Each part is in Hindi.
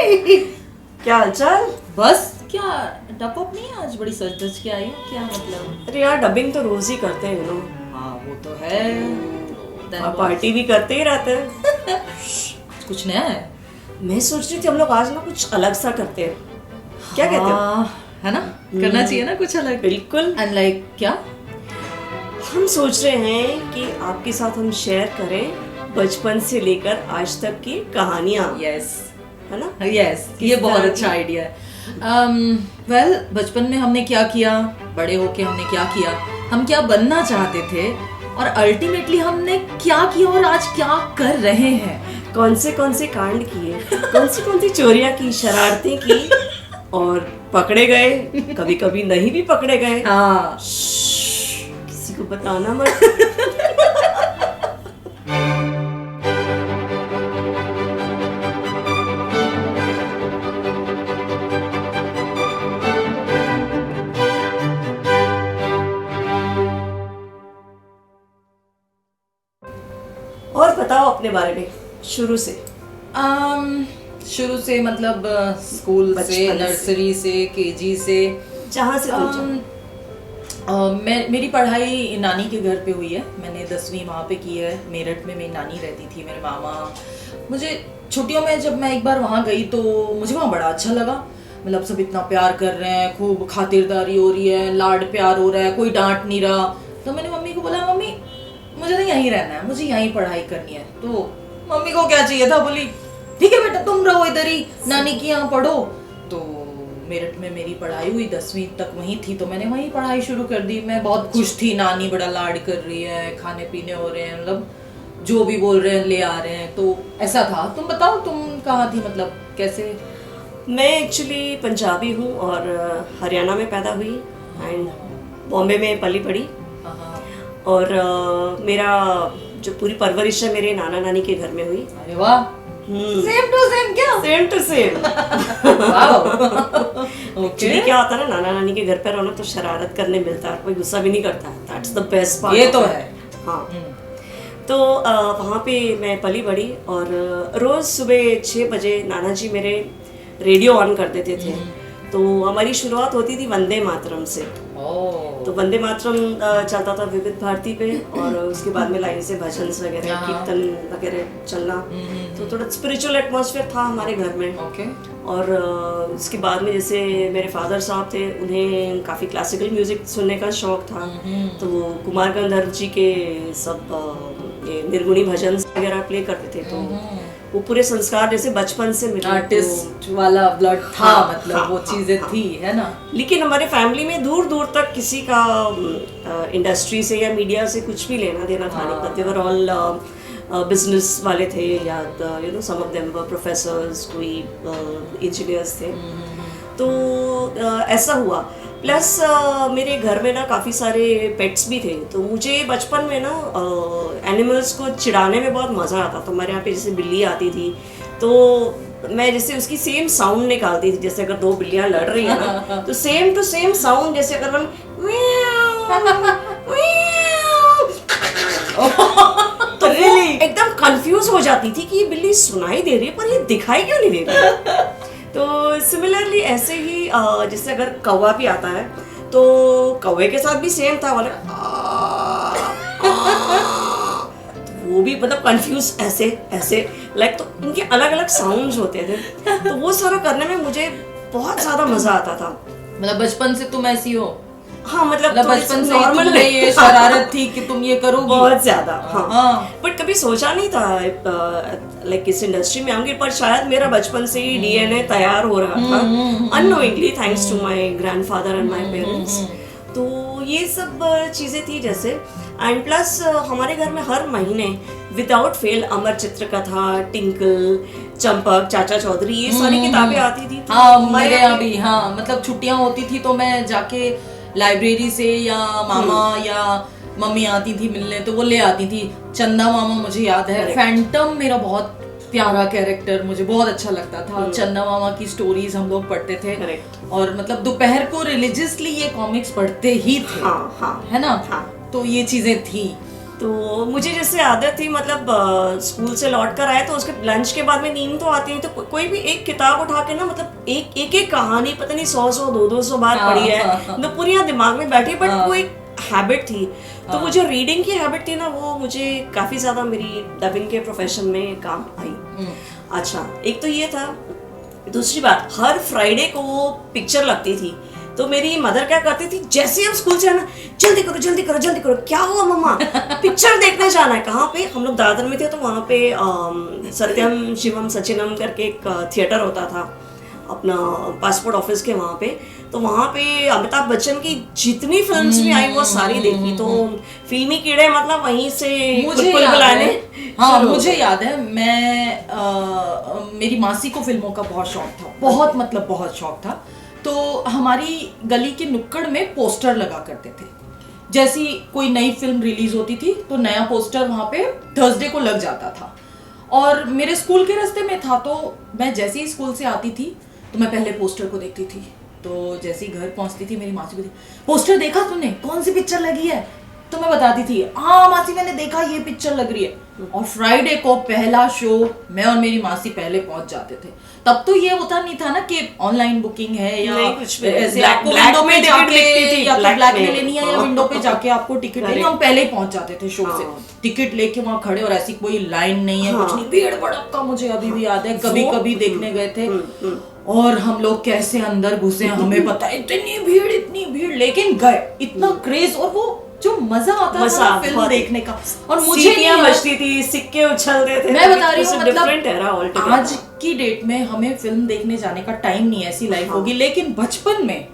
क्या हालचाल? बस क्या डपअप नहीं है आज, बड़ी सज धज के आई हो क्या मतलब? अरे यार, डबिंग तो रोज ही करते हैं लोग। हाँ वो तो है, और पार्टी भी करते ही रहते हैं। कुछ नया है? मैं सोच रही थी हम लोग आज ना कुछ अलग सा करते हैं, क्या कहते हो? है ना, करना चाहिए ना कुछ अलग। बिल्कुल। एंड लाइक क्या? हम सोच रहे हैं कि आपके साथ हम शेयर करें बचपन से लेकर आज तक की कहानियां। यस है ना? यस, ये बहुत अच्छा आइडिया है। वेल, बचपन में हमने क्या किया, बड़े होके हमने क्या किया, हम क्या बनना चाहते थे और अल्टीमेटली हमने क्या किया और आज क्या कर रहे हैं। कौन से कांड किए, कौन सी चोरियां की, शरारतें की और पकड़े गए, कभी कभी नहीं भी पकड़े गए। हाँ, किसी को बताना मत। और बताओ अपने बारे में शुरू से। शुरू से मतलब स्कूल से, नर्सरी से, केजी से, जहाँ से मेरी पढ़ाई नानी के घर पे हुई है। मैंने 10वीं वहाँ पे की है। मेरठ में मेरी नानी रहती थी, मेरे मामा। मुझे छुट्टियों में जब मैं एक बार वहाँ गई तो मुझे वहाँ बड़ा अच्छा लगा। मतलब सब इतना प्यार कर रहे हैं, खूब खातिरदारी हो रही है, लाड प्यार हो रहा है, कोई डांट नहीं रहा। तो मैंने मम्मी को बोला, मम्मी मुझे तो यहीं रहना है, मुझे यहीं पढ़ाई करनी है। तो मम्मी को क्या चाहिए था, बोली ठीक है बेटा तुम रहो इधर ही, नानी के यहाँ पढ़ो। तो मेरठ में मेरी पढ़ाई हुई, 10वीं तक वहीं थी, तो मैंने वहीं पढ़ाई शुरू कर दी। मैं बहुत खुश थी, नानी बड़ा लाड कर रही है, खाने पीने हो रहे हैं, मतलब जो भी बोल रहे हैं ले आ रहे हैं। तो ऐसा था। तुम बताओ तुम कहाँ थी, मतलब कैसे? मैं एक्चुअली पंजाबी हूँ और हरियाणा में पैदा हुई एंड बॉम्बे में पली पड़ी। और मेरा जो पूरी परवरिश है मेरे नाना नानी के घर में हुई। अरे वाह, सेम टू सेम। क्या सेम टू सेम? एक्चुअली क्या होता है ना, नाना नानी के घर पर रहो तो शरारत करने मिलता है, कोई गुस्सा भी नहीं करता। That's the best part. ये तो है। हाँ। तो वहाँ पे मैं पली बड़ी और रोज सुबह 6 बजे नाना जी मेरे रेडियो ऑन कर देते थे। तो हमारी शुरुआत होती थी वंदे मातरम से। तो वंदे मातरम चलता था विविध भारती पे और उसके बाद में लाइन से भजन वगैरह, कीर्तन वगैरह चलना। तो थोड़ा स्पिरिचुअल एटमॉस्फेयर था हमारे घर में। और उसके बाद में जैसे मेरे फादर साहब थे, उन्हें काफ़ी क्लासिकल म्यूजिक सुनने का शौक था। तो वो कुमार गंधर्व जी के सब ये निर्गुणी भजन वगैरह प्ले करते थे। तो वो पूरे संस्कार जैसे बचपन से मिले, आर्टिस्ट वाला ब्लड था। हाँ, मतलब हाँ, वो चीजें थी, है ना। लेकिन हमारे फैमिली में दूर दूर तक किसी का इंडस्ट्री से या मीडिया से कुछ भी लेना देना था नहीं। दे वर ऑल बिजनेस वाले थे, या you know some of them were professors, कोई इंजीनियर्स थे। तो ऐसा हुआ। प्लस मेरे घर में ना काफ़ी सारे पेट्स भी थे। तो मुझे बचपन में ना एनिमल्स को चिढ़ाने में बहुत मज़ा आता। तो हमारे यहाँ पे जैसे बिल्ली आती थी तो मैं जैसे उसकी सेम साउंड निकालती थी। जैसे अगर 2 बिल्लियाँ लड़ रही है ना तो सेम टू सेम साउंड, जैसे अगर हम तो एकदम कंफ्यूज हो जाती थी कि ये बिल्ली सुनाई दे रही है पर ये दिखाई क्यों नहीं दे रही। तो सिमिलरली ऐसे ही जैसे अगर कौवा भी आता है तो कौवे के साथ भी सेम था वाला, तो वो भी मतलब कंफ्यूज ऐसे ऐसे लाइक। तो उनके अलग अलग साउंड्स होते थे। तो वो सारा करने में मुझे बहुत ज्यादा मजा आता था। मतलब बचपन से तुम ऐसी हो? हाँ, मतलब बचपन से नॉर्मल ये शरारत थी कि तुम ये करोगी? बहुत ज्यादा। हाँ। बट कभी सोचा नहीं था लाइक इस इंडस्ट्री में आऊंगी, पर शायद मेरा बचपन से ही डीएनए तैयार हो रहा था unknowingly, thanks to my grandfather and my parents. तो ये सब चीजें थी जैसे। एंड प्लस हमारे घर में हर महीने विदाउट फेल अमर चित्र कथा, टिंकल, चंपक, चाचा चौधरी, ये सारी किताबें आती थी। हाँ, मेरे यहाँ भी। हाँ, मतलब छुट्टियां होती थी तो मैं जाके लाइब्रेरी से या मामा या मम्मी आती थी मिलने तो वो ले आती थी। चंदा मामा मुझे याद है, फैंटम मेरा बहुत प्यारा कैरेक्टर, मुझे बहुत अच्छा लगता था। चंदा मामा की स्टोरीज हम लोग पढ़ते थे। और मतलब दोपहर को रिलीजियसली ये कॉमिक्स पढ़ते ही थे। हाँ, है ना। हाँ। तो ये चीजें थी। तो मुझे जैसे आदत थी, मतलब स्कूल से लौट कर आए तो उसके लंच के बाद में नींद तो आती है, तो कोई भी एक किताब उठा के ना, मतलब एक कहानी पता नहीं 100-200 बार पढ़ी है, तो पूरी यहाँ दिमाग में बैठी, बट वो एक हैबिट थी। तो वो जो रीडिंग की हैबिट थी ना, वो मुझे काफ़ी ज़्यादा मेरी डबिंग के प्रोफेशन में काम आई। अच्छा, एक तो ये था। दूसरी बात, हर फ्राइडे को वो पिक्चर लगती थी, तो मेरी मदर क्या करती थी, जैसे हम स्कूल से आना, जल्दी करो जल्दी करो जल्दी करो, क्या हुआ मम्मा, पिक्चर देखने जाना है। कहाँ पे? हम लोग दादर में थे, तो वहाँ पे सत्यम शिवम सचिनम करके एक थिएटर होता था अपना पासपोर्ट ऑफिस के वहाँ पे। तो वहाँ पे अमिताभ बच्चन की जितनी फिल्म्स भी आई वो सारी देखी। तो फिल्मी कीड़े मतलब वहीं से मुझे बुलाने। हाँ, मुझे याद है, मैं मेरी मासी को फिल्मों का बहुत शौक था, बहुत मतलब बहुत शौक था। तो हमारी गली के नुक्कड़ में पोस्टर लगा करते थे। जैसी कोई नई फिल्म रिलीज होती थी तो नया पोस्टर वहाँ पे थर्सडे को लग जाता था। और मेरे स्कूल के रास्ते में था, तो मैं जैसे ही स्कूल से आती थी तो मैं पहले पोस्टर को देखती थी। तो जैसे ही घर पहुंचती थी मेरी मासी को, पोस्टर देखा तूने, कौन सी पिक्चर लगी है? तो मैं बताती थी, हाँ मासी मैंने देखा, ये पिक्चर लग रही है। और फ्राइडे को पहला शो मैं और मेरी मासी पहले पहुंच जाते थे। तब तो ये होता नहीं था ना कि ऑनलाइन बुकिंग है या कुछ भी, ऐसे आपको विंडो पे जाके या तो ब्लैक में लेनी है या विंडो पे जाके आपको टिकट लेनी है। हम पहले ही पहुंच जाते थे शो से, टिकट लेके वहां खड़े, और ऐसी कोई लाइन नहीं है, कुछ नहीं, भीड़ भड़क का मुझे अभी भी याद है। कभी कभी देखने गए थे और हम लोग कैसे अंदर घुसे हमें पता है, इतनी भीड़, लेकिन गए, इतना क्रेज, और वो जो मजा आता था फिल्म देखने का। और मुझे बजती थी, सिक्के उछलते थे। मैं बता रही हूँ, मतलब आज की डेट में हमें फिल्म देखने जाने का टाइम नहीं है, ऐसी लाइफ होगी, लेकिन बचपन में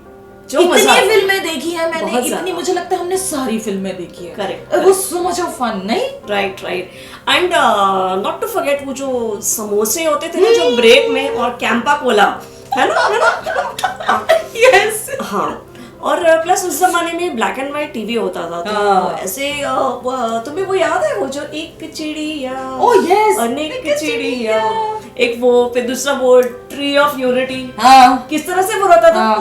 जो इतनी फिल्में देखी है मैंने, इतनी, मुझे लगता है हमने सारी फिल्में देखी है। करेक्ट, वो सो मच ऑफ फन, नहीं? Right. And not to forget, वो जो समोसे होते थे ना जो ब्रेक में, और कैंपा कोला, है ना? यस। हाँ, और प्लस उस जमाने में ब्लैक एंड व्हाइट टीवी होता था, तो ऐसे तुम्हें वो याद है, वो जो एक चिड़िया, ओह यस, अनेक चिड़िया, एक वो, फिर दूसरा वो ट्री ऑफ यूनिटी, हाँ, किस तरह से वो रोता था,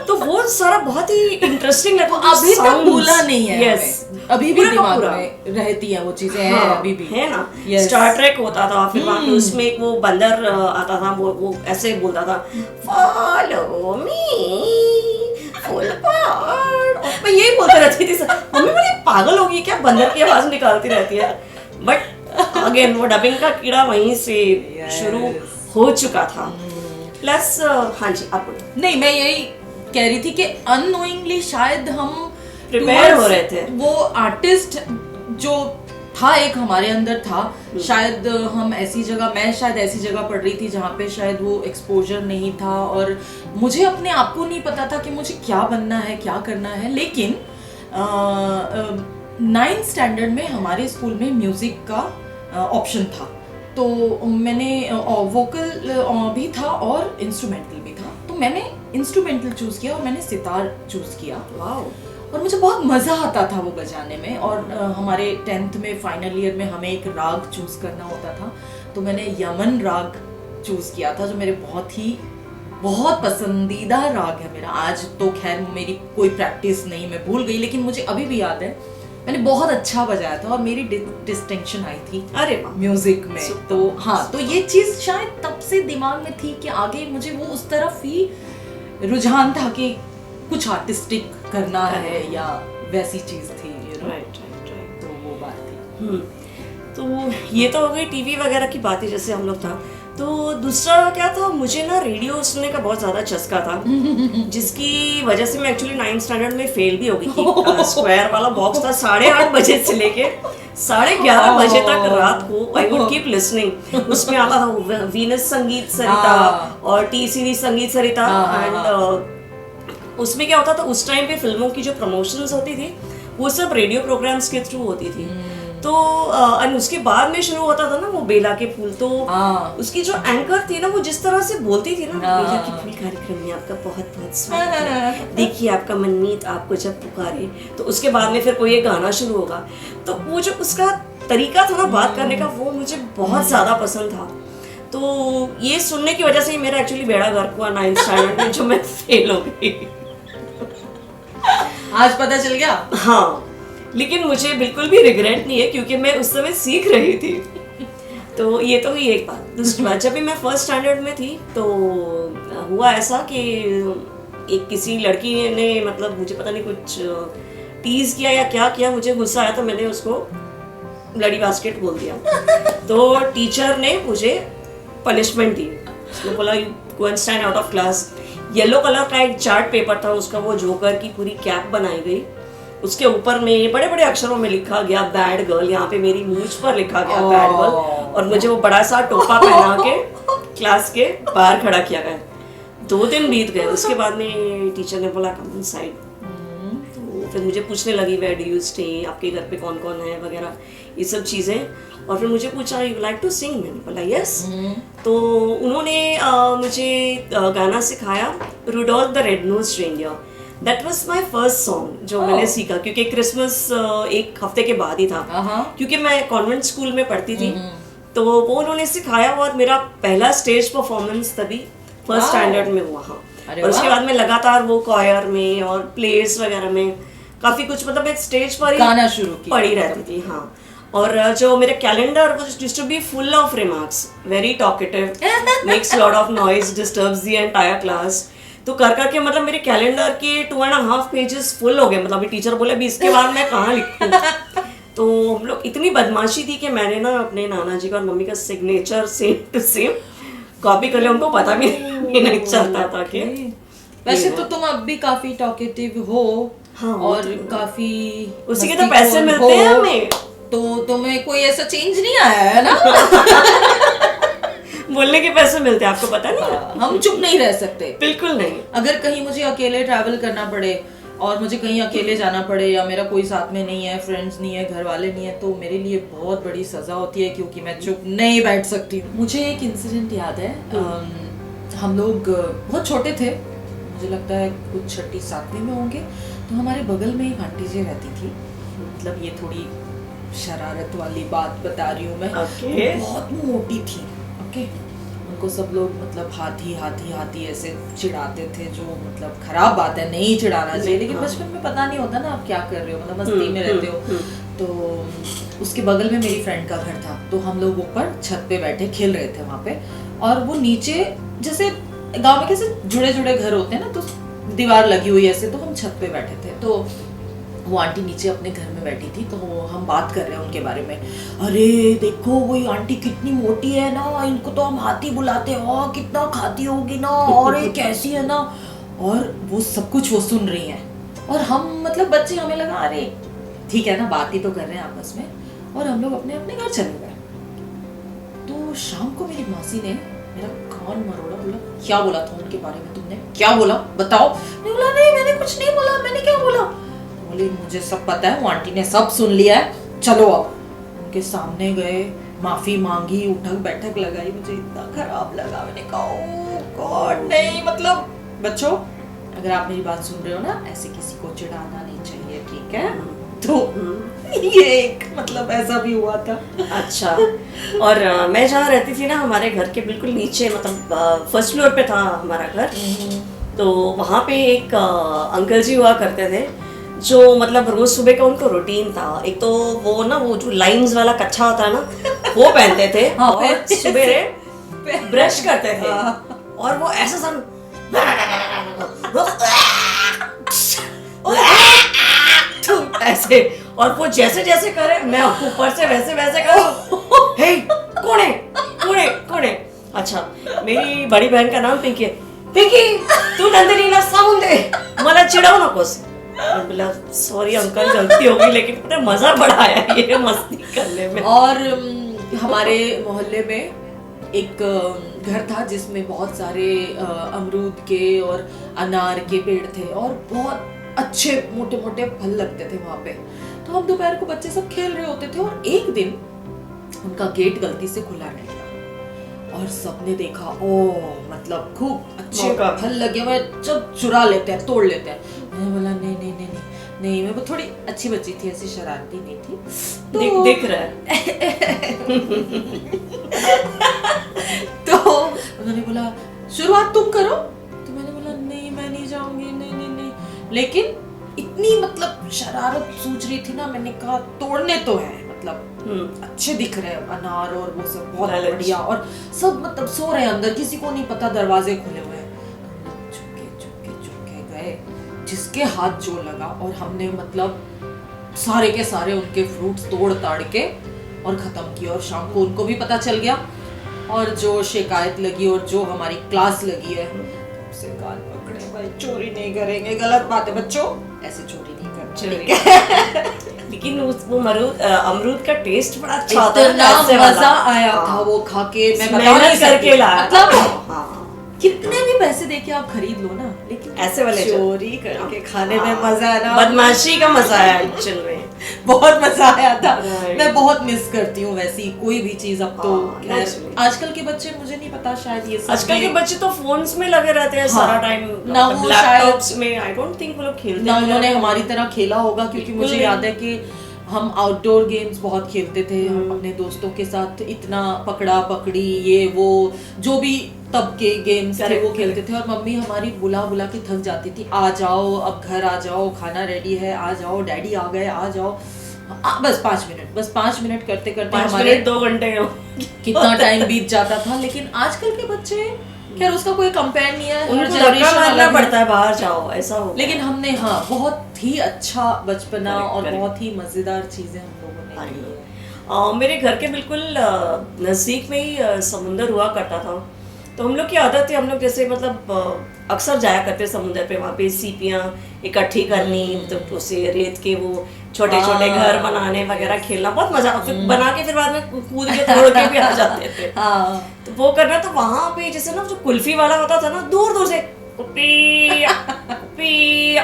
तो वो सारा बहुत ही इंटरेस्टिंग लगता था। अभी तक भूला नहीं है। यस, अभी भी दिमाग में रहती है वो चीजें, हैं अभी भी, है ना? स्टार ट्रेक होता था, फिर वहाँ पे उसमें एक वो बंदर आता था, वो ऐसे बोलता था, फॉलो मी फुल पावर, मैं यही बोलते रहती थी। मम्मी बोली पागल होगी क्या, बंदर की आवाज निकालती रहती है। बट अगेन वो डबिंग का कीड़ा वहीं से शुरू हो चुका था। प्लस हाँ जी, आप नहीं, मैं यही कह रही थी कि अननोइंगली शायद हम प्रिपेयर हो रहे थे। वो आर्टिस्ट जो था एक हमारे अंदर था, शायद हम ऐसी जगह, मैं शायद ऐसी जगह पढ़ रही थी जहाँ पे शायद वो एक्सपोजर नहीं था, और मुझे अपने आप को नहीं पता था कि मुझे क्या बनना है, क्या करना है। लेकिन 9th स्टैंडर्ड में हमारे स्कूल में म्यूजिक का ऑप्शन था, तो मैंने वोकल भी था और इंस्ट्रूमेंटल भी था, तो मैंने इंस्ट्रूमेंटल चूज किया और मैंने सितार चूज किया। वाओ। और मुझे बहुत मजा आता था वो बजाने में। और हमारे 10th में फाइनल ईयर में हमें एक राग चूज करना होता था, तो मैंने यमन राग चूज किया था, जो मेरे बहुत पसंदीदा राग है मेरा। आज तो खैर मेरी कोई प्रैक्टिस नहीं, मैं भूल गई, लेकिन मुझे अभी भी याद है मैंने बहुत अच्छा बजाया था और मेरी डिस्टिंक्शन आई थी, अरे म्यूजिक में। तो हाँ, तो ये चीज शायद तब से दिमाग में थी कि आगे मुझे वो उस तरफ ही रुझान था कि कुछ आर्टिस्टिक करना है, या वैसी चीज थी, राइट। तो वो बात थी। तो ये तो हो गई टीवी वगैरह की बातें, जैसे हम लोग था। तो दूसरा क्या था, मुझे ना रेडियो सुनने का बहुत ज्यादा चस्का था, जिसकी वजह से मैं एक्चुअली 9th स्टैंडर्ड में फेल भी हो गई थी। स्क्वायर वाला बॉक्स था, 8:30 बजे से लेके 11:30 बजे तक रात को आई वुड कीप लिसनिंग। उसमें आता था वीनस संगीत सरिता और टी सीरीज संगीत सरिता। एंड उसमें क्या होता था, उस टाइम पे फिल्मों की जो प्रमोशंस होती थी वो सब रेडियो प्रोग्राम्स के थ्रू होती थी। तो और उसके बाद में शुरू होता था ना वो बेला के फूल। तो उसकी जो एंकर थी ना, वो जिस तरह से बोलती थी ना, बेला के फूल कार्यक्रम में आपका बहुत बहुत स्वागत है, देखिए आपका मनमीत आपको जब पुकारे। तो उसके बाद में फिर कोई एक गाना शुरू होगा, तो वो जो उसका तरीका था ना बात करने का, वो मुझे बहुत ज्यादा पसंद था। तो ये सुनने की वजह से ही मेरा एक्चुअली बेड़ा गर्क हुआ 9th स्टैंडर्ड में, जो मैं फेल हो गई। आज पता चल गया। हाँ, लेकिन मुझे बिल्कुल भी रिग्रेट नहीं है क्योंकि मैं उस समय सीख रही थी। तो ये तो हुई एक बात। दूसरी बात, जब भी मैं फर्स्ट स्टैंडर्ड में थी तो हुआ ऐसा कि एक किसी लड़की ने मतलब मुझे पता नहीं कुछ टीज किया या क्या किया, मुझे गुस्सा आया तो मैंने उसको ब्लडी बास्केट बोल दिया। तो टीचर ने मुझे पनिशमेंट दी। उसने बोला you go and stand out of class. Yellow colour का एक चार्ट पेपर था, उसका वो जोकर की पूरी कैप बनाई गई, उसके ऊपर में बड़े बड़े अक्षरों में लिखा गया बैड गर्ल। यहाँ पे मेरी मूंछ पर लिखा गया बैड गर्ल, और मुझे वो बड़ा सा टोपा पहना के क्लास के बाहर खड़ा किया गया। 2 दिन बीत गए। उसके बाद में टीचर ने बोला कम इन साइड। तो फिर मुझे पूछने लगी वेयर डू यू स्टे, आपके घर पे कौन कौन है वगैरह ये सब चीज़ें। और फिर मुझे पूछा यू लाइक टू सिंग, मैंने बोला यस। तो उन्होंने मुझे गाना सिखाया Rudolph the red nose reindeer. That was my first song जो मैंने सीखा, क्योंकि क्रिसमस एक हफ्ते के बाद ही था, क्योंकि मैं कॉन्वेंट स्कूल में पढ़ती थी। तो वो उन्होंने सिखाया और मेरा पहला स्टेज परफॉर्मेंस तभी फर्स्ट स्टैंडर्ड में हुआ। हाँ, और उसके बाद में लगातार वो कॉयर में और प्लेस वगैरह में काफी कुछ मतलब एक स्टेज पर गाना शुरू किया, पढ़ी रहती थी। हाँ, और जो मेरा कैलेंडर वो used to be full of remarks, very talkative, makes lot of noise, disturbs the entire class. तो कर करके मतलब मेरे कैलेंडर के 2.5 पेजेस फुल हो गए। मतलब टीचर बोले अभी इसके बाद मैं कहाँ लिखूं। तो हम लोग इतनी बदमाशी थी कि मैंने ना अपने नाना जी का और मम्मी का signature same to same copy कर लिया। उनको पता भी नहीं चलता था कि वैसे तो तुम अब भी काफी टॉकेटिव हो। हाँ, और काफी उसी के तो पैसे मिलते हैं हमें, तो तुम्हें कोई ऐसा चेंज नहीं आया है ना। बोलने के पैसे मिलते हैं, आपको पता नहीं है? हम चुप नहीं रह सकते, बिल्कुल नहीं। अगर कहीं मुझे अकेले ट्रैवल करना पड़े और मुझे कहीं अकेले जाना पड़े या मेरा कोई साथ में नहीं है, फ्रेंड्स नहीं है, घर वाले नहीं है, तो मेरे लिए बहुत बड़ी सजा होती है क्योंकि मैं चुप नहीं बैठ सकती। मुझे एक इंसिडेंट याद है। हम लोग बहुत छोटे थे, मुझे लगता है कुछ 6ठी 7वीं में होंगे। तो हमारे बगल में एक आंटी जी रहती थी, मतलब ये थोड़ी शरारत वाली बात बता रही हूँ मैं। बहुत मोटी थी। ओके, उनको सब लोग मतलब हाथी ऐसे चिढ़ाते थे, जो मतलब खराब बात है, नहीं चिढ़ाना चाहिए, लेकिन बचपन में पता नहीं होता ना आप क्या कर रहे हो, मतलब मस्ती में रहते हो। तो उसके बगल में मेरी फ्रेंड का घर था, तो हम लोग ऊपर छत पे बैठे खेल रहे थे वहाँ पे, और वो नीचे जैसे गाँव में कैसे जुड़े जुड़े घर होते हैं ना, तो दीवार लगी हुई ऐसे, तो हम छत पे बैठे थे। तो वो आंटी नीचे अपने घर में बैठी थी, तो हम बात कर रहे हैं उनके बारे में। अरे देखो वो आंटी कितनी मोटी है ना, इनको तो हम हाथी बुलाते हैं, कितना खाती होगी ना, और ये कैसी है ना। और वो सब कुछ वो सुन रही हैं, और हम मतलब बच्चे, हमें लगा अरे ठीक है ना, बात ही तो कर रहे हैं आपस में, और हम लोग अपने अपने घर चले गए। तो शाम को मेरी मासी ने मेरा कान मरोड़ा, बोला क्या बोला था उनके बारे में तुमने, क्या बोला बताओ। मैंने बोला नहीं मैंने कुछ नहीं बोला, मैंने क्या बोला। बोली मुझे सब पता है, वो आंटी ने सब सुन लिया है, चलो अब। उनके सामने गए, माफी मांगी, उठक बैठक लगाई, मुझे इतना खराब लगा। मैंने कहा ओह गॉड नहीं, मतलब बच्चों अगर आप मेरी बात सुन रहे हो ना, ऐसे किसी को चिढ़ाना नहीं चाहिए, ठीक है। तो ये एक मतलब ऐसा भी हुआ था। अच्छा, और मैं जहाँ रहती थी ना, हमारे घर के बिल्कुल नीचे, मतलब फर्स्ट फ्लोर पे था हमारा घर। तो वहाँ पे एक अंकल जी हुआ करते थे, जो मतलब रोज सुबह का उनको रूटीन था। एक तो वो ना वो जो लाइंस वाला कच्छा होता है ना, वो पहनते थे, और सुबह ब्रश करते थे, और वो ऐसा ऐसे, और वो जैसे जैसे करे मैं ऊपर से वैसे वैसे करूं। हे कौन है। अच्छा, मेरी बड़ी बहन का नाम पिंकी है। पिंकी तू नंदिनीला सांगून दे, मला चिडवू नकोस। और बोला सॉरी अंकल, गलती हो गई, लेकिन पता मजा बड़ा आया ये मस्ती करने में। और हमारे मोहल्ले में एक घर था जिसमें बहुत सारे अमरूद के और अनार के पेड़ थे, और बहुत अच्छे मोटे मोटे फल लगते थे वहां पे। तो हम दोपहर को बच्चे सब खेल रहे होते थे, और एक दिन उनका गेट गलती से खुला रह गया, और सबने देखा ओ मतलब खूब अच्छे फल लगे हुए, जब चुरा लेते हैं, तोड़ लेते हैं। मैंने बोला नहीं नहीं नहीं नहीं नहीं, मैं वो थोड़ी अच्छी बच्ची थी, ऐसी शरारती नहीं थी। तो दिख रहा है। तो उन्होंने बोला शुरुआत तुम करो, तो मैंने बोला नहीं मैं नहीं जाऊंगी, नहीं नहीं नहीं। लेकिन इतनी मतलब शरारत सूझ रही थी ना, मैंने कहा तोड़ने तो है, मतलब अच्छे दिख रहे हैं अनार और वो सब बहुत बढ़िया, और सब मतलब सो रहे हैं अंदर, किसी को नहीं पता दरवाजे खुले हुए हैं। चुपके चुपके चुपके गए, जिसके हाथ जो लगा, और हमने मतलब सारे के सारे उनके फ्रूट्स तोड़ ताड़ के और खत्म किया, और शाम को उनको भी पता चल गया, और जो शिकायत लगी और जो हमारी क्लास लगी है, से गाल पकड़े, भाई चोरी नहीं करेंगे, गलत बात है बच्चों, ऐसे चोरी नहीं करना। लेकिन वो अमरूद का टेस्ट बड़ा अच्छा होता है, इतना मजा आया था वो खा के, मैं बता नहीं करके लाया, मतलब कितने भी पैसे देके आप खरीद लो ना, लेकिन ऐसे वाले चोरी करके खाने में मजा है ना, बदमाशी का मजा आया एक्चुअल में, बहुत मजा आया था। मैं बहुत मिस करती हूँ वैसी कोई भी चीज अब तो। आजकल के बच्चे, मुझे नहीं पता, शायद ये सब आजकल के बच्चे तो फोन्स में लगे रहते हैं सारा टाइम ना, वो लैपटॉप्स में आई डोंट थिंक वो लोग खेलते ना, उन्होंने हमारी तरह खेला होगा, क्योंकि मुझे याद है कि हम आउटडोर गेम्स बहुत खेलते थे, हम अपने दोस्तों के साथ इतना पकड़ा पकड़ी, ये वो जो भी तब के गेम्स थे वो खेलते थे, और मम्मी हमारी बुला बुला के थक जाती थी, आ जाओ अब घर आ जाओ, खाना रेडी है, आ जाओ, डैडी आ गए, आ जाओ, बस 5 मिनट करते करते हमारे 2 घंटे कितना टाइम बीत जाता था। लेकिन आजकल के बच्चे, खैर उसका कोई कंपेयर नहीं है, उनको धक्का मारना पड़ता है, बाहर जाओ ऐसा हो। लेकिन हमने बहुत ही अच्छा बचपना और बहुत ही मजेदार चीजें हम लोगों ने की। मेरे घर के बिल्कुल नजदीक में ही समुंदर हुआ करता था, तो हम लोग की आदत थी, हम लोग जैसे मतलब अक्सर जाया करते समुंदर पे, वहाँ पे सीपियाँ इकट्ठी करनी, तो उसे रेत के वो छोटे छोटे घर बनाने वगैरह, खेलना बहुत मजा, फिर बना के फिर बाद में कूद के तोड़ के भी आ जाते थे। तो वो करना, तो वहाँ पे जैसे ना जो कुल्फी वाला होता था ना, दूर दूर से पिया पिया,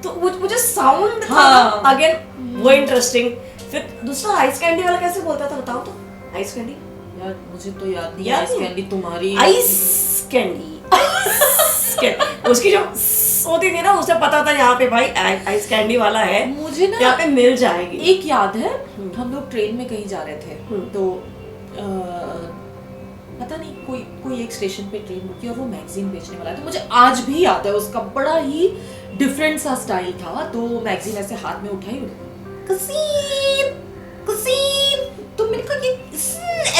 तो मुझे साउंड था अगेन वो इंटरेस्टिंग। फिर दूसरा आइस कैंडी वाला कैसे बोलता था बताओ तो? आइस कैंडी यार मुझे तो याद नहीं, आइस कैंडी तुम्हारी आइस कैंडी उसकी जो होती थी ना, उसे पता था यहाँ पे भाई आइस कैंडी वाला है, मुझे ना यहाँ पे मिल जाएगी। एक याद है, हम लोग ट्रेन में कहीं जा रहे थे, तो पता नहीं कोई एक स्टेशन पे ट्रेन रुकी और वो मैगजीन बेचने वाला था, मुझे आज भी याद है, उसका बड़ा ही डिफरेंट सा स्टाइल था। तो मैगजीन ऐसे हाथ में उठाई, कसीम कसीम, तो मैंने कहा ये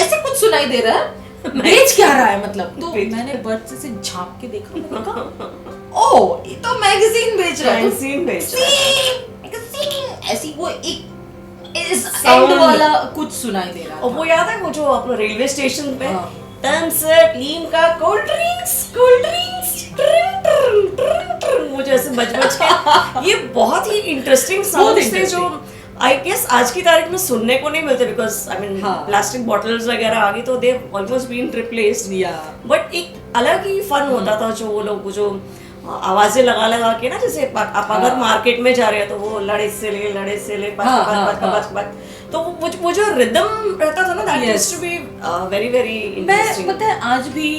ऐसे कुछ सुनाई दे रहा है, बेच क्या रहा है मतलब? तो मैंने बर्ड से झांक के देखा, मैंने कहा ओह ये तो मैगजीन बेच रहा है, मैगजीन बेच रहा है, ऐसी वो एक इस साउंड वाला कुछ सुनाई दे रहा था। और वो याद है वो जो अपने रेलवे स्टेशन पे Thums up, Limca, cold drinks वो जैसे बज के, ये बहुत ही इंटरेस्टिंग साउंड्स थे जो आई गेस आज की तारीख में सुनने को नहीं मिलते, because I mean plastic bottles वगैरह आ गई तो they almost been replaced, but एक अलग ही फन होता था जो वो लोग जो आवाजें लगा लगा के ना, जैसे आप अगर मार्केट में जा रहे हो तो वो लड़े से ले बच, तो वो जो रिदम रहता था ना, that used to be very very interesting. पता है आज भी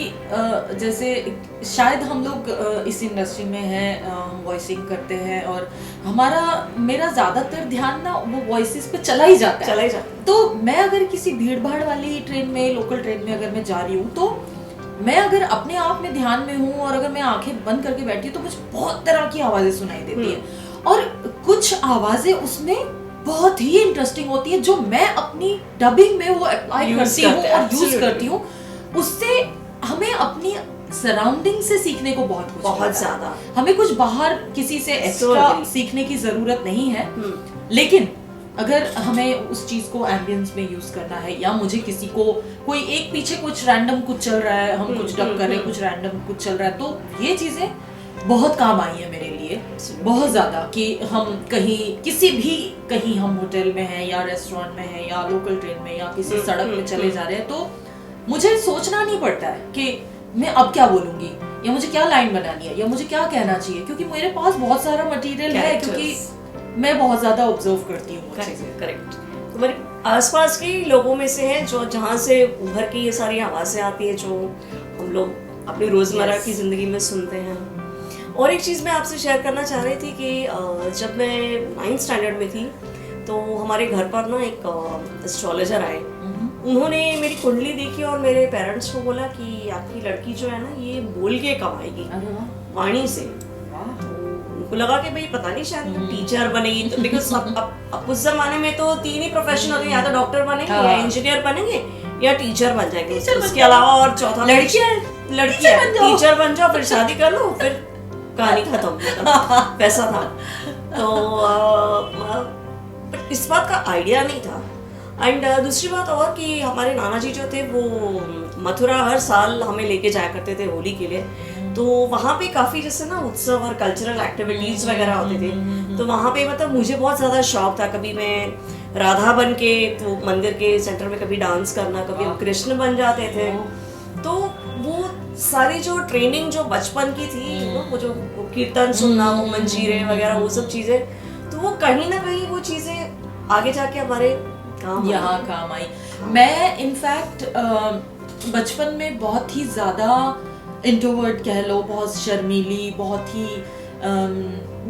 जैसे शायद हम लोग इस इंडस्ट्री में हैं, हम वॉइसिंग करते हैं, और मेरा ज्यादातर ध्यान ना वो वॉइसेस पे चला ही जाता है। तो मैं अगर किसी भीड़ भाड़ वाली ट्रेन में, लोकल ट्रेन में अगर मैं जा रही हूँ, तो मैं अगर अपने आप में ध्यान में हूँ और अगर मैं आंखें बंद करके बैठी हूँ, तो मुझे बहुत तरह की आवाजें सुनाई देती है, और कुछ आवाजें उसमें बहुत ही इंटरेस्टिंग होती है जो मैं अपनी डबिंग में वो अप्लाई करती हूँ और यूज करती हूँ। उससे हमें अपनी सराउंडिंग से सीखने को बहुत ज्यादा, हमें कुछ बाहर किसी से एक्स्ट्रा सीखने की जरूरत नहीं है। लेकिन अगर हमें उस चीज को एम्बियंस में यूज करना है, या मुझे किसी को कोई एक पीछे कुछ रैंडम कुछ चल रहा है, हम कुछ डब कर रहे हैं, कुछ रैंडम कुछ चल रहा है, तो ये चीजें बहुत काम आई है मेरे लिए, बहुत ज्यादा, कि हम कहीं हम होटल में हैं या रेस्टोरेंट में हैं या लोकल ट्रेन में या किसी सड़क पे चले जा रहे हैं, तो मुझे सोचना नहीं पड़ता है कि मैं अब क्या बोलूंगी, या मुझे क्या लाइन बनानी है, या मुझे क्या कहना चाहिए, क्योंकि मेरे पास बहुत सारा मटेरियल है, क्योंकि मैं बहुत ज्यादा ऑब्जर्व करती हूँ। करेक्ट। तुम्हारे आसपास के लोगों में से हैं जो जहाँ से उभर के ये सारी आवाजें आती है जो हम लोग अपनी रोजमर्रा की जिंदगी में सुनते हैं। और एक चीज़ मैं आपसे शेयर करना चाह रही थी कि जब मैं 9th स्टैंडर्ड में थी तो हमारे घर पर ना एक एस्ट्रोलॉजर आए, उन्होंने मेरी कुंडली देखी और मेरे पेरेंट्स को बोला कि आपकी लड़की जो है ना ये बोल के कमाएगी, वाणी से। उनको लगा कि भाई पता नहीं शायद टीचर बनेगी, तो बिकॉज अब उस जमाने में तो 3 ही प्रोफेशन होते हैं, या तो डॉक्टर बनेंगे या इंजीनियर बनेंगे या टीचर बन जाएंगे, उसके अलावा और चौथा लड़कियां टीचर बन जाओ, फिर शादी कर लो, फिर कहानी खत्म, मतलब पैसा था। तो इस बात का आइडिया नहीं था। एंड दूसरी बात और कि हमारे नाना जी जो थे वो मथुरा हर साल हमें लेके जाया करते थे होली के लिए, तो वहाँ पे काफ़ी जैसे ना उत्सव और कल्चरल एक्टिविटीज़ वगैरह होते थे, तो वहाँ पे मतलब मुझे बहुत ज़्यादा शौक था, कभी मैं राधा बन के तो मंदिर के सेंटर में कभी डांस करना, कभी हम कृष्ण बन जाते थे। तो वो सारी जो ट्रेनिंग जो बचपन की थी, वो जो कीर्तन सुनना, वो मंजीरे वगैरह, वो सब चीज़ें, तो वो कहीं ना कहीं वो चीज़ें आगे जाके हमारे यहाँ काम आई। मैं इनफैक्ट बचपन में बहुत ही ज़्यादा इंट्रोवर्ट कह लो, बहुत शर्मीली, बहुत ही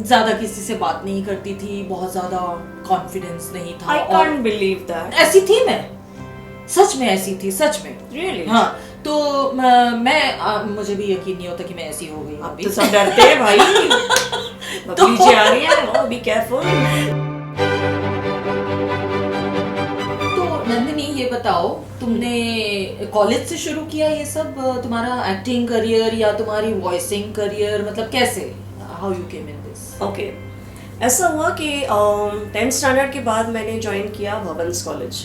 ज़्यादा किसी से बात नहीं करती थी, बहुत ज़्यादा कॉन्फिडेंस नहीं था। I can't believe that. ऐसी थी मैं, सच में ऐसी थी, सच में। Really? हाँ, तो मैं मुझे भी यकीन नहीं होता कि मैं ऐसी हो गई अभी। तो सब डरते हैं भाई, बकरी आ रही है, बी केयरफुल। नंदिनी ये बताओ, तुमने कॉलेज से शुरू किया ये सब, तुम्हारा एक्टिंग करियर या तुम्हारी वॉइसिंग करियर, मतलब कैसे, how you came in this? Okay, ऐसा हुआ कि 10th स्टैंडर्ड के बाद मैंने ज्वाइन किया भवंस कॉलेज।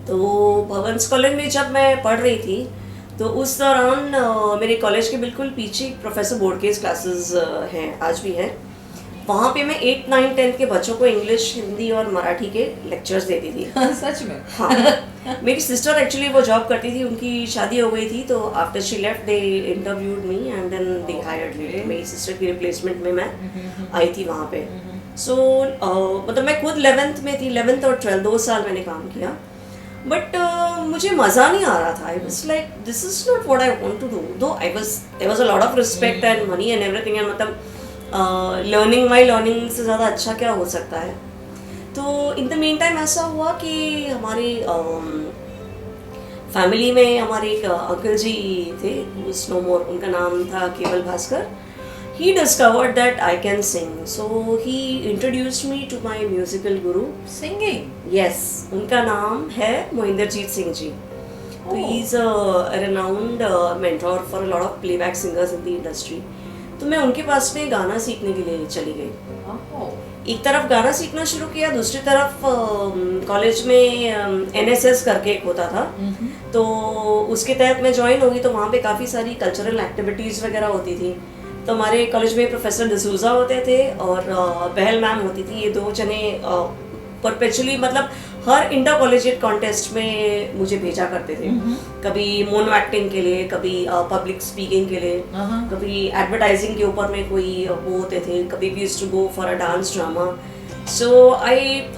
तो भवंस कॉलेज में जब मैं पढ़ रही थी तो उस दौरान मेरे कॉलेज के बिल्कुल पीछे प्रोफेसर बोर्डकेस क्लासेस हैं, आज भी हैं। वहाँ पे मैं 8, 9, 10 के बच्चों को इंग्लिश, हिंदी और मराठी के लेक्चर्स देती थी। सच में? हाँ। मेरी सिस्टर एक्चुअली वो जॉब करती थी, उनकी शादी हो गई थी, तो after she left they interviewed me and then they hired me. मेरी सिस्टर की रिप्लेसमेंट में मैं आई थी वहाँ पे। सो मतलब मैं खुद 11th में थी, 11th और 12th 2 साल मैंने काम किया, बट मुझे मज़ा नहीं आ रहा था। I was like this is not what I want to do, though there was a lot of respect and money and everything, and मतलब लर्निंग से ज़्यादा अच्छा क्या हो सकता है। तो इन द मीन टाइम ऐसा हुआ कि हमारी फैमिली में हमारे एक अंकल जी थे, नो मोर, उनका नाम था केवल Bhaskar. He discovered that I can sing, so he introduced me to my musical guru. Singing? Yes, उनका नाम है मोहिंदरजीत सिंह जी। तो he is a renowned mentor for a lot of playback singers in the industry. तो मैं उनके पास में गाना सीखने के लिए चली गई। एक तरफ गाना सीखना शुरू किया, दूसरी तरफ कॉलेज में NSS करके एक होता था, तो उसके तहत मैं ज्वाइन हो गई। तो वहाँ पे काफ़ी सारी कल्चरल एक्टिविटीज़ वगैरह होती थी। तो हमारे कॉलेज में प्रोफेसर डिसूजा होते थे और बहल मैम होती थी। ये 2 जने परपेचुअली मतलब हर इंटर कॉलेजिएट कॉन्टेस्ट में मुझे भेजा करते थे, कभी मोनो एक्टिंग के लिए, कभी पब्लिक स्पीकिंग के लिए, कभी एडवर्टाइजिंग के ऊपर में कोई वो होते थे, कभी we used to go for a dance drama. So I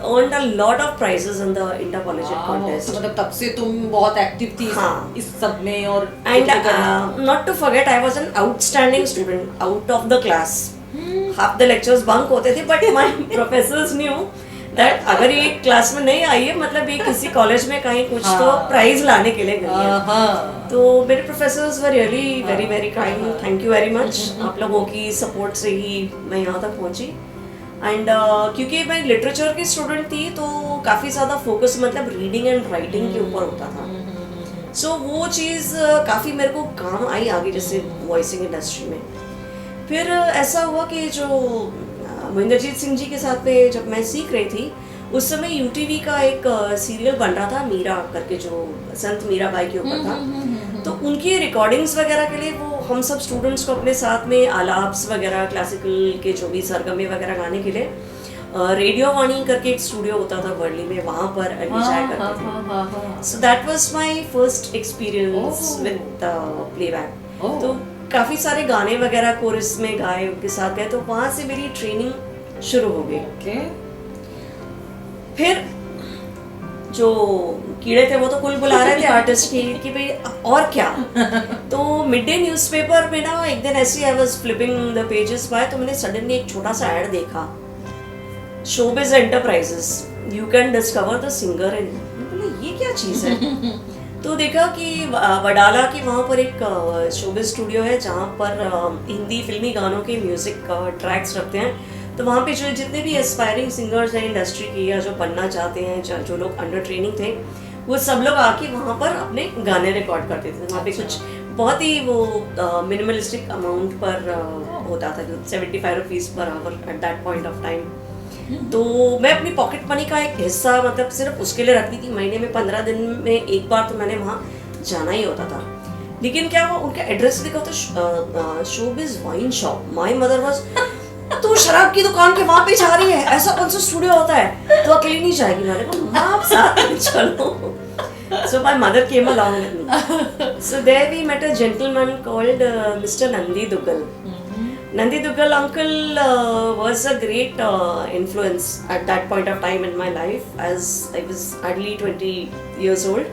earned a lot of prizes in the inter-collegiate contest. मतलब तब से तुम बहुत एक्टिव थी इस सब में। और and not to forget, I was an outstanding student out of the class. Half the lectures bunk होते थे, but my professors knew that अगर ये क्लास में नहीं आई है मतलब ये किसी कॉलेज में कहीं कुछ तो प्राइज लाने के लिए गई है। तो मेरे professors were really very very kind, thank you very much. आप लोगों की सपोर्ट से ही मैं यहाँ तक पहुँची। एंड क्योंकि मैं लिटरेचर की स्टूडेंट थी तो काफ़ी ज़्यादा फोकस मतलब रीडिंग एंड राइटिंग के ऊपर होता था। सो वो चीज़ काफ़ी मेरे को काम आई आगे, जैसे वॉइसिंग इंडस्ट्री में। फिर ऐसा हुआ कि जो मोहिंदरजीत सिंह जी के साथ में जब मैं सीख रही थी, उस समय यूटीवी का एक सीरियल बन रहा था मीरा करके, जो संत मीराबाई के ऊपर था। तो उनकी रिकॉर्डिंग्स वगैरह के लिए वो हम सब स्टूडेंट्स को अपने साथ में आलाप्स वगैरह, क्लासिकल के जो भी सरगमे वगैरह गाने के लिए रेडियो वाणी करके एक स्टूडियो होता था वर्ली में, वहाँ पर ले जाया करते थे। So that was my first experience with playback. तो काफ़ी सारे गाने वगैरह कोरस में गाए, उनके साथ गए, तो वहाँ से मेरी ट्रेनिंग शुरू हो गई। फिर जो कीड़े थे वो तो कुल बुला रहे थे आर्टिस्ट की कि भाई और क्या। तो मिड डे न्यूज़पेपर में ना एक दिन ऐसे I was flipping the pages by, तो मैंने सडनली एक छोटा सा ऐड देखा, Showbiz Enterprises, you can discover the singer in. बोले ये क्या चीज़ है। तो देखा कि वडाला की वहाँ पर एक शोबिज स्टूडियो है जहाँ पर हिंदी फिल्मी गानों के म्यूजिक ट्रैक्स रखते हैं। तो वहाँ पे जो जितने भी एस्पायरिंग सिंगर्स हैं इंडस्ट्री की या जो बनना चाहते हैं जो लोग अंडर ट्रेनिंग थे, वो सब लोग आके वहाँ पर अपने गाने रिकॉर्ड करते थे। वहाँ पे कुछ बहुत ही वो मिनिमलिस्टिक अमाउंट पर होता था, 75 rupees per hour at that point of time. तो मैं अपनी पॉकेट मनी का एक हिस्सा मतलब सिर्फ उसके लिए रखती थी। महीने में 15 दिन में एक बार तो मैंने वहाँ जाना ही होता था। लेकिन क्या हुआ, उनका एड्रेस लिखा था showbiz wine shop. My mother was, तो शराब की दुकान के वहाँ पे जा रही है, ऐसा कौन सा स्टूडियो होता है, तो अकेली नहीं जाएगी। मैंने कहा आप साथ में चलो। So my mother came along with me. So there we met a gentleman called Mr. Nandi Duggal. Nandi Duggal uncle was a great influence at that point of time in my life as I was hardly 20 years old.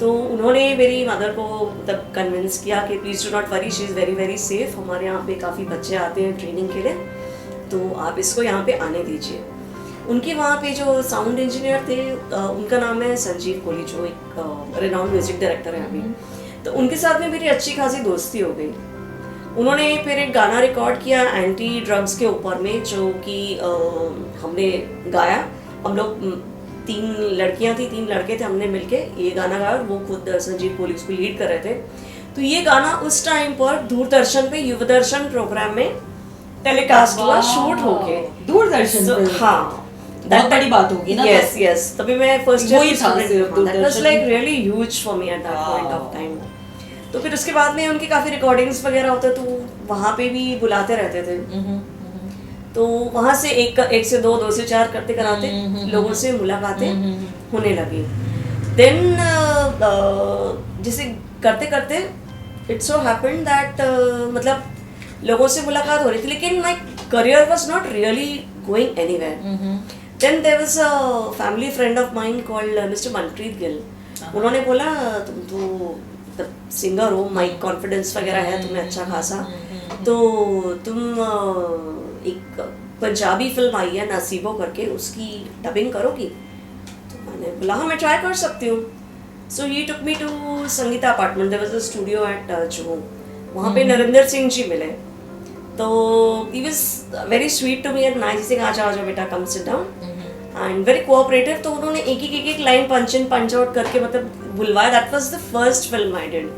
तो उन्होंने मेरी मदर को तब कन्विंस किया कि please do not worry, she is very very safe. हमारे यहाँ पे काफ़ी बच्चे आते हैं ट्रेनिंग के लिए, तो आप इसको यहाँ पे आने दीजिए। उनके वहाँ पे जो साउंड इंजीनियर थे उनका नाम है संजीव कोहली, जो एक रिनाउंड म्यूजिक डायरेक्टर है अभी। तो उनके साथ में मेरी अच्छी खासी दोस्ती हो गई। उन्होंने फिर एक गाना रिकॉर्ड किया एंटी ड्रग्स के ऊपर में, जो कि हमने गाया। हम लोग 3 लड़कियां थी, 3 लड़के थे, हमने मिलके ये गाना गाया और वो खुद संजीव कोहली उसको लीड कर रहे थे। तो ये गाना उस टाइम पर दूरदर्शन पे युवदर्शन प्रोग्राम में टेलीकास्ट हुआ, शूट होके दूरदर्शन पे। हाँ, बहुत बड़ी बात होगी ना। यस यस, तभी मैं फर्स्ट ईयर की स्टूडेंट थी। That was like Doordarshan. Really huge for me at that point of time. तो फिर उसके बाद में उनकी काफ़ी रिकॉर्डिंग्स वगैरह होते, तो वहाँ पे भी बुलाते रहते थे। तो वहाँ से एक से 2, 2 से 4 करते कराते लोगों से मुलाकातें होने लगी। देन जैसे करते करते इट सो हैपेंड दैट मतलब लोगों से मुलाकात हो रही थी, लेकिन my career was not really going anywhere. Then there was a family friend of mine called mister Manpreet Gill. उन्होंने बोला तुम तो सिंगर हो, माइक कॉन्फिडेंस वगैरह है तुम्हें अच्छा खासा, तो तुम एक पंजाबी फिल्म आई है नसीबो करके, उसकी डबिंग करोगी? तो मैंने बोला हाँ मैं ट्राई कर सकती हूँ। So he took me to Sangeeta apartment, there was a studio at Juhu. वहाँ पे नरेंद्र सिंह जी मिले, तो he was very sweet to me and nice, Singh आ जाओ बेटा, come sit down and very cooperative. तो उन्होंने एक लाइन पंच इन पंच आउट करके मतलब बुलवाया। That was the first film I did,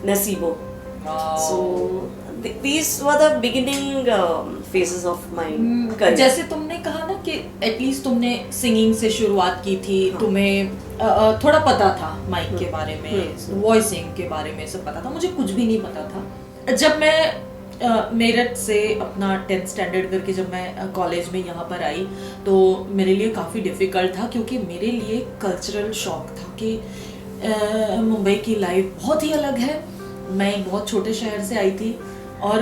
Naseebo. So these were the beginning phases of my career. जैसे तुमने कहा ना कि एटलीस्ट तुमने सिंगिंग से शुरुआत की थी, तुम्हें थोड़ा पता था माइक के बारे में, वॉइसिंग के बारे में सब पता था। मुझे कुछ भी नहीं पता था। जब मैं मेरठ से अपना 10th स्टैंडर्ड करके जब मैं कॉलेज में यहाँ पर आई, तो मेरे लिए काफ़ी डिफ़िकल्ट था, क्योंकि मेरे लिए कल्चरल शॉक था कि मुंबई की लाइफ बहुत ही अलग है। मैं एक बहुत छोटे शहर से आई थी और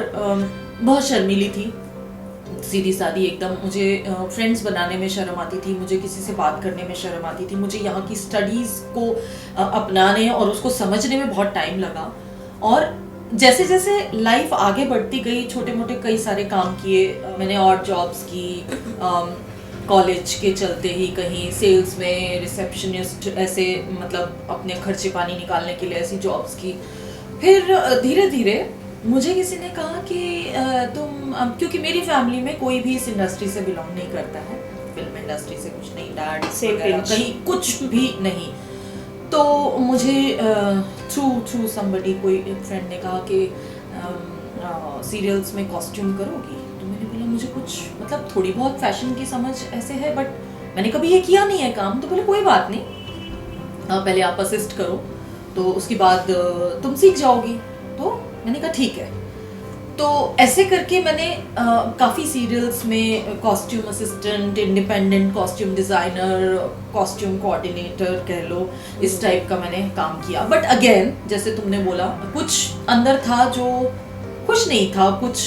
बहुत शर्मीली थी, सीधी सादी एकदम। मुझे फ्रेंड्स बनाने में शर्म आती थी, मुझे किसी से बात करने में शर्म आती थी, मुझे यहाँ की स्टडीज़ को अपनाने और उसको समझने में बहुत टाइम लगा। और जैसे जैसे लाइफ आगे बढ़ती गई, छोटे मोटे कई सारे काम किए मैंने, और जॉब्स की, कॉलेज के चलते ही कहीं सेल्स में रिसेप्शनिस्ट, ऐसे मतलब अपने खर्चे पानी निकालने के लिए ऐसी जॉब्स की। फिर धीरे धीरे मुझे किसी ने कहा कि तुम, क्योंकि मेरी फैमिली में कोई भी इस इंडस्ट्री से बिलोंग नहीं करता है, फिल्म इंडस्ट्री से कुछ नहीं, डैड कहीं कुछ भी नहीं। तो मुझे थ्रू समबडी, कोई फ्रेंड ने कहा कि सीरियल्स में कॉस्ट्यूम करोगी? तो मैंने बोला मुझे कुछ मतलब थोड़ी बहुत फैशन की समझ ऐसे है, बट मैंने कभी ये किया नहीं है काम। तो बोले कोई बात नहीं, पहले आप असिस्ट करो, तो उसके बाद तुम सीख जाओगी। तो मैंने कहा ठीक है। तो ऐसे करके मैंने काफ़ी सीरियल्स में costume assistant, independent costume designer, costume coordinator कह लो, इस टाइप का मैंने काम किया। बट अगेन जैसे तुमने बोला, कुछ अंदर था जो खुश नहीं था, कुछ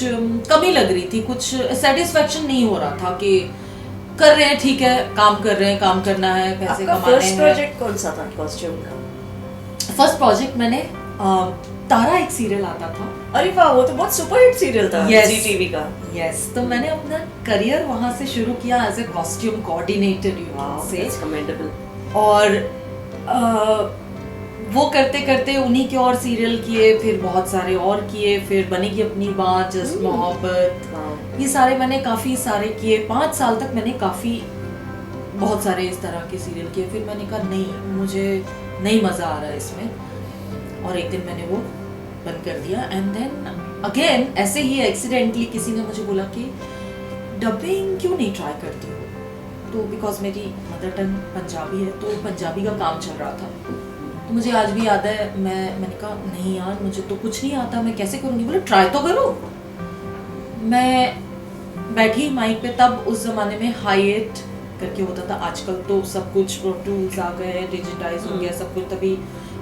कमी लग रही थी, कुछ सेटिस्फेक्शन नहीं हो रहा था कि कर रहे हैं ठीक है, काम कर रहे हैं, काम करना है, पैसे कमाने हैं। फर्स्ट प्रोजेक्ट कौन सा था कॉस्ट्यूम का? फर्स्ट प्रोजेक्ट मैंने तारा एक सीरियल आता था। अरे वाह, वो तो बहुत सुपरहिट सीरियल था जी टीवी का। यस, तो मैंने अपना करियर वहां से शुरू किया as a costume coordinator, commendable. और वो करते करते उन्हीं के और सीरियल किए, फिर बहुत सारे और किए, फिर बनेगी अपनी बात, जस्ट मोहब्बत, ये सारे मैंने काफ़ी सारे किए। 5 साल तक मैंने काफ़ी बहुत सारे इस तरह के सीरियल किए। फिर मैंने कहा नहीं, मुझे नहीं मज़ा आ रहा है इसमें, और एक दिन मैंने वो बंद कर दिया। एंड देन अगेन ऐसे ही एक्सीडेंटली किसी ने मुझे बोला कि डबिंग क्यों नहीं ट्राई करती हो, तो बिकॉज मेरी मदर टंग पंजाबी है, तो पंजाबी का काम चल रहा था। तो मुझे आज भी याद है, मैंने कहा नहीं यार, मुझे तो कुछ नहीं आता, मैं कैसे करूँगी। बोले ट्राई तो करो। मैं बैठी माइक पे, तब उस ज़माने में हाईएट करके होता था, आजकल तो सब कुछ प्रो टूल्स आ गए हैं, डिजिटाइज हो गया सब कुछ। तभी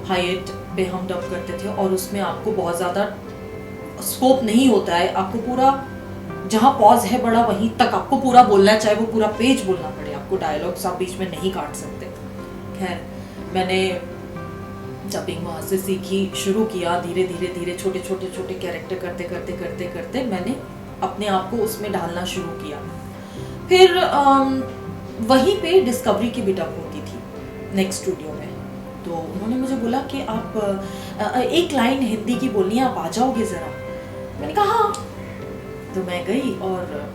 हाईएट पे हम डब करते थे, और उसमें आपको बहुत ज़्यादा स्कोप नहीं होता है, आपको पूरा जहाँ पॉज है बड़ा वहीं तक आपको पूरा बोलना है, चाहे वो पूरा पेज बोलना पड़े आपको, डायलॉग्स आप बीच में नहीं काट सकते। खैर मैंने डबिंग वहाँ से सीखी, शुरू किया, धीरे धीरे धीरे छोटे छोटे छोटे कैरेक्टर करते करते करते करते मैंने अपने आप को उसमें डालना शुरू किया। फिर वहीं पे डिस्कवरी की भी डब होती थी, नेक्स्ट स्टूडियो में। तो उन्होंने मुझे बोला कि आप एक लाइन हिंदी की बोलनी है, आप आ जाओगे ज़रा। मैंने कहा हाँ। तो मैं गई, और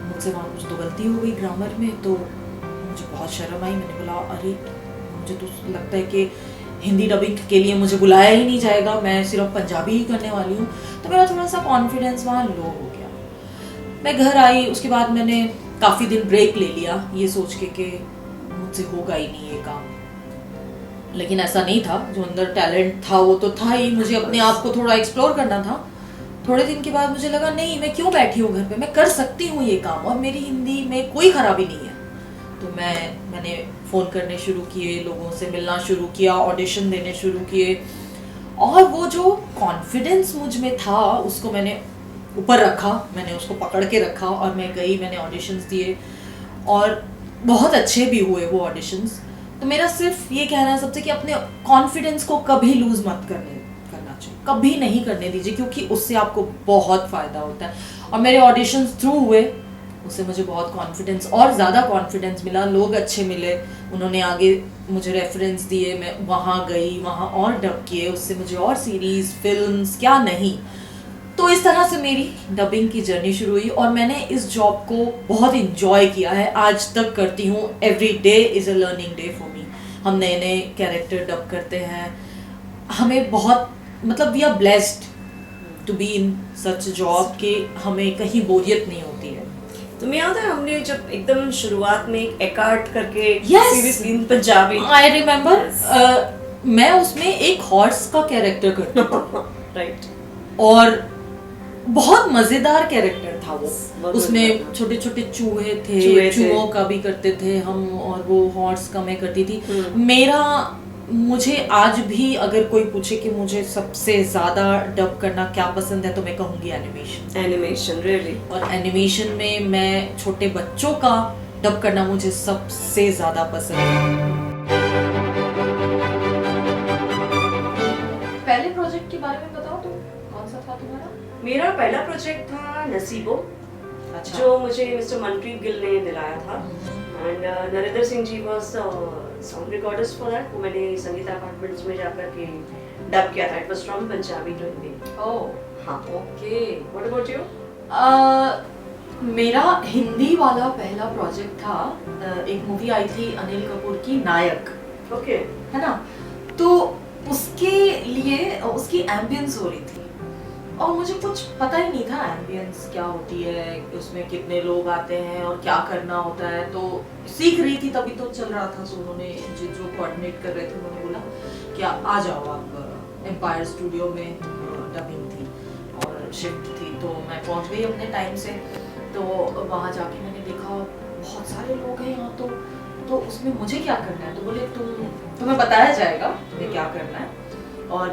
मुझसे वहाँ कुछ तो गलती हो गई ग्रामर में, तो मुझे बहुत शर्म आई। मैंने बोला अरे मुझे तो लगता है कि हिंदी डबिंग के लिए मुझे बुलाया ही नहीं जाएगा, मैं सिर्फ पंजाबी ही करने वाली हूँ। तो मेरा थोड़ा सा कॉन्फिडेंस वहाँ लो हो गया। मैं घर आई, उसके बाद मैंने काफ़ी दिन ब्रेक ले लिया, ये सोच के कि मुझसे होगा ही नहीं ये काम। लेकिन ऐसा नहीं था, जो अंदर टैलेंट था वो तो था ही, मुझे अपने आप को थोड़ा एक्सप्लोर करना था। थोड़े दिन के बाद मुझे लगा नहीं, मैं क्यों बैठी हूँ घर पे, मैं कर सकती हूँ ये काम, और मेरी हिंदी में कोई खराबी नहीं है। तो मैंने फ़ोन करने शुरू किए, लोगों से मिलना शुरू किया, ऑडिशन देने शुरू किए, और वो जो कॉन्फिडेंस मुझ में था उसको मैंने ऊपर रखा, मैंने उसको पकड़ के रखा, और मैं गई, मैंने ऑडिशंस दिए, और बहुत अच्छे भी हुए वो ऑडिशंस। तो मेरा सिर्फ ये कहना है सबसे कि अपने कॉन्फिडेंस को कभी लूज़ मत करना चाहिए, कभी नहीं करने दीजिए, क्योंकि उससे आपको बहुत फ़ायदा होता है। और मेरे ऑडिशंस थ्रू हुए, उससे मुझे बहुत कॉन्फिडेंस और ज़्यादा कॉन्फिडेंस मिला, लोग अच्छे मिले, उन्होंने आगे मुझे रेफरेंस दिए, मैं वहाँ गई, वहाँ और डब किए, उससे मुझे और सीरीज़, फिल्म्स, क्या नहीं। तो इस तरह से मेरी डबिंग की जर्नी शुरू हुई, और मैंने इस जॉब को बहुत इंजॉय किया है, आज तक करती हूँ। Every day is a learning day for me. हम नए नए कैरेक्टर डब करते हैं, हमें बहुत मतलब we are blessed to be in such job कि हमें कहीं बोरियत नहीं होती है। तुम्हें याद है हमने जब एकदम शुरुआत में एक एकार्ट करके Yes! Series in Punjabi, I remember मैं उसमें एक हॉर्स का कैरेक्टर करती थी राइट, और बहुत मजेदार कैरेक्टर था वो। बहुत उसमें मजेदार था। छोटे छोटे चूहे थे, चूहों का भी करते थे हम, और वो हॉर्स का मैं करती थी। मुझे आज भी अगर कोई पूछे कि मुझे सबसे ज्यादा डब करना क्या पसंद है, तो मैं कहूँगी एनिमेशन रियली। और एनिमेशन में मैं छोटे बच्चों का डब करना मुझे सबसे ज्यादा पसंद है। पहले प्रोजेक्ट के बारे में बताओ, तो कौन सा था तुम्हारा? मेरा पहला प्रोजेक्ट था नसीबो, अच्छा। जो मुझे मिस्टर मनप्रीत गिल ने दिलाया था, and Narendra Singh ji was sound recorders for that. वो मैंने संगीता अपार्टमेंट्स में जाकर के डब किया था। It was from Punjabi to Hindi. Oh हाँ, ओके। What about you? मेरा हिंदी वाला पहला प्रोजेक्ट था, एक मूवी आई थी अनिल कपूर की, नायक, ओके, है ना। तो उसके लिए उसकी एम्बियंस हो रही थी, और मुझे कुछ पता ही नहीं था एम्बियंस क्या होती है, उसमें कितने लोग आते हैं और क्या करना होता है। तो सीख रही थी, तभी तो चल रहा था। सो उन्होंने जो कोऑर्डिनेट कर रहे थे उन्होंने बोला कि आ जाओ आप एम्पायर स्टूडियो में, डबिंग थी और शिफ्ट थी। तो मैं पहुंच गई अपने टाइम से। तो वहाँ जाके मैंने देखा बहुत सारे लोग हैं यहाँ, तो उसमें मुझे क्या करना है। तो बोले तुम्हें बताया जाएगा तुम्हें क्या करना है। और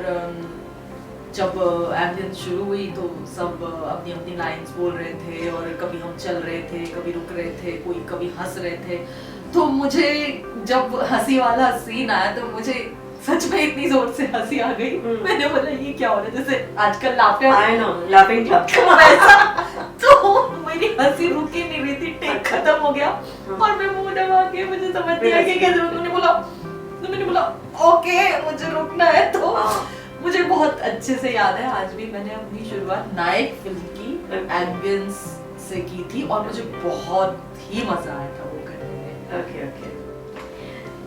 जब एम्बियंस शुरू हुई तो सब अपनी अपनी लाइंस बोल रहे थे, और कभी हम चल रहे थे, कभी रुक रहे थे, कोई कभी हंस रहे थे। तो मुझे जब हंसी वाला सीन आया तो मुझे सच में इतनी जोर से हंसी आ गई। मैंने बोला ये क्या हो रहा है, जैसे आजकल लाफिंग क्लब वैसा। तो मेरी हंसी रुक ही नहीं रही थी, टेक खत्म हो गया और मैं मुंह दबा के, मुझे समझ नहीं आया कि कैसे। उन्होंने बोला बोला ओके मुझे रुकना है। तो मुझे बहुत अच्छे से याद है आज भी, मैंने अपनी शुरुआत नायक फिल्म की एम्बियंस से की थी और मुझे बहुत ही मजा आया था वो करने में। Okay okay.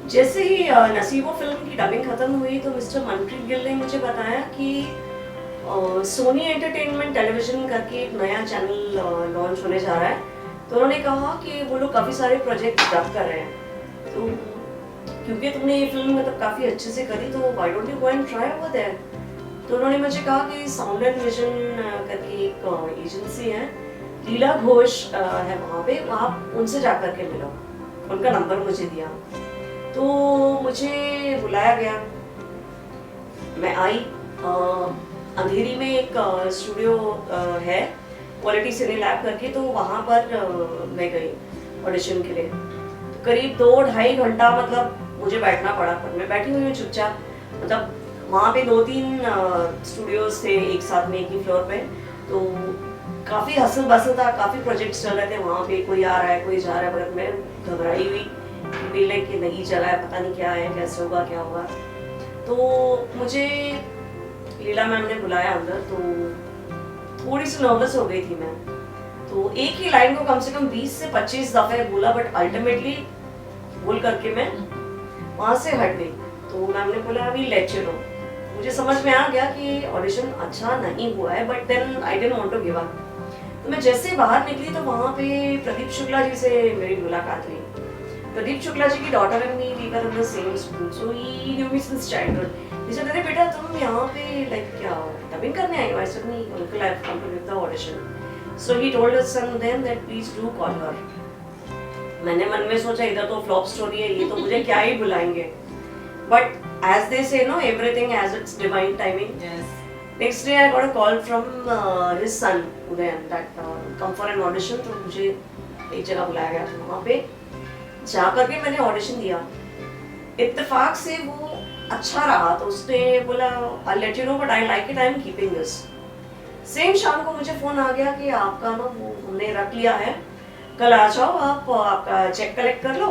जैसे ही नसीबो फिल्म की डबिंग खत्म हुई तो मिस्टर मनप्रीत गिल ने मुझे बताया कि सोनी एंटरटेनमेंट टेलीविजन करके एक नया चैनल लॉन्च होने जा रहा है। तो उन्होंने कहा कि वो लोग काफ़ी सारे प्रोजेक्ट डब कर रहे हैं, तो क्योंकि तुमने ये फिल्म मतलब काफ़ी अच्छे से करी तो why don't you go and try over there. तो उन्होंने मुझे कहा कि साउंड एंड विजन करके एक एजेंसी है, लीला घोष है वहाँ पे, आप उनसे जा कर के मिलो। उनका नंबर मुझे दिया, तो मुझे बुलाया गया। मैं आई, अंधेरी में एक स्टूडियो है क्वालिटी सिने लैब करके, तो वहाँ पर मैं गई ऑडिशन के लिए। तो करीब 2-2.5 घंटा मतलब मुझे बैठना पड़ा, पर मैं बैठी हुई हूँ चुपचाप। मतलब वहाँ पे 2-3 स्टूडियोज थे एक साथ में एक ही फ्लोर पे, तो काफ़ी हसल बसल था, काफ़ी प्रोजेक्ट्स चल रहे थे वहाँ पे, कोई आ रहा है कोई जा रहा है, मगर मैं घबराई हुई कि नई जगह है, पता नहीं क्या है, कैसे होगा क्या होगा। तो मुझे लीला मैम ने बुलाया अंदर, तो थोड़ी सी नर्वस हो गई थी मैं। तो एक ही लाइन को कम से कम 20 से 25 दफे बोला, बट अल्टीमेटली बोल करके मैं वहाँ से हट गई। तो मैम ने बोला अभी लेट यू नो। मुझे समझ में आ गया कि ऑडिशन अच्छा नहीं हुआ है, but then I didn't want to give up. तो मैं जैसे बाहर निकली तो वहाँ पे प्रदीप शुक्ला जी से मेरी मुलाकात हुई। प्रदीप शुक्ला जी की daughter and me, we were in the same school, so he knew me since childhood. He said, अरे बेटा तुम यहाँ पे लाइक क्या डबिंग करने आई हो? I said, नहीं uncle, I have come to give the audition. So he told his son then that please do call her. मैंने मन में सोचा इधर तो फ्लॉप स्टोरी है, ये तो मुझे क्या ही बुलाएंगे। But as they say, no, everything has its divine timing. Yes. Next day I got a call from his son Udayan that come for an audition. तो मुझे एक जगह बुलाया गया था, वहाँ पे जा करके मैंने ऑडिशन दिया। इत्तेफाक से वो अच्छा रहा, तो उसने बोला I'll let you know but I like it, I'm keeping this. Same शाम को मुझे फोन आ गया कि आपका ना वो हमने रख लिया है, कल आ जाओ, आप आपका चेक कलेक्ट कर लो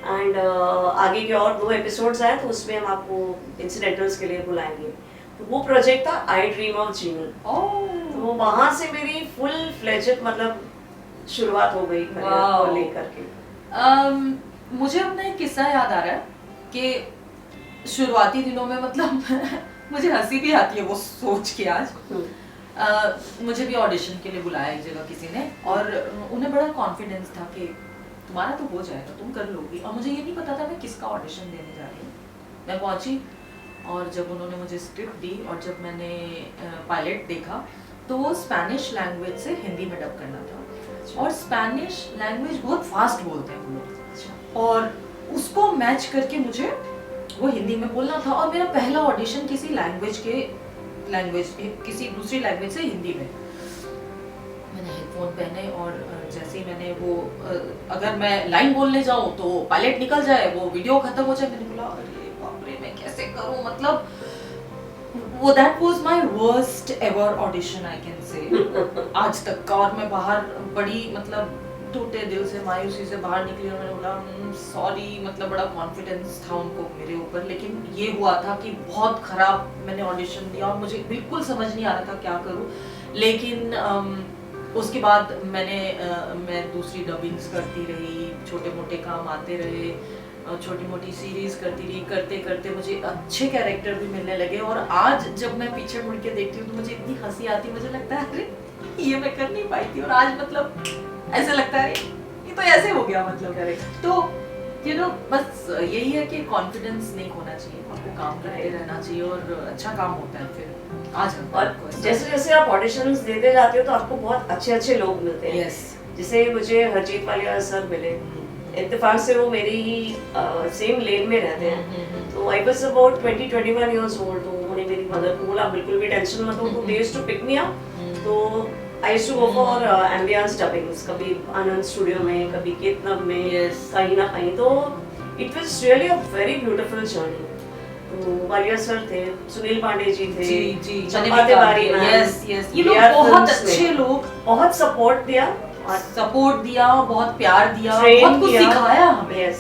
एंड आगे के और 2 एपिसोड्स आए तो उसमें हम आपको इंसिडेंटल्स के लिए बुलाएंगे। तो वो प्रोजेक्ट था आई ड्रीम ऑफ जीनी। तो वहाँ से मेरी फुल फ्लेजेड मतलब शुरुआत हो गई करियर को लेकर के। मुझे अपना एक किस्सा याद आ रहा है कि शुरुआती दिनों में मतलब मुझे हंसी भी आती है वो सोच के आज। मुझे भी ऑडिशन के लिए बुलाया एक जगह किसी ने, और उन्हें बड़ा कॉन्फिडेंस था कि तुम्हारा तो हो जाएगा, तुम कर लोगी। और मुझे ये नहीं पता था मैं किसका ऑडिशन देने जा रही हूँ। मैं पहुंची और जब उन्होंने मुझे स्क्रिप्ट दी और जब मैंने पायलट देखा तो वो स्पेनिश लैंग्वेज से हिंदी में डब करना था, और स्पेनिश लैंग्वेज बहुत फास्ट बोलते हैं वो लोग, और उसको मैच करके मुझे वो हिंदी में बोलना था। और मेरा पहला ऑडिशन किसी किसी दूसरी लैंग्वेज से हिंदी में। मैंने हेडफोन पहने और जैसे ही मैंने वो अगर मैं लाइन बोलने जाऊं तो पायलट निकल जाए, वो वीडियो खत्म हो जाए। मैंने बोला अरे बाप रे मैं कैसे करूं, मतलब वो that was my worst ever audition I can say आज तक का। और मैं बाहर बड़ी मतलब टूटे दिल से, मायूसी से बाहर निकली और मैंने बोला सॉरी, मतलब बड़ा कॉन्फिडेंस था उनको मेरे ऊपर। लेकिन ये हुआ था कि बहुत खराब मैंने ऑडिशन दिया और मुझे बिल्कुल समझ नहीं आ रहा था क्या करूं। लेकिन उसके बाद मैं दूसरी डबिंग्स करती रही, छोटे मोटे काम आते रहे, छोटी मोटी सीरीज करती रही। करते करते मुझे अच्छे कैरेक्टर भी मिलने लगे, और आज जब मैं पीछे मुड़ के देखती हूँ तो मुझे इतनी हंसी आती, मुझे लगता है अरे ये मैं कर नहीं पाई थी, और आज मतलब ऐसा लगता है ये तो ऐसे हो गया मतलब। तो यू नो बस यही है कि कॉन्फिडेंस नहीं खोना चाहिए, आपको काम करते रहना चाहिए और अच्छा काम होता है फिर आज। और जैसे जैसे आप ऑडिशंस देते जाते हो तो आपको बहुत अच्छे अच्छे लोग मिलते हैं। जैसे मुझे हरजीत वालिया सर मिले, इत्तेफाक से वो मेरी ही सेम लेन में रहते हैं। तो I was about 20-21 years old, तो उन्होंने मेरी मदर को बोला बिल्कुल भी टेंशन मत लो, तो they used to pick me up. तो I used to go for ambience dubbings, कभी आनंद स्टूडियो में, कभी केतनम में, कहीं ना कहीं। तो it was really a very beautiful journey. तो वालिया सर थे, सुनील पांडे जी थे, चंपा तिवारी मैम, ये लोग बहुत अच्छे लोग, बहुत सपोर्ट दिया, बहुत प्यार दिया, बहुत कुछ सिखाया हमें,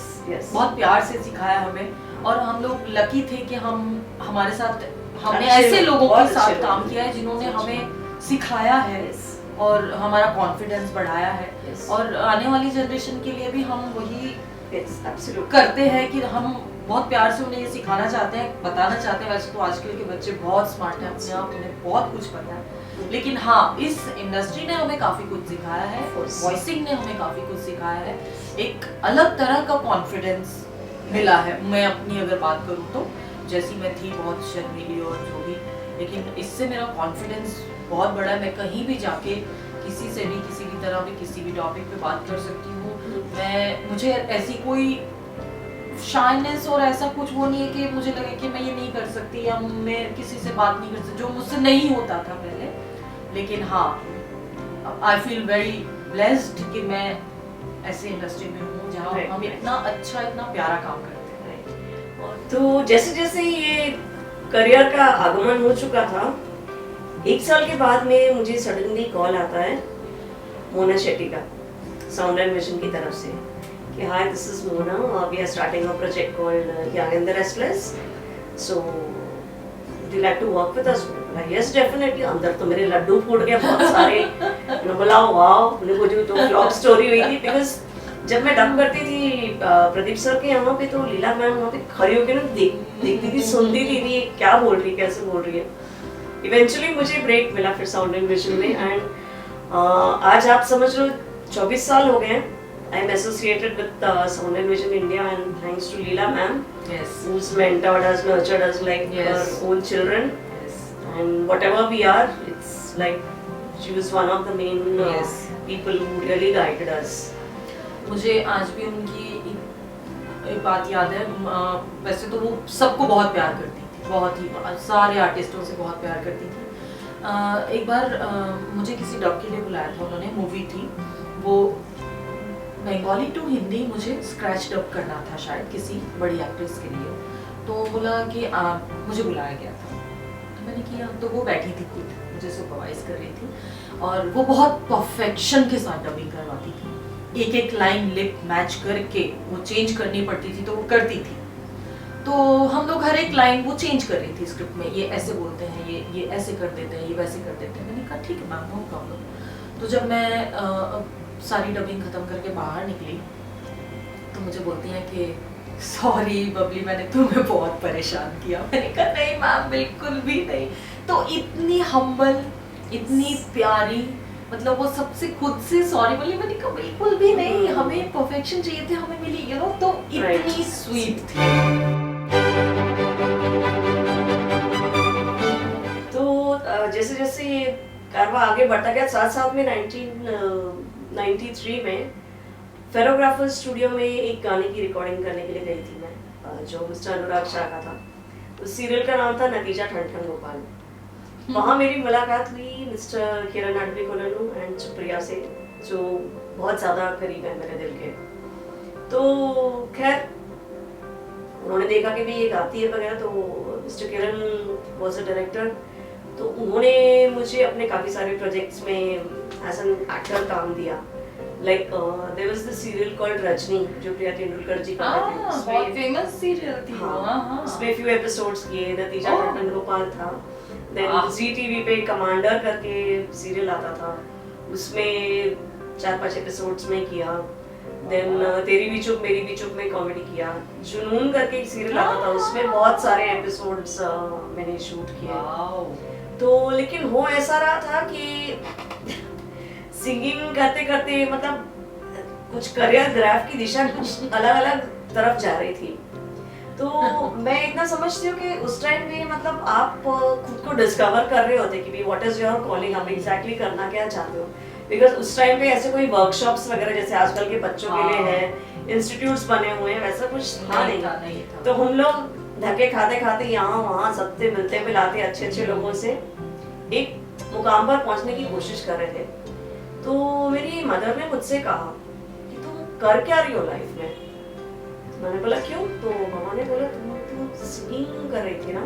बहुत प्यार से सिखाया हमें। और हम लोग लकी थे कि हमारे साथ हमने अच्छे ऐसे लोगों बहुत के साथ अच्छे काम लोग। किया है जिन्होंने सच में। हमें सिखाया है Yes. और हमारा कॉन्फिडेंस बढ़ाया है। Yes. और आने वाली जनरेशन के लिए भी हम वही Yes, absolutely. करते हैं कि हम बहुत प्यार से उन्हें ये सिखाना चाहते हैं, बताना चाहते हैं। वैसे तो आजकल के बच्चे बहुत स्मार्ट हैं, अपने आप उन्हें बहुत कुछ पता है, लेकिन हाँ, इस इंडस्ट्री ने हमें काफी कुछ सिखाया है, Of course. वॉइसिंग ने हमें काफी कुछ सिखाया है, एक अलग तरह का कॉन्फिडेंस मिला है। मैं अपनी अगर बात करूँ तो जैसी मैं थी बहुत शर्मीली और जो भी, लेकिन इससे मेरा कॉन्फिडेंस बहुत बड़ा है। मैं कहीं भी जाके किसी से भी किसी भी तरह भी किसी भी टॉपिक पे बात कर सकती हूँ। मुझे ऐसी कोई शाइनेस और ऐसा कुछ वो नहीं है कि मुझे लगे कि मैं ये नहीं कर सकती या मैं किसी से बात नहीं कर सकती, जो मुझसे नहीं होता था पहले। लेकिन हाँ, आई फील वेरी ब्लेस्ड कि मैं ऐसे इंडस्ट्री में हूँ जहाँ Right, हम right. इतना अच्छा इतना प्यारा काम करते हैं। और तो जैसे जैसे ये करियर का आगमन हो चुका था, 1 साल के बाद में मुझे सडनली कॉल आता है मोना शेट्टी का, साउंड एंड विजन की तरफ से, कि hi this is Mona, we are starting a project called Young and the Restless, so would you like to work with us? Yes definitely. अंदर तो मेरे लड्डू फूट गए बहुत सारे। मैंने बोला वाओ, मुझे वो जो फ्लॉप स्टोरी हुई थी, बिकॉज जब मैं डब करती थी प्रदीप सर के यहाँ पे, तो लीला मैम वहाँ पे खड़ी होकर ना देखती थी, सुनती थी ये क्या बोल रही है, कैसे बोल रही है। इवेंचुअली मुझे ब्रेक मिला फिर साउंड एंड विजन में, एंड आज आप समझ लो 24 साल हो गए हैं। I am associated with Sound and Vision India, and thanks to Leela ma'am Yes. who's mentored us, nurtured us like Yes. her own children, Yes. and whatever we are, it's like she was one of the main Yes. people who really guided us. मुझे आज भी उनकी एक बात याद है। वैसे तो वो सबको बहुत प्यार करती थी, बहुत ही सारे आर्टिस्टों से बहुत प्यार करती थी। एक बार मुझे किसी डब के लिए बुलाया था उन्होंने, मूवी थी वो बंगाली टू हिंदी, मुझे स्क्रैच डब करना था शायद किसी बड़ी एक्ट्रेस के लिए। तो बोला कि मुझे बुलाया गया था, तो मैंने किया। तो वो बैठी थी खुद मुझे सुपरवाइज कर रही थी, और वो बहुत परफेक्शन के साथ डबिंग करवाती थी। एक एक लाइन लिप मैच करके वो चेंज करनी पड़ती थी, तो वो करती थी। तो हम लोग हर एक लाइन वो चेंज कर रही थी स्क्रिप्ट में, ये ऐसे बोलते हैं, ये ऐसे कर देते हैं, ये वैसे कर देते हैं। मैंने कहा ठीक है मैम, नो प्रॉब्लम। तो जब मैं सारी डबिंग खत्म करके बाहर निकली, तो मुझे बोलती हैं कि सॉरी बबली, मैंने तुम्हें बहुत परेशान किया। मैंने कहा नहीं मैम, बिल्कुल भी नहीं। तो इतनी हम्बल, इतनी प्यारी, मतलब वो सबसे खुद से सॉरी बोली। मैंने कहा बिल्कुल भी नहीं, हमें परफेक्शन चाहिए थे, हमें मिली, यू नो। तो इतनी स्वीट थी। तो जैसे जैसे ये कारवा आगे बढ़ता गया, साथ साथ में 1993 में फेरोग्राफर स्टूडियो में एक गाने की रिकॉर्डिंग करने के लिए गई थी मैं, जो मिस्टर अनुराग शाह का था। उस सीरियल का नाम था नतीजा ठन ठन गोपाल। वहाँ मेरी मुलाकात हुई मिस्टर किरण अडवी कोलनू एंड सुप्रिया से, जो बहुत ज़्यादा करीब है मेरे दिल के। तो खैर उन्होंने देखा कि भी ये गाती है वगैरह, तो mister Kiran was a director, तो उन्होंने मुझे अपने काफ़ी सारे प्रोजेक्ट्स में एज एन एक्टर काम दिया। Like there was the serial called Rajni, जो प्रिया तेंदुलकर जी का बहुत फेमस सीरियल थी वो। हाँ, उसमें फ्यू एपिसोड्स किए, नतीजा ठन ठन गोपाल था। देन जी टीवी पे कमांडर करके सीरियल आता था, उसमें 4-5 एपिसोड्स में किया। देन तेरी भी चुप मेरी भी चुप में कॉमेडी किया। जुनून करके एक सीरियल आता था, उसमें बहुत सारे एपिसोड्स मैंने शूट किए। तो लेकिन हो ऐसा रहा था कि सिंगिंग करते करते मतलब कुछ करियर ग्राफ की दिशा कुछ अलग अलग तरफ जा रही थी। तो मैं इतना समझती हूँ कि उस टाइम में मतलब आप खुद को डिस्कवर कर रहे होते कि व्हाट इज योर कॉलिंग, आप एग्जैक्टली करना क्या चाहते हो। बिकॉज उस टाइम पे ऐसे कोई वर्कशॉप्स वगैरह जैसे आजकल के बच्चों के लिए है, इंस्टीट्यूट्स बने हुए हैं, वैसा कुछ था नहीं। तो हम लोग धक्के खाते खाते यहाँ वहाँ सबसे मिलते मिलाते अच्छे लोगों से एक मुकाम पर पहुँचने की कोशिश कर रहे थे। तो मेरी मदर ने मुझसे कहा कि तुम कर क्या रही हो लाइफ में। मैंने बोला क्यों? तो मामा ने बोला तुम सिंगिंग कर रही थी ना,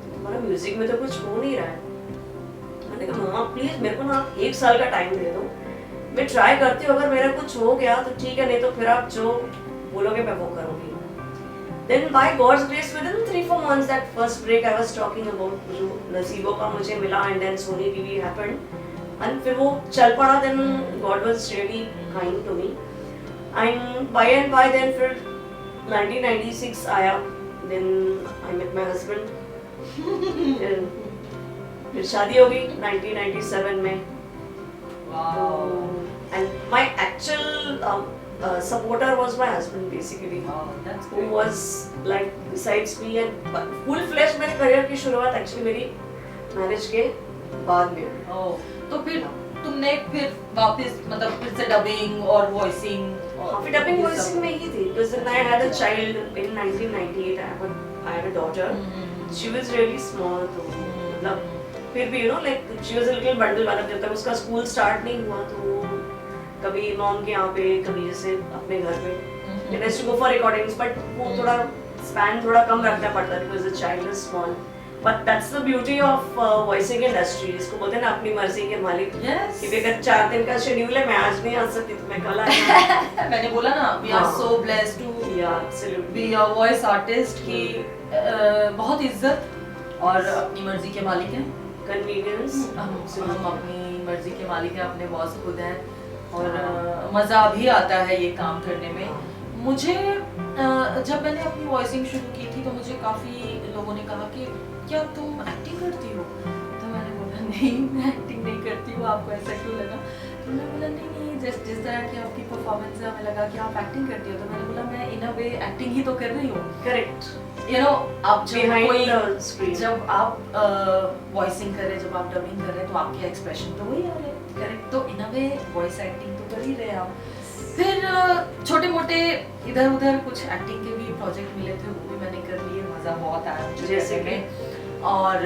तुम्हारा म्यूजिक में तो कुछ हो नहीं रहा है। मैंने कहा मामा प्लीज मेरे को ना आप 1 साल का टाइम दे दो, मैं ट्राई करती हूँ, अगर मेरा कुछ हो गया तो ठीक है, नहीं तो फिर आप जो बोलोगे मैं वो करूँगी। Then by God's grace, within 3-4 months, that first break I was talking about, जो नसीबों का मुझे मिला, and then Sony TV happened, and फिर वो चल पड़ा. Then God was really kind to me, and by then फिर 1996 आया. Then I met my husband. फिर शादी हो गई 1997 में. And my actual supporter was my husband basically, who was like besides me, and full fledged मेरे career की शुरुआत actually मेरी marriage के बाद में. तो फिर तुमने फिर वापस मतलब फिर से डबिंग और वॉइसिंग फिर डबिंग वॉइसिंग में ही थी, because when I had a child in 1998, I had a daughter. She was really small, तो मतलब फिर भी like she was a little bundle वाला. जब तक उसका स्कूल स्टार्ट नहीं हुआ तो कभी मॉम के यहाँ पे, कभी जैसे अपने घर पे. Then I used to go for recordings, but वो थोड़ा स्पैन थोड़ा कम रखना पड़ता है because the child is small. But that's the beauty of voicing industry. इसको बोलते हैं ना अपनी मर्जी के मालिक. Yes. कि अगर 4 दिन का शेड्यूल है, मैं आज नहीं आ सकती तो मैं कल आऊँगी. मैंने बोला ना, we are so blessed to absolutely be a voice artist कि बहुत इज्जत और अपनी मर्जी के मालिक हैं. Convenience. हम अपनी मर्जी के मालिक हैं, अपने बॉस खुद हैं और मज़ा भी आता है ये काम करने में. मुझे जब मैंने अपनी वॉइसिंग शुरू की थी तो मुझे काफ़ी लोगों ने कहा कि क्या तुम एक्टिंग करती हो? तो मैंने बोला नहीं, मैं एक्टिंग नहीं करती हूँ. आपको ऐसा क्यों लगा? तो मैंने बोला नहीं, जिस तरह की आपकी परफॉर्मेंस है हमें लगा कि आप एक्टिंग करती हो. तो मैंने बोला मैं इन अ वे एक्टिंग ही तो कर रही हूँ. करेक्ट. आप जब आप वॉइसिंग कर रहे हैं, जब आप डबिंग कर रहे हैं तो आपके एक्सप्रेशन तो वही आ रहे हैं. करेक्ट. तो इन अ वे वॉइस एक्टिंग तो कर ही रहे हैं आप. फिर छोटे मोटे इधर उधर कुछ एक्टिंग के भी प्रोजेक्ट मिले थे, वो भी मैंने कर लिए. मज़ा बहुत आया मुझे जैसे में. और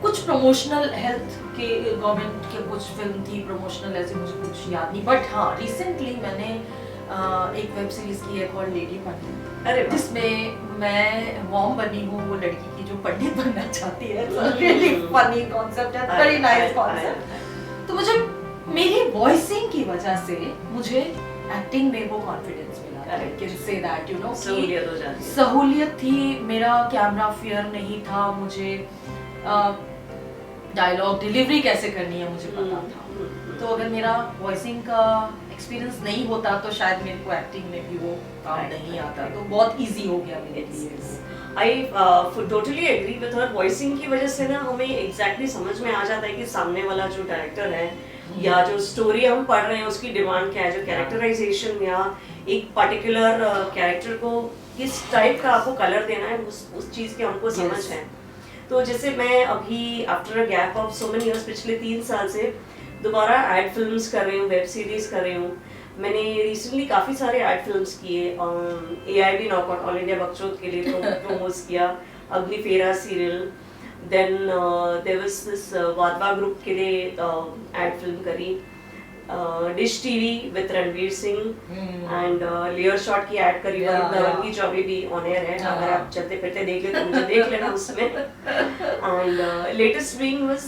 कुछ प्रमोशनल हेल्थ के गवर्नमेंट के कुछ फिल्म थी प्रमोशनल, ऐसे मुझे कुछ याद नहीं. बट हाँ, रिसेंटली मैंने एक वेब सीरीज की है कॉल्ड लेडी पंडित. अरे जिसमें मैं मॉम बनी हूँ वो लड़की की जो पंडित बनना चाहती है. रियली फनी कॉन्सेप्ट है, वेरी नाइस कॉन्सेप्ट. तो मुझे मेरी वॉइसिंग की वजह से मुझे एक्टिंग में वो कॉन्फिडेंस मिला. I can say that, you know, सहूलियत हो जाती है. सहूलियत थी. मेरा कैमरा फियर नहीं था. मुझे डायलॉग डिलीवरी कैसे करनी है मुझे पता था. तो अगर मेरा वॉइसिंग का एक्सपीरियंस नहीं होता तो शायद मेरे को एक्टिंग में भी वो काम नहीं आता. तो बहुत इजी हो गया मेरे लिए. I totally agree with her. Voicing की वजह से ना हमें एग्जैक्टली समझ में आ जाता है कि सामने वाला जो डायरेक्टर है या जो स्टोरी हम पढ़ रहे हैं उसकी डिमांड क्या है. जो कैरेक्टराइजेशन या एक पर्टिकुलर कैरेक्टर को किस टाइप का आपको कलर देना है, उस चीज़ की हमको समझ है. तो जैसे मैं अभी after a gap of so many years, पिछले 3 साल से दोबारा एड फिल्म्स कर रही हूँ, वेब सीरीज कर रही हूँ. मैंने रिसेंटली काफ़ी सारे एड फिल्म्स किए. AIB knockout all India Bakchod के लिए प्रोमोट किया, Agni Phera serial. Then there was this Wadhwa group के लिए एड फिल्म करी. Dish TV with Ranveer Singh and layer shot की एड करी की जो अभी भी ऑन एयर है. अगर आप चलते फिरते देख ले तो मुझे देख लेना उसमें. And latest being was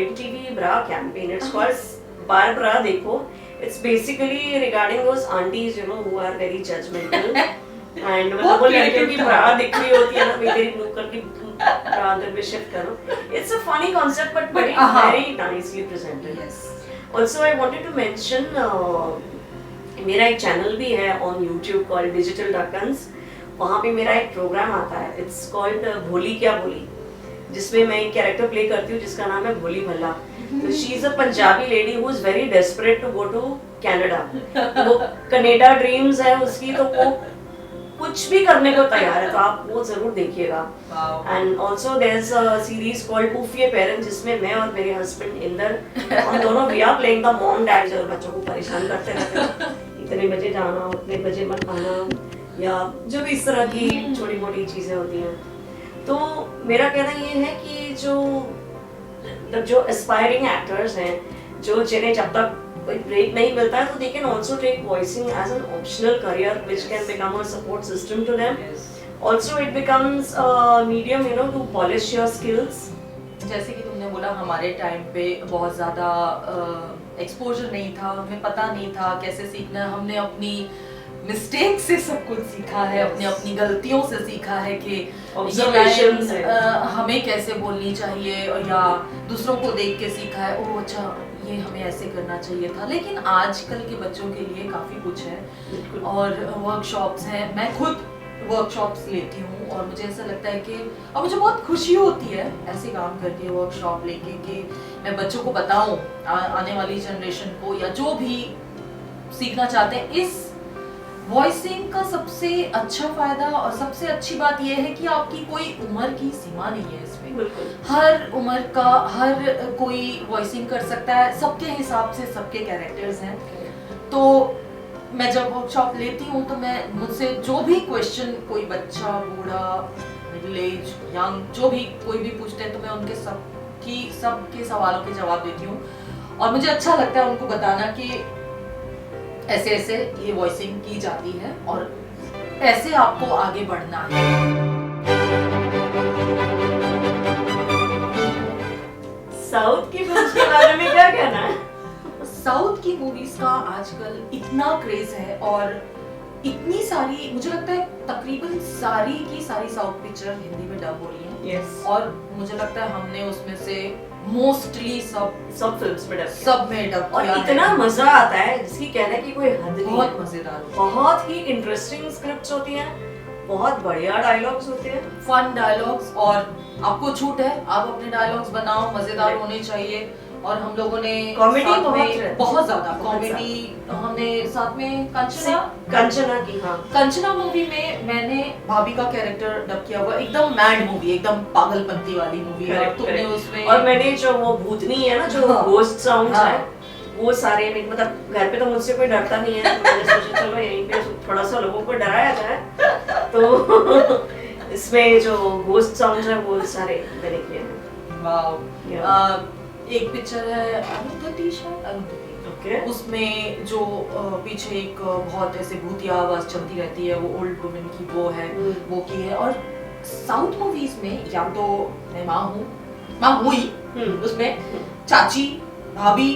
MTV bra campaign. It's called बार ब्रा देखो. It's basically regarding those aunties, you know, who are very judgmental. And मतलब वो लड़कियों की ब्रा दिख रही होती है ना, मेरी नौकर की ब्रा अंदर में शिफ्ट करो. It's a funny concept but very nicely presented. Yes. Also, I wanted to mention मेरा एक चैनल भी है on YouTube called Digital Duckans. वहाँ पे मेरा एक प्रोग्राम आता है. It's called भोली क्या बोली, जिसमें मैं एक कैरेक्टर प्ले करती हूँ जिसका नाम है भोली Bhalla. So she is a Punjabi lady who is very desperate to go to Canada. वो कनाडा ड्रीम्स है उसकी, तो वो कुछ भी करने को तैयार है. तो आप वो जरूर देखिएगा. And also there is a series called उफिए पेरेंट्स, जिसमें मैं और मेरे हस्बैंड इंदर, हम दोनों we are playing the mom dad जो बच्चों को परेशान करते रहते हैं. इतने बजे जाना, उतने बजे मत आना, या जो भी इस तरह की छोटी मोटी चीजें होती हैं. तो मेरा कहना ये है कि जो एस्पायरिंग एक्टर्स हैं, जो जिन्हें जब तक कोई ब्रेक नहीं मिलता है, तो they can also take voicing as an optional career which can become a support system to them. Also it becomes a medium, you know, to polish your skills. जैसे कि तुमने बोला हमारे टाइम पे बहुत ज़्यादा एक्सपोजर नहीं था, हमें पता नहीं था कैसे सीखना है. हमने अपनी मिस्टेक से सब कुछ सीखा है, अपनी अपनी गलतियों से सीखा है कि ये Observation लाइन से। हमें कैसे बोलनी चाहिए, और या दूसरों को देख के सीखा है, ओह अच्छा ये हमें ऐसे करना चाहिए था। लेकिन आजकल के बच्चों के लिए काफ़ी कुछ है, और वर्कशॉप्स हैं, मैं खुद वर्कशॉप्स लेती हूँ, और मुझे ऐसा लगता है कि और मुझे बहुत खुशी होती है ऐसे काम करके, वर्कशॉप लेके, कि मैं बच्चों को बताऊँ, आने वाली जनरेशन को या जो भी सीखना चाहते हैं। इस वॉइसिंग का सबसे अच्छा फायदा और सबसे अच्छी बात यह है कि आपकी कोई उम्र की सीमा नहीं है इसमें। बिल्कुल। हर उम्र का हर कोई वॉइसिंग कर सकता है, सबके हिसाब से सबके कैरेक्टर्स हैं। तो मैं जब वर्कशॉप लेती हूँ तो मैं मुझसे जो भी क्वेश्चन कोई बच्चा, बूढ़ा, मिडिल एज, यंग, जो भी कोई भी पूछते हैं तो मैं उनके सबके सवालों के जवाब देती हूँ। और मुझे अच्छा लगता है उनको बताना कि ऐसे ऐसे ये वॉइसिंग की जाती है और ऐसे आपको आगे बढ़ना है। साउथ की फिल्म्स के बारे में क्या कहना है? साउथ की मूवीज का आजकल इतना क्रेज है, और इतनी सारी, मुझे लगता है तकरीबन सारी की सारी साउथ पिक्चर हिंदी में डब हो रही है। Yes. और मुझे लगता है हमने उसमें से मोस्टली सब फिल्म्स में डब किया। सब में डब और किया इतना है। मजा आता है जिसकी कहने की कोई हद नहीं बहुत है। मजेदार होता है। बहुत ही इंटरेस्टिंग स्क्रिप्ट्स होती हैं, बहुत बढ़िया डायलॉग्स होते हैं। फन डायलॉग्स, और आपको छूट है, आप अपने डायलॉग्स बनाओ, मजेदार Right. होने चाहिए। और हम लोगों ने Comedy साथ बहुत में रहती है। बहुत ज्यादा बहुत कॉमेडी, हमने साथ में कंचना की, हाँ, कंचना मूवी में मैंने भाभी का कैरेक्टर डब किया हुआ। एकदम मैड मूवी, एकदम पागलपंती वाली मूवी है। और Correct, तुमने correct. उसमें और मैंने जो वो भूतनी है ना, जो हाँ. घोस्ट साउंड्स हाँ. है, वो सारे मतलब घर पे तो मुझसे कोई डरता नहीं है, तो मैंने सोचा चलो यहीं पे थोड़ा सा लोगों को डराया जाए। तो इसमें जो घोस्ट साउंड्स है वो सारे मैंने किए हैं। वाओ। एक पिक्चर है अरुंधति, शायद अरुंधति, ओके। उसमें जो पीछे एक बहुत ऐसे भूतिया आवाज चलती रहती है, वो ओल्ड वुमेन की वो है, वो की है। और साउथ मूवीज में या तो मैं माँ हुई, उसमें चाची, भाभी,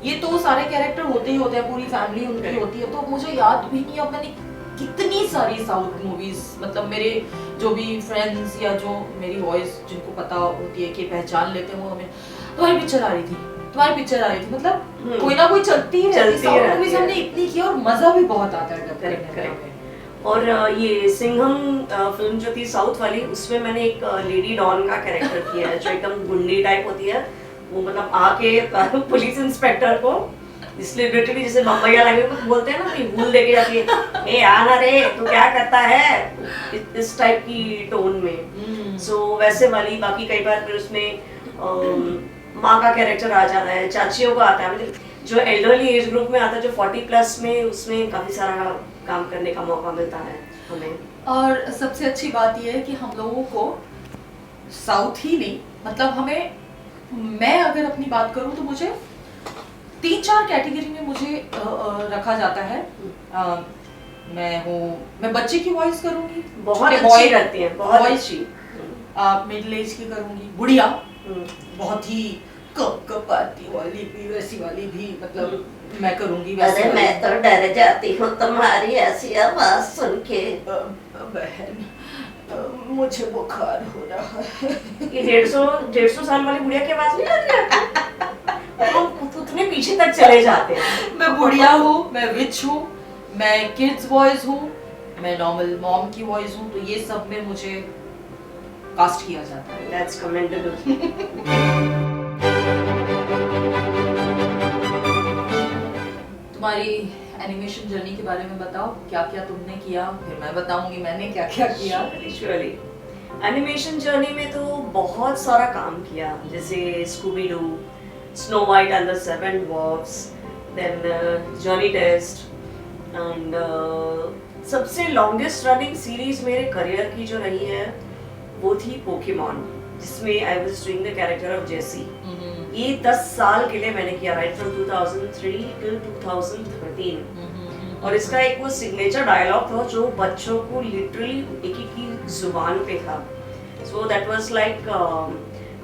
ये तो सारे कैरेक्टर होते ही होते हैं, पूरी फैमिली उनकी होती है। तो मुझे याद भी नहीं अब मैंने कितनी सारी साउथ मूवीज, मतलब मेरे जो भी फ्रेंड्स या जो मेरी वॉइस जिनको पता होती है कि पहचान लेते हैं, वो हमें तुम्हारी पिक्चर आ रही थी, मतलब कोई ना कोई चलती ही रहती है। साउथ मूवीज हमने इतनी की और मजा भी बहुत आता है डब करने में। और ये सिंघम फिल्म जो थी साउथ वाली, उसमें मैंने एक लेडी डॉन का कैरेक्टर किया है, जो एकदम गुंडी टाइप होती है। वो मतलब आके पुलिस इंस्पेक्टर को, इसलिए लिटरली जैसे बम्बैया लैंग्वेज में बोलते हैं ना कि भूल देके जाती है, ए आना रे तू क्या करता है, इस टाइप की टोन में। सो वैसे वाली। बाकी कई बार फिर उसमें माँ का कैरेक्टर आ जाता है, चाचियों का आता है, मतलब जो एल्डरली एज ग्रुप में आता है, जो 40+ में, उसमें काफी सारा काम करने का मौका मिलता है हमें। और सबसे अच्छी बात यह है कि हम लोगों को साउथ ही नहीं, मतलब हमें, मैं अगर अपनी बात करूं तो मुझे 3-4 कैटेगरी में मुझे रखा जाता है। मैं बच्चे की वॉइस करूंगी, बहुत अच्छी करती हैं, बहुत voice, अच्छी। मिडिल एज की करूंगी, बुढ़िया, बहुत ही कप आती वाली भी, वैसी वाली भी, मतलब मैं करूंगी वैसे। अरे मैं तो डर जाती हूँ तुम्हारी ऐसी आवाज सुन के। बहन, मुझे बुखार हो रहा है। ये 150 साल वाली बुढ़िया की आवाज नहीं आती है? तो उतने पीछे तक चले जाते हैं। मैं बुढ़िया हूँ, मैं विच हूँ, मैं किड्स वॉइस हूँ, मैं नॉर्मल मॉम की वॉइस हूँ, तो ये सब में मुझे कास्ट किया जाता है। That's commendable. तुम्हारी एनिमेशन जर्नी के बारे में बताओ, क्या क्या तुमने किया, फिर मैं बताऊंगी मैंने क्या क्या किया। Surely. एनिमेशन जर्नी में तो बहुत सारा काम किया, जैसे Scooby Doo, Snow White and the 7 dwarfs, then Johnny Test, and सबसे लॉन्गेस्ट रनिंग सीरीज मेरे करियर की जो रही है वो थी पोकेमॉन, जिसमें I was doing the character of Jessie. ये 10 साल के लिए मैंने किया, राइट फ्रॉम 2003 टिल 2013। और इसका एक वो सिग्नेचर डायलॉग था जो बच्चों को लिटरली एक एक की जुबान पे था। सो दैट वाज लाइक,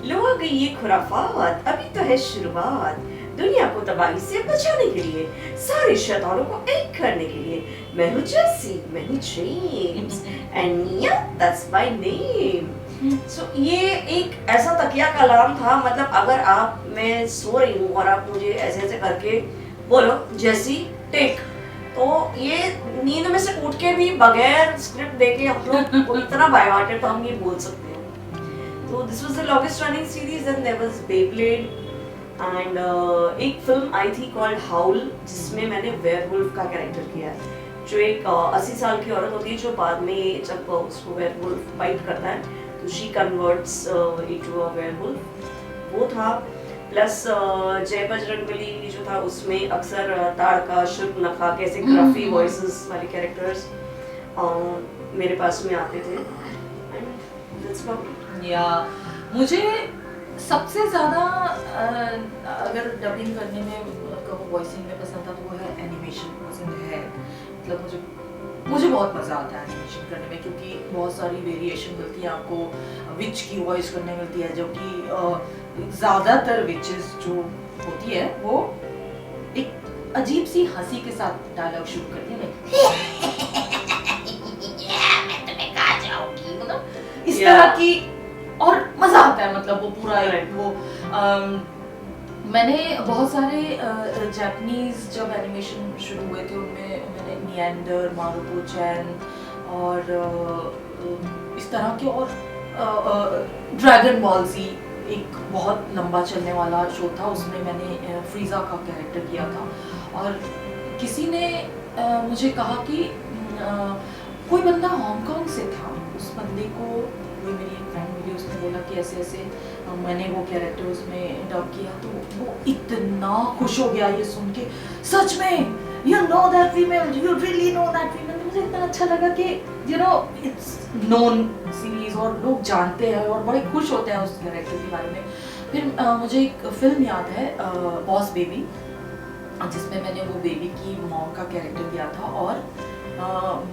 लो आ गई ये खुराफात, अभी तो है शुरुआत, दुनिया को तबाही से बचाने के लिए, सारे शैतानों को एक करने के लिए, मैं हूँ जेसी, मैं हूँ James and Meowth that's my name. सो ये एक ऐसा तकिया कलाम था, मतलब अगर आप, मैं सो रही हूँ और आप मुझे ऐसे ऐसे करके बोलो जेसी टेक, तो ये नींद में से उठ के भी बगैर स्क्रिप्ट देके हम लोग को इतना बाय हार्टेड तो हम ये बोल सकते हैं। तो this was the longest running series and there was Beyblade and एक फिल्म आई थी कॉल्ड हाउल, जिसमें मैंने वेयरवुल्फ का कैरेक्टर किया है, जो एक 80 साल की औरत होती है जो बाद में जब उसको वेयरवुल्फ बाइट करता है तो she converts into a werewolf, वो था। प्लस जय बजरंगबली जो था उसमें अक्सर ताड़का, शूर्पणखा कैसे ग्रफी वॉइसेस वाले कैरेक्टर्स मेरे पास में आते थे। And that's about. या मुझे सबसे ज़्यादा अगर डबिंग करने में कहो वॉइसिंग में पसंद था तो वो है एनिमेशन पसंद है। मतलब मुझे बहुत मज़ा आता है एनिमेशन करने में, क्योंकि बहुत सारी वेरिएशन मिलती है आपको। विच की वॉइस करने मिलती है, जो कि ज़्यादातर विचेस जो होती है वो एक अजीब सी हंसी के साथ डायलॉग शुरू करती है, मैं तुम्हें कहा जाऊंगी, मतलब इस तरह की, और मज़ा आता है। मतलब वो पूरा वो मैंने बहुत सारे जापानीज जब एनिमेशन शुरू हुए थे उनमें मैंने निएंडर, मारुको चैन और इस तरह के, और ड्रैगन बॉल ज़ी एक बहुत लंबा चलने वाला शो था, उसमें मैंने फ्रीज़ा का कैरेक्टर किया था। और किसी ने मुझे कहा कि कोई बंदा हांगकांग से था, उस बंदे को, कोई मेरी एक फ्रेंड मिली, उसने बोला कि ऐसे ऐसे मैंने वो कैरेक्टर उसमें डब किया, तो वो इतना खुश हो गया ये सुन के, सच में you know that female, you really know that female। मुझे इतना अच्छा लगा कि you know it's known series और लोग जानते हैं और बड़े खुश होते हैं उस कैरेक्टर के बारे में। फिर मुझे एक फिल्म याद है बॉस बेबी, जिसमें मैंने वो बेबी की मॉम का कैरेक्टर किया था, और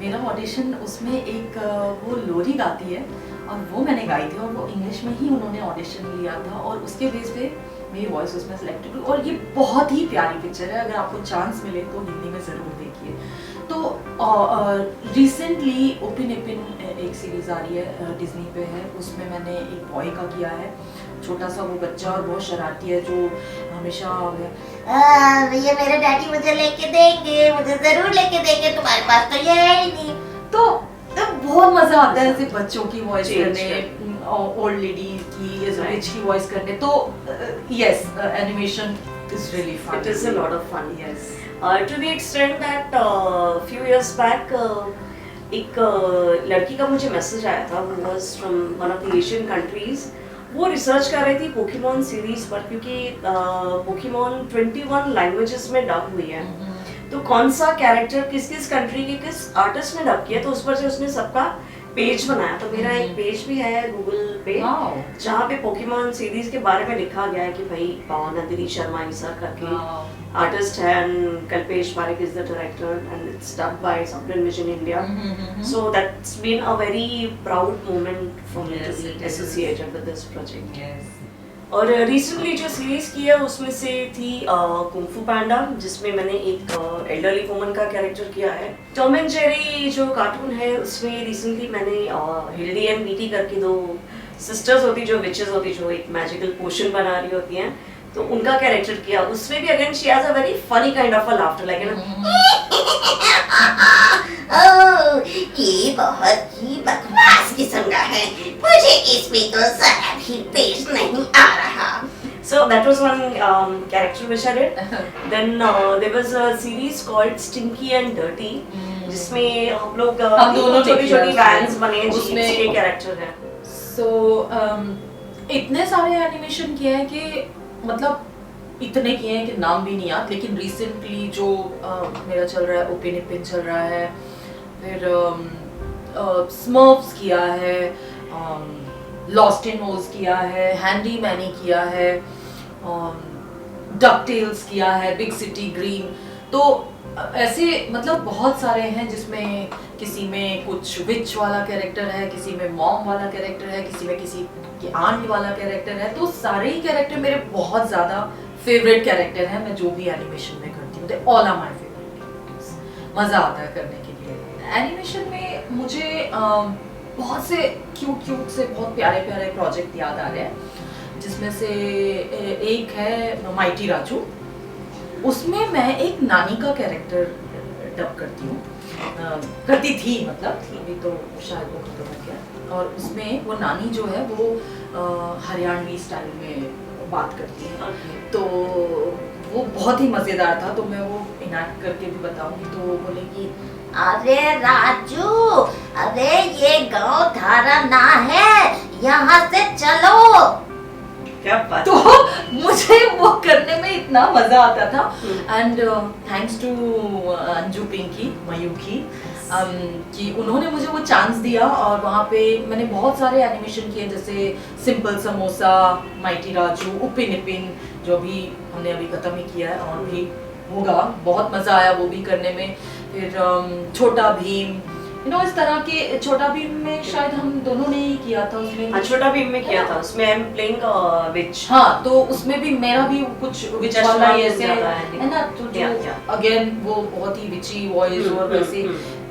मेरा ऑडिशन उसमें एक वो लोरी गाती है और वो मैंने गाई थी, और वो इंग्लिश में ही उन्होंने ऑडिशन लिया था, और उसके बेस पे मेरी वॉइस उसमें सेलेक्टेड हुई। और ये बहुत ही प्यारी पिक्चर है, अगर आपको चांस मिले तो हिंदी में ज़रूर देखिए। तो रिसेंटली ओपिन एपिन एक सीरीज़ आ रही है, डिज्नी पे है, उसमें मैंने एक बॉय का किया है, छोटा सा वो बच्चा और बहुत शरारती है, जो हमेशा ये मेरे डैडी मुझे लेके देंगे, मुझे जरूर लेके देंगे, तुम्हारे पास तो ये है ही नहीं। तो बहुत मजा आता है ऐसे बच्चों की वॉइस करने, ओल्ड लेडी की, रिच की वॉइस करने। तो yes, animation is really fun, it is a lot of fun, yes. To the extent that few years back एक लड़की का मुझे मैसेज आया था, वो was from one of the Asian countries. वो रिसर्च कर रही थी पोकेमॉन सीरीज पर, क्योंकि पोकेमॉन 21 लैंग्वेजेस में डब हुई है, तो कौन सा कैरेक्टर किस किस कंट्री के किस आर्टिस्ट ने डब किया, तो उस पर से उसने सबका पेज बनाया। तो मेरा एक पेज भी है गूगल पे, जहाँ पे पोकेमॉन सीरीज के बारे में लिखा गया है कि भाई नंदिनी शर्मा सर करके आर्टिस्ट है, and Kalpesh Parekh is the director, and it's dubbed by software vision India. So that's been a very proud moment for me to be associated with this project. और रिसेंटली जो सीरीज की है उसमें से थी कुंग फू पांडा, जिसमें मैंने एक एल्डरली वुमन का कैरेक्टर किया है। टॉम एंड जेरी जो कार्टून है उसमें रिसेंटली मैंने हिल्डी एंड बीटी करके दो सिस्टर्स होती, जो विचेस होती, जो एक मैजिकल पोशन बना रही होती हैं, तो उनका कैरेक्टर किया। उसमें भी again she has a very funny kind of a laughter, like ये बहुत ही बकवास किस्म का है, मुझे इसमें तो जरा भी पेश नहीं आ रहा। So that was one character which I did. Then there was a series called Stinky and Dirty, जिसमें हम लोग छोटी-छोटी वैन्स बने, जिसमें के कैरेक्टर है। So इतने सारे एनिमेशन किए हैं कि मतलब इतने किए हैं कि नाम भी नहीं याद, लेकिन रिसेंटली जो मेरा चल रहा है ओपिन एपिन चल रहा है, फिर स्मर्फ्स किया है, लॉस्ट इन ओज किया है, हैंडी मैनी किया है, डकटेल्स किया है, बिग सिटी ग्रीन। तो ऐसे मतलब बहुत सारे हैं जिसमें किसी में कुछ विच वाला कैरेक्टर है, किसी में मॉम वाला कैरेक्टर है, किसी में किसी की आंट वाला कैरेक्टर है। तो सारे ही कैरेक्टर मेरे बहुत ज़्यादा फेवरेट कैरेक्टर हैं। मैं जो भी एनिमेशन में करती हूँ, all are my favourite characters. मज़ा आता है करने के लिए। एनिमेशन में मुझे बहुत से क्यूट से बहुत प्यारे प्यारे प्रोजेक्ट याद आ रहे हैं, जिसमें से एक है माइटी राजू। उसमें मैं एक नानी का कैरेक्टर डब करती हूँ, करती थी, मतलब अभी तो शायद वो खत्म हो गया। और उसमें वो नानी जो है वो हरियाणवी स्टाइल में बात करती है, तो वो बहुत ही मज़ेदार था। तो मैं वो इनैक्ट करके भी बताऊंगी। तो वो बोलेगी, अरे राजू, अरे ये गांव धारा ना है, यहाँ से चलो। क्या बात। तो मुझे वो करने में इतना मजा आता था। And thanks to Anju Pinky Mayukhi कि उन्होंने मुझे वो चांस दिया। और वहाँ पे मैंने बहुत सारे एनिमेशन किए, जैसे सिंपल समोसा, माइटी राजू, उपिन इपिन, जो भी हमने अभी खत्म ही किया है और भी होगा। बहुत मजा आया वो भी करने में। फिर छोटा भीम, इस तरह के। छोटा भीम में शायद हम दोनों ने ही किया था उसमें। हाँ, छोटा भीम में किया था, उसमें आई एम प्लेइंग विच। हाँ, तो उसमें भी मेरा भी कुछ विच वाला ही ऐसे है ना, तो जो अगेन वो बहुत ही विची वॉइस और वैसे।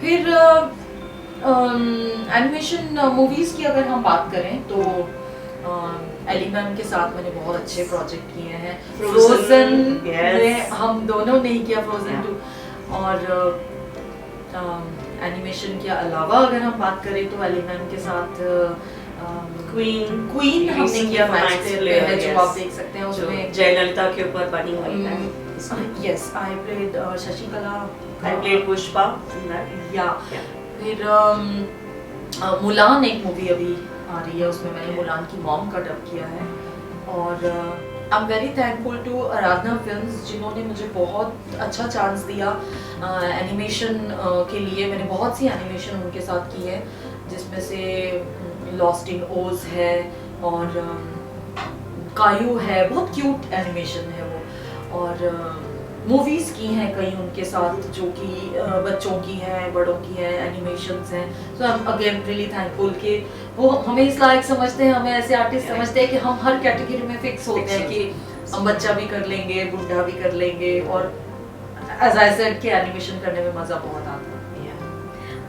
फिर एनिमेशन मूवीज की अगर हम बात करें तो एली मैम के साथ मैंने बहुत अच्छे प्रोजेक्ट किए हैं। फ्रोजन में हम दोनों ने ही किया, फ्रोजन 2। और एनिमेशन के अलावा अगर हम बात करें तो एली मैम के साथ क्वीन हमने किया, मैच है जो आप देख सकते हैं उसमें जयललिता के ऊपर बनी हुई है। Yes, I played Shashikala, I played Pushpa. या फिर मुलान एक मूवी अभी आ रही है, उसमें मैंने मुलान की मॉम का डब किया है। और I am very thankful to Aradhana films, जिन्होंने मुझे बहुत अच्छा चांस दिया एनिमेशन के लिए। मैंने बहुत सी एनिमेशन उनके साथ की है, जिसमें से लॉस्ट इन ओज है और कायू है, बहुत क्यूट एनिमेशन है वो। और मूवीज़ की हैं कई उनके साथ, जो कि बच्चों की हैं, बड़ों की हैं, एनिमेशंस हैं। So I am again really thankful कि वो हमें इस लायक समझते हैं, हमें ऐसे आर्टिस्ट समझते हैं कि हम हर कैटेगरी में फिक्स होते हैं कि हम बच्चा भी कर लेंगे, बुढ़ा भी कर लेंगे। और एज आई सेड कि एनिमेशन करने में मज़ा बहुत आता है।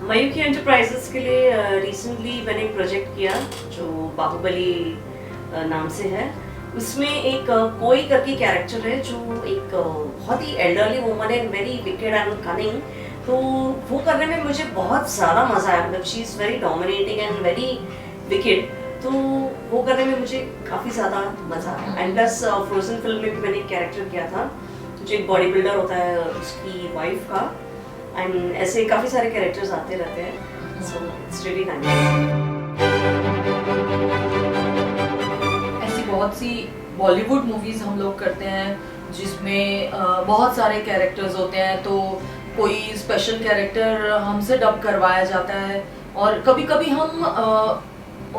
मयूखी एंटरप्राइजेस के लिए रिसेंटली मैंने एक प्रोजेक्ट किया जो बाहुबली नाम से है। उसमें एक कोई करके कैरेक्टर है जो एक बहुत ही एल्डरली वुमन है, वेरी विकेड एंड कनिंग। तो वो करने में मुझे बहुत ज़्यादा मज़ा आया। मतलब she is very dominating and very wicked, तो वो करने में मुझे काफ़ी ज़्यादा मज़ा आया। एंड प्लस फ्रोजन फिल्म में भी मैंने एक कैरेक्टर किया था जो एक बॉडी बिल्डर होता है, उसकी वाइफ का। एंड ऐसे काफ़ी सारे कैरेक्टर्स आते रहते हैं, सो इट्स रियली नाइस। बहुत सी बॉलीवुड मूवीज़ हम लोग करते हैं जिसमें बहुत सारे कैरेक्टर्स होते हैं, तो कोई स्पेशल कैरेक्टर हमसे डब करवाया जाता है। और कभी कभी हम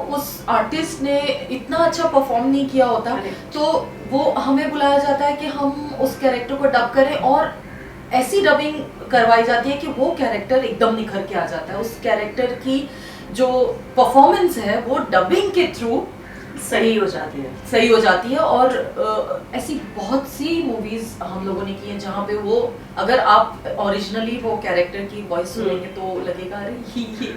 उस आर्टिस्ट ने इतना अच्छा परफॉर्म नहीं किया होता, तो वो हमें बुलाया जाता है कि हम उस कैरेक्टर को डब करें। और ऐसी डबिंग करवाई जाती है कि वो कैरेक्टर एकदम निखर के आ जाता है। उस कैरेक्टर की जो परफॉर्मेंस है वो डबिंग के थ्रू सही हो जाती है। और ऐसी बहुत सी मूवीज हम लोगों ने की हैं जहाँ पे वो, अगर आप ओरिजिनली वो कैरेक्टर की वॉइस सुनेंगे तो लगेगा अरे ये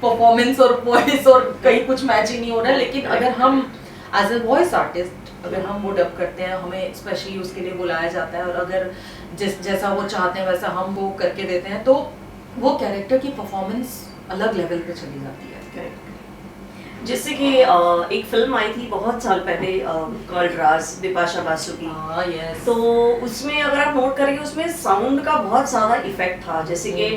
परफॉर्मेंस और वॉइस और कहीं कुछ मैच ही नहीं हो रहा है। लेकिन अगर हम एज ए वॉइस आर्टिस्ट अगर हम वो डब करते हैं, हमें स्पेशली उसके लिए बुलाया जाता है, और अगर जैसा वो चाहते हैं वैसा हम वो करके देते हैं, तो वो कैरेक्टर की परफॉर्मेंस अलग लेवल पे चली जाती है। जैसे कि एक फिल्म आई थी बहुत साल पहले, कॉल्ड राज, बिपाशा बासु की। yes. तो उसमें अगर आप नोट करेंगे उसमें साउंड का बहुत ज़्यादा इफेक्ट था। जैसे कि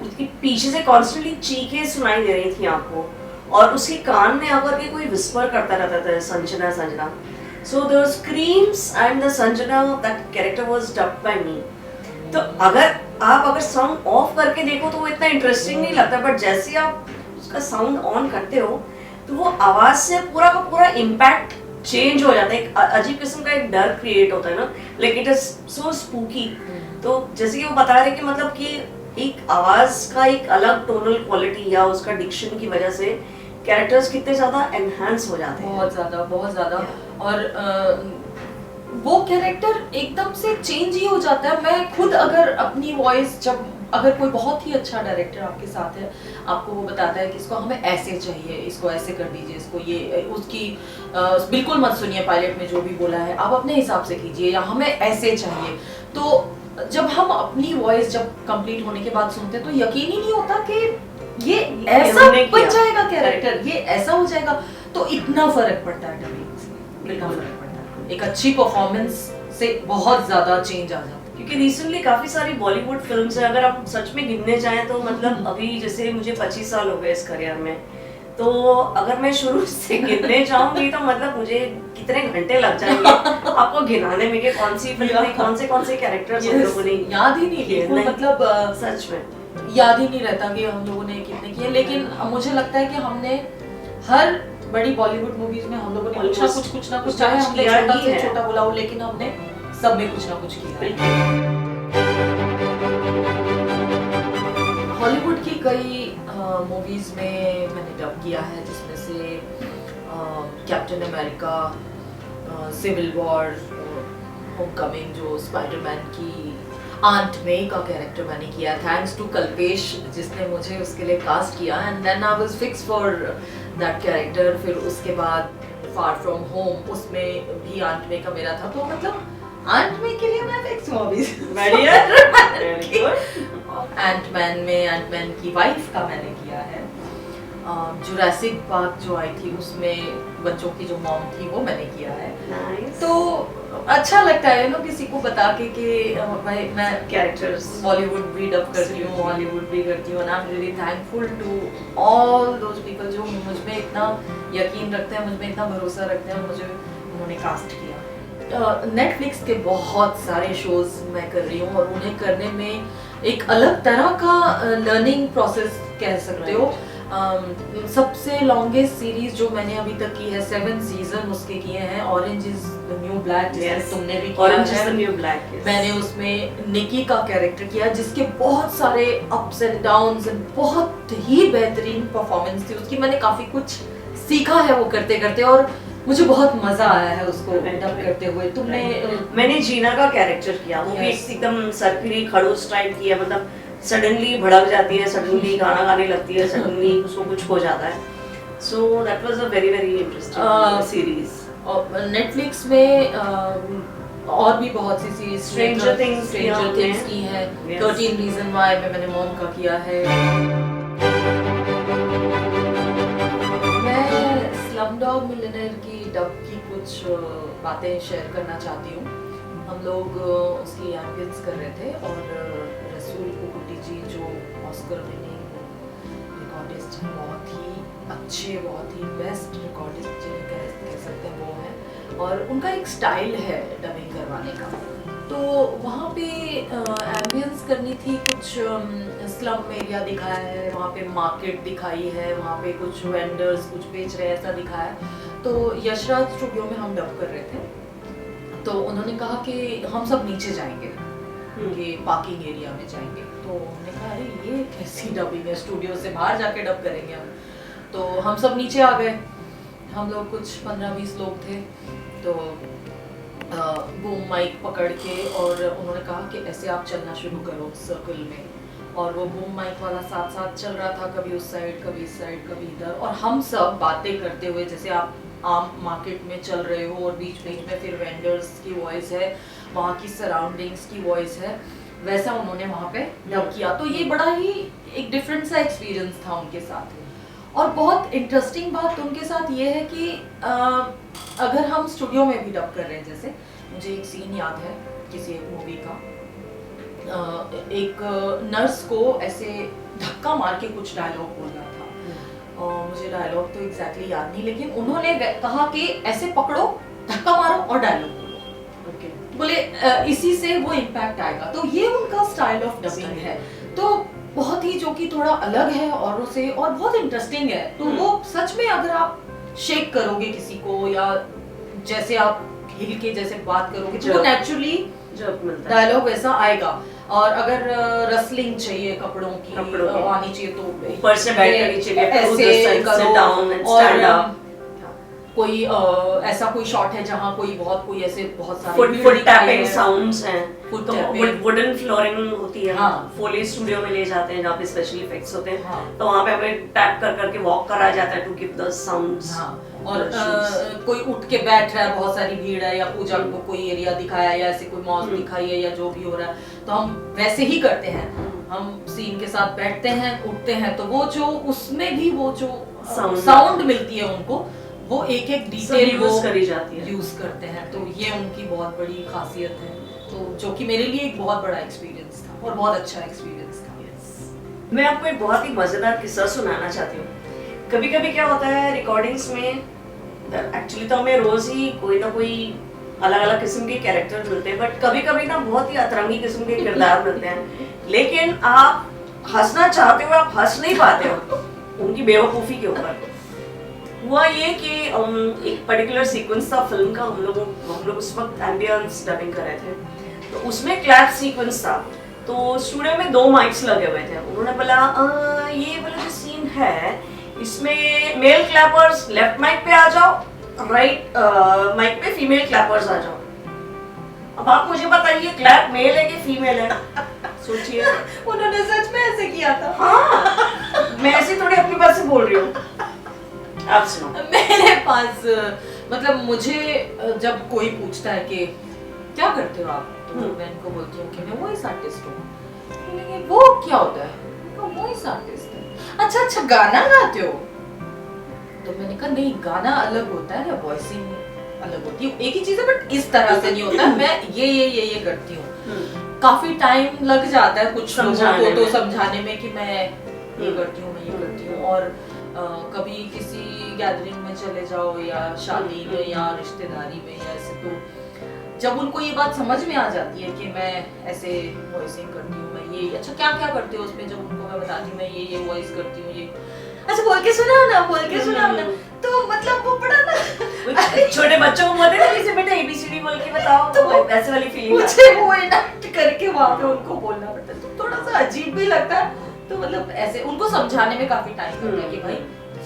उसकी पीछे से कॉन्स्टेंटली चीखें सुनाई दे रही थी आपको, और उसके कान में आकर के कोई विस्पर करता रहता था, Sanjana Sanjana. So the screams and the Sanjana, that character was dubbed by me. तो अगर साउंड ऑफ करके देखो तो वो इतना इंटरेस्टिंग नहीं लगता, बट जैसे आप उसका साउंड ऑन करते हो तो वो आवाज से पूरा का पूरा इम्पैक्ट चेंज हो जाता है। एक अजीब किस्म का एक डर क्रिएट होता है ना, like it is so spooky. तो जैसे कि वो बता रहे कि मतलब कि एक आवाज का एक अलग टोनल क्वालिटी या उसका डिक्शन की वजह से कैरेक्टर्स कितने ज्यादा एनहांस हो जाते हैं, बहुत ज्यादा। और वो कैरेक्टर एकदम से चेंज ही हो जाता है। मैं खुद अगर अपनी वॉइस जब अगर कोई बहुत ही अच्छा डायरेक्टर आपके साथ है, आपको वो बताता है कि इसको हमें ऐसे चाहिए, इसको ऐसे कर दीजिए, इसको ये उसकी बिल्कुल मत सुनिए पायलट में जो भी बोला है, आप अपने हिसाब से कीजिए, या हमें ऐसे चाहिए। तो जब हम अपनी वॉइस जब कंप्लीट होने के बाद सुनते हैं तो यकीन ही नहीं होता कि ये ऐसा बन जाएगा कैरेक्टर, ये ऐसा हो जाएगा। तो इतना फर्क पड़ता है डबिंग से, इतना फर्क पड़ता है। एक अच्छी परफॉर्मेंस से बहुत ज्यादा चेंज आ जाता है। क्योंकि रिसेंटली काफी सारी बॉलीवुड फिल्म्स है, अगर आप सच में गिनने जाएं तो मतलब अभी जैसे मुझे 25 साल हो गए इस करियर में, तो अगर मैं शुरू से गिनने जाऊंगी तो मतलब मुझे कितने घंटे लग जाएंगे आपको गिनाने में कि कौन सी फिल्म में कौन से कैरेक्टर्स हम लोगों ने याद ही नहीं, बिल्कुल मतलब सच में याद ही नहीं रहता कि हम लोगों ने कितने किए। लेकिन मुझे लगता है कि हमने हर बड़ी बॉलीवुड मूवीज में हम लोगों ने कुछ ना कुछ चाहे हमने छोटा से छोटा बोला हो, लेकिन हमने सब में कुछ ना कुछ किया। हॉलीवुड की कई मूवीज में मैंने डब किया है, जिसमें से Captain America, civil war, homecoming, जो स्पाइडरमैन की आंट मे का कैरेक्टर मैंने किया, थैंक्स टू कल्पेश जिसने मुझे उसके लिए कास्ट किया, and then I was fix for that character. फिर उसके बाद फार फ्रॉम होम, उसमें भी आंट मे का मेरा था, तो मतलब आंट मे के लिए मैं फिक्स हूँ अभी। बढ़िया। एंटमैन में एंटमैन की वाइफ का मैंने किया है। जुरासिक पार्क जो आई थी उसमें बच्चों की जो मॉम थी वो मैंने किया है। Nice. तो अच्छा लगता है ना किसी को बता के कि भाई मैं कैरेक्टर्स बॉलीवुड भी डब करती हूँ, हॉलीवुड भी करती हूँ, and I am really thankful to all those people जो मुझ में इतना यकीन रखते हैं, मुझ में इतना भरोसा रखते हैं, मुझे उन्होंने कास्ट किया। नेटफ्लिक्स के बहुत सारे शोज मैं कर रही हूँ और उन्हें करने में एक अलग तरह का लर्निंग प्रोसेस कह सकते हो। सबसे लॉन्गेस्ट सीरीज जो मैंने अभी तक की है, 7 सीजन उसके किए हैं। Orange is the new black, तुमने भी किया ऑरेंज इज है। The new black. मैंने उसमें निकी का कैरेक्टर किया, जिसके बहुत सारे अप्स एंड डाउन्स एंड बहुत ही बेहतरीन परफॉर्मेंस थी उसकी। मैंने काफी कुछ सीखा है वो करते करते, और मुझे बहुत मजा आया है उसको डब करते हुए। तुमने मैंने जीना का कैरेक्टर किया, वो भी एकदम सरकरी खड़ूस टाइप की है, मतलब सडनली भड़क जाती है, सडनली गाना गाने लगती है, सडनली उसको कुछ हो जाता है। So that was a very very interesting series. Netflix में और भी बहुत सी सीरीज, स्ट्रेंजर थिंग्स की है, 13 रीजन व्हाई में मैंने मॉम का किया है। मैं स्लमडॉग मिलियनेयर की डब की कुछ बातें शेयर करना चाहती हूँ। हम लोग उसकी एम्बियंस कर रहे थे, और रसूल कुकुटी जी जो ऑस्कर विनिंग रिकॉर्डिस्ट हैं, बहुत ही अच्छे, बहुत ही बेस्ट रिकॉर्डिस्ट जिन्हें कह सकते हैं वो हैं, और उनका एक स्टाइल है डबिंग करवाने का। तो वहाँ पे एम्बियंस करनी थी, कुछ स्लम एरिया दिखाया है, वहाँ पे मार्केट दिखाई है, वहाँ पे कुछ वेंडर्स कुछ बेच रहे हैं ऐसा दिखाया है। तो यशराज स्टूडियो में हम डब कर रहे थे, तो उन्होंने कहा कि हम सब नीचे जाएंगे, कि पार्किंग एरिया में जाएंगे। तो हमने कहा अरे ये कैसी डबिंग है, स्टूडियो से बाहर जाके डब करेंगे हम। तो हम सब नीचे आ गए, हम लोग कुछ 15-20 लोग थे। तो बूम माइक पकड़ के, और उन्होंने कहा कि ऐसे आप चलना शुरू करो सर्कल में, और वो बूम माइक वाला साथ साथ चल रहा था, कभी उस साइड कभी इस साइड कभी इधर, और हम सब बातें करते हुए जैसे आप आम मार्केट में चल रहे हो, और बीच बीच में फिर वेंडर्स की वॉइस है, वहाँ की सराउंडिंग्स की वॉइस है, वैसा उन्होंने वहाँ पे डब किया। तो ये बड़ा ही एक डिफरेंट सा एक्सपीरियंस था उनके साथ। और बहुत इंटरेस्टिंग बात उनके साथ ये है कि अगर हम स्टूडियो में भी डब कर रहे हैं, जैसे मुझे एक सीन याद है किसी एक मूवी का, एक नर्स को ऐसे धक्का मार के कुछ डायलॉग बोलना था, और मुझे डायलॉग तो एग्जैक्टली याद नहीं, लेकिन उन्होंने कहा कि ऐसे पकड़ो, धक्का मारो और डायलॉग बोलो। ओके, बोले इसी से वो इम्पैक्ट आएगा। तो ये उनका स्टाइल ऑफ डबिंग है, तो बहुत ही जो कि थोड़ा अलग है औरों से, और बहुत इंटरेस्टिंग है। तो वो सच में अगर आप शेक करोगे किसी को, या जैसे आप हिल के जैसे बात करोगे, तो नेचुरली डायलॉग वैसा आएगा। और अगर रसलिंग चाहिए कपड़ों की आनी चाहिए, तो ऊपर से बैठनी चाहिए, ऐसे करो, और कोई ऐसा कोई शॉट है जहाँ कोई ऐसे बहुत सारे फुट भीड़ दिखाई टैपिंग है। साउंड्स हैं, Foot तो tapping। वुडन फ्लोरिंग होती है, हाँ। फोली स्टूडियो में ले जाते हैं जहाँ पे स्पेशल इफेक्ट्स होते हैं, हाँ। तो वहाँ पे हमें टैप कर करके वॉक कराया जाता है टू गिव द साउंड्स। हाँ, और कोई उठ के बैठ रहा है, बहुत सारी भीड़ है, या पूजा को कोई एरिया दिखाया या ऐसे कोई मॉल दिखाई है या जो भी हो रहा है, तो हम वैसे ही करते हैं। हम सीन के साथ बैठते हैं, उठते हैं, तो वो जो उसमें भी वो जो साउंड मिलती है उनको, वो एक एक डिटेल यूज करी जाती है, यूज करते हैं। तो ये उनकी बहुत बड़ी खासियत है, तो जो कि मेरे लिए एक बहुत बड़ा एक्सपीरियंस था और बहुत अच्छा एक्सपीरियंस था। मैं आपको एक बहुत ही मजेदार किस्सा सुनाना चाहती हूँ। कभी कभी क्या होता है रिकॉर्डिंग्स में, एक्चुअली तो हमें रोज ही कोई ना कोई अलग अलग किस्म के कैरेक्टर मिलते हैं, बट कभी कभी ना बहुत ही अतरंगी किस्म के किरदार मिलते हैं, लेकिन आप हंसना चाहते हो, आप हंस नहीं पाते हो उनकी बेवकूफ़ी के ऊपर। हुआ ये कि एक पर्टिकुलर सीक्वेंस था फिल्म का, हम लोग उस वक्त एम्बियंस डबिंग कर रहे थे, तो उसमें क्लैप सीक्वेंस था, तो स्टूडियो में 2 माइक्स लगे हुए थे। उन्होंने बोला ये वाला जो सीन है इसमें मेल क्लैपर्स लेफ्ट माइक पे आ जाओ, राइट माइक पे फीमेल क्लैपर्स आ जाओ। अब आप मुझे बताइए क्लैप मेल है कि फीमेल है, सोचिए। उन्होंने सच में ऐसे किया था? हाँ, मैं ऐसे थोड़ी अपनी बात से बोल रही हूँ, आप सुनो। मेरे पास मतलब मुझे जब कोई पूछता है कि क्या करते हो आप, तो मैं इनको बोलती हूँ कि मैं वॉइस आर्टिस्ट हूँ। बोलेंगे वो क्या होता है? वॉइस आर्टिस्ट है। अच्छा गाना गाते हो? तो मैंने कहा नहीं, गाना अलग होता है या वॉइसिंग अलग होती है, एक ही चीज है, बट इस तरह से नहीं होता। मैं ये करती हूँ। काफी टाइम लग जाता है कुछ लोगों को तो समझाने में कि मैं ये करती हूँ, मैं ये करती हूँ। और कभी किसी गैदरिंग में चले जाओ या शादी में या रिश्तेदारी में या ऐसे, तो जब उनको ये बात समझ में आ जाती है कि मैं ऐसे वॉइसिंग करती हूँ, मैं ये अच्छा क्या क्या करते हो उसमें, जब उनको मैं बताती हूँ मैं ये वॉइस करती हूँ, ये अच्छा बोल के सुनाओ ना, तो मतलब वो बड़ा ना छोटे बच्चों को बोलते हैं जैसे बेटा ABCD बोल के बताओ, तो वैसे वाली फीलिंग मुझे वो इनएक्ट करके वहाँ पे उनको बोलना पड़ता है, तो थोड़ा सा अजीब भी लगता है। तो मतलब ऐसे उनको समझाने में काफी टाइम लगता है कि भाई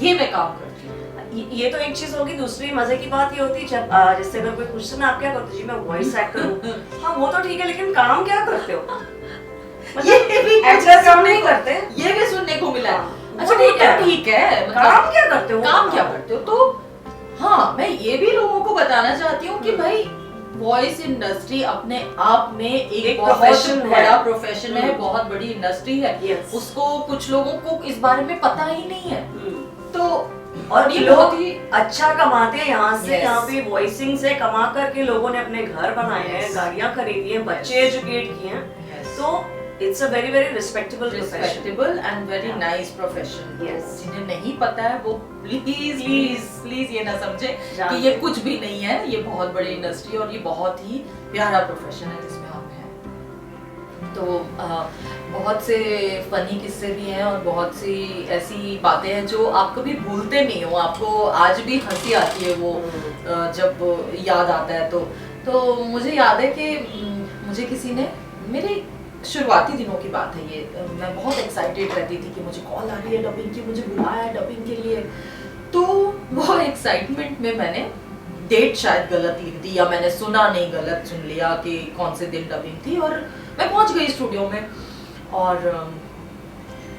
ये मैं काम करती हूँ। ये तो एक चीज होगी। दूसरी मजे की बात ये होती है जब जैसे अगर कोई पूछता ना आप क्या करते हो, जी मैं वॉइस एक्टर हूँ। हाँ वो तो ठीक है, लेकिन काम क्या करते हो? ये भी एक्टर काम नहीं करते, ये भी सुनने को मिला। अच्छा वो ठीक है, काम क्या करते हो? काम क्या करते हो? तो हाँ, मैं ये भी लोगों को बताना चाहती हूँ कि भाई वॉइस इंडस्ट्री अपने आप में एक बहुत बड़ा प्रोफेशन है, बहुत बड़ी इंडस्ट्री है। उसको कुछ लोगों को इस बारे में पता ही नहीं है। तो और ये लोग अच्छा कमाते हैं यहाँ से, यहाँ पे वॉइसिंग से कमा करके लोगों ने अपने घर बनाए हैं, गाड़ियाँ खरीदी हैं, बच्चे एजुकेट किए हैं, तो it's a very very respectable and very nice profession. जिन्हें नहीं पता है वो प्लीज ये ना समझे कि ये कुछ भी नहीं है, ये बहुत बड़ी इंडस्ट्री और ये बहुत ही प्यारा प्रोफेशन है जिसमें हम हैं। तो बहुत से फनी किस्से भी हैं और बहुत सी ऐसी बातें हैं जो आप कभी भूलते नहीं हो, आपको आज भी हंसी आती है वो जब याद आता है। तो मुझे याद है कि मुझे किसी ने, मेरे शुरुआती दिनों की बात है ये, मैं बहुत एक्साइटेड रहती थी कि मुझे कॉल आ रही है डबिंग की, मुझे बुलाया है डबिंग के लिए। तो वो एक्साइटमेंट में मैंने डेट शायद गलत लिख दी या मैंने सुना नहीं, गलत सुन लिया कि कौन से दिन डबिंग थी, और मैं पहुंच गई स्टूडियो में और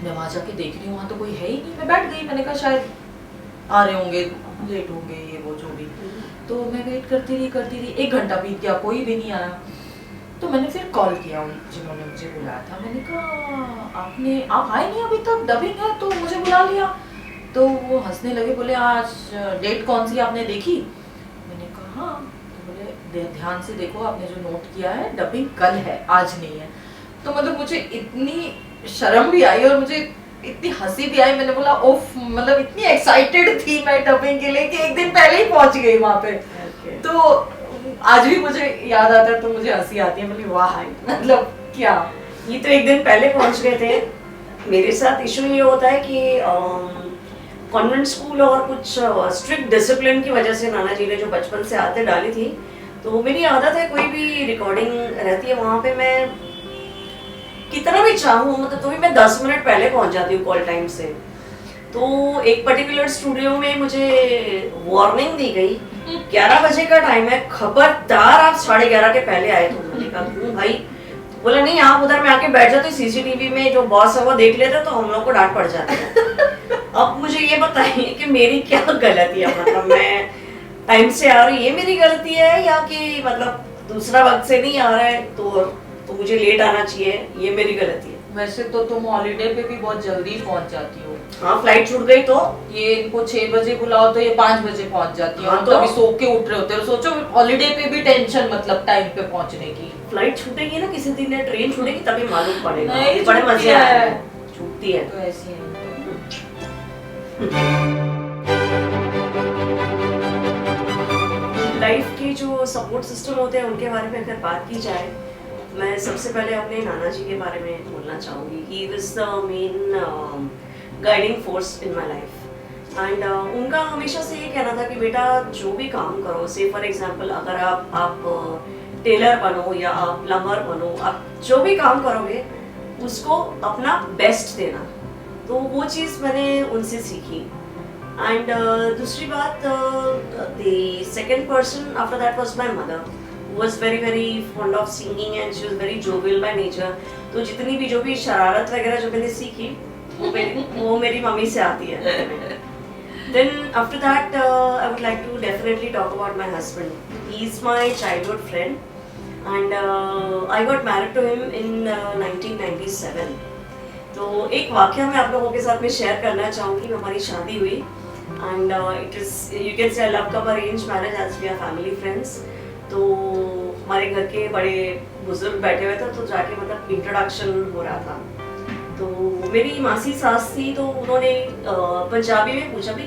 मैं वहाँ जाके देख रही हूँ वहाँ तो कोई है ही नहीं। मैं बैठ गई, मैंने कहा शायद आ रहे होंगे, लेट होंगे, ये वो जो भी। तो मैं वेट करती रही, 1 घंटा बीत गया, कोई भी नहीं आया। तो मैंने फिर कॉल किया जिन्होंने मुझे बुलाया था, मैंने कहा आप आए नहीं अभी तक, डबिंग है तो मुझे बुला लिया। तो वो हंसने लगे, बोले आज डेट कौन सी आपने देखी? मैंने कहा हाँ। तो बोले ध्यान से देखो, आपने जो नोट किया है डबिंग कल है, आज नहीं है। तो मतलब मुझे इतनी शर्म भी आई और मुझे इतनी हंसी भी आई। मैंने बोला ओफ, मतलब इतनी एक्साइटेड थी मैं डबिंग के लिए कि 1 दिन पहले ही पहुंच गई वहाँ पे। तो आज भी मुझे याद आता है तो मुझे हंसी आती है, बोली वाह मतलब क्या, ये तो 1 दिन पहले पहुंच गए थे। मेरे साथ इशू ये होता है कि कॉन्वेंट स्कूल और कुछ स्ट्रिक्ट डिसिप्लिन की वजह से नाना जी ने जो बचपन से आदतें डाली थी, तो मेरी आदत है कोई भी रिकॉर्डिंग रहती है वहाँ पे मैं कितना भी चाहूँ मतलब तो भी मैं 10 मिनट पहले पहुँच जाती हूँ कॉल टाइम से। तो एक पर्टिकुलर स्टूडियो में मुझे वार्निंग दी गई, 11 बजे का टाइम है, खबरदार आप 11:30 के पहले आए। तो मैंने कहा क्यों भाई? बोला नहीं, आप उधर में आके बैठ जाते, सीसीटीवी में जो बॉस है वो देख लेते तो हम लोग को डांट पड़ जाती है। अब मुझे ये बताइए कि मेरी क्या गलती है, मतलब मैं टाइम से आ रही, ये मेरी गलती है या कि मतलब दूसरा वक्त से नहीं आ रहा है तो मुझे लेट आना चाहिए, ये मेरी गलती है। वैसे तो तुम हॉलीडे पे भी बहुत जल्दी पहुंच जाती हो। हाँ, फ्लाइट छूट गई तो ये इनको 6 बजे बुलाओ तो ये 5 बजे पहुंच जाती है। हाँ, हम तो तभी सो के उठ रहे होते हैं। सोचो हॉलीडे पे भी टेंशन, मतलब टाइम पे पहुंचने की। फ्लाइट छूटेगी ना किसी दिन, ट्रेन छूटेगी तभी मालूम पड़ेगा। नहीं, बड़े छूटती मजे है। आए, छूटती है तो ऐसी है। लाइफ के जो सपोर्ट सिस्टम होते हैं उनके बारे में अगर बात की जाए, मैं सबसे पहले अपने नाना जी के बारे में बोलना चाहूँगी। He was the main guiding force in my life and उनका हमेशा से ये कहना था कि बेटा जो भी काम करो, से फॉर एग्जांपल अगर आप टेलर बनो या आप प्लम्बर बनो, आप जो भी काम करोगे उसको अपना बेस्ट देना। तो वो चीज़ मैंने उनसे सीखी। एंड दूसरी बात, the second person after that was my mother, was very fond of singing and she was very jovial by nature। तो जितनी भी जो भी शरारत वगैरह जो मैंने सीखी वो मेरी मम्मी से आती है। Then after that I would like to definitely talk about my husband। He is my childhood friend and I got married to him in 1997। तो एक वाकया मैं आप लोगों के साथ में शेयर करना चाहूँगी। हमारी शादी हुई and it is, you can say, love cum arranged marriage as we are family friends। तो हमारे घर के बड़े बुजुर्ग बैठे हुए थे तो जाके मतलब इंट्रोडक्शन हो रहा था। तो मेरी मासी सास थी तो उन्होंने पंजाबी में पूछा भी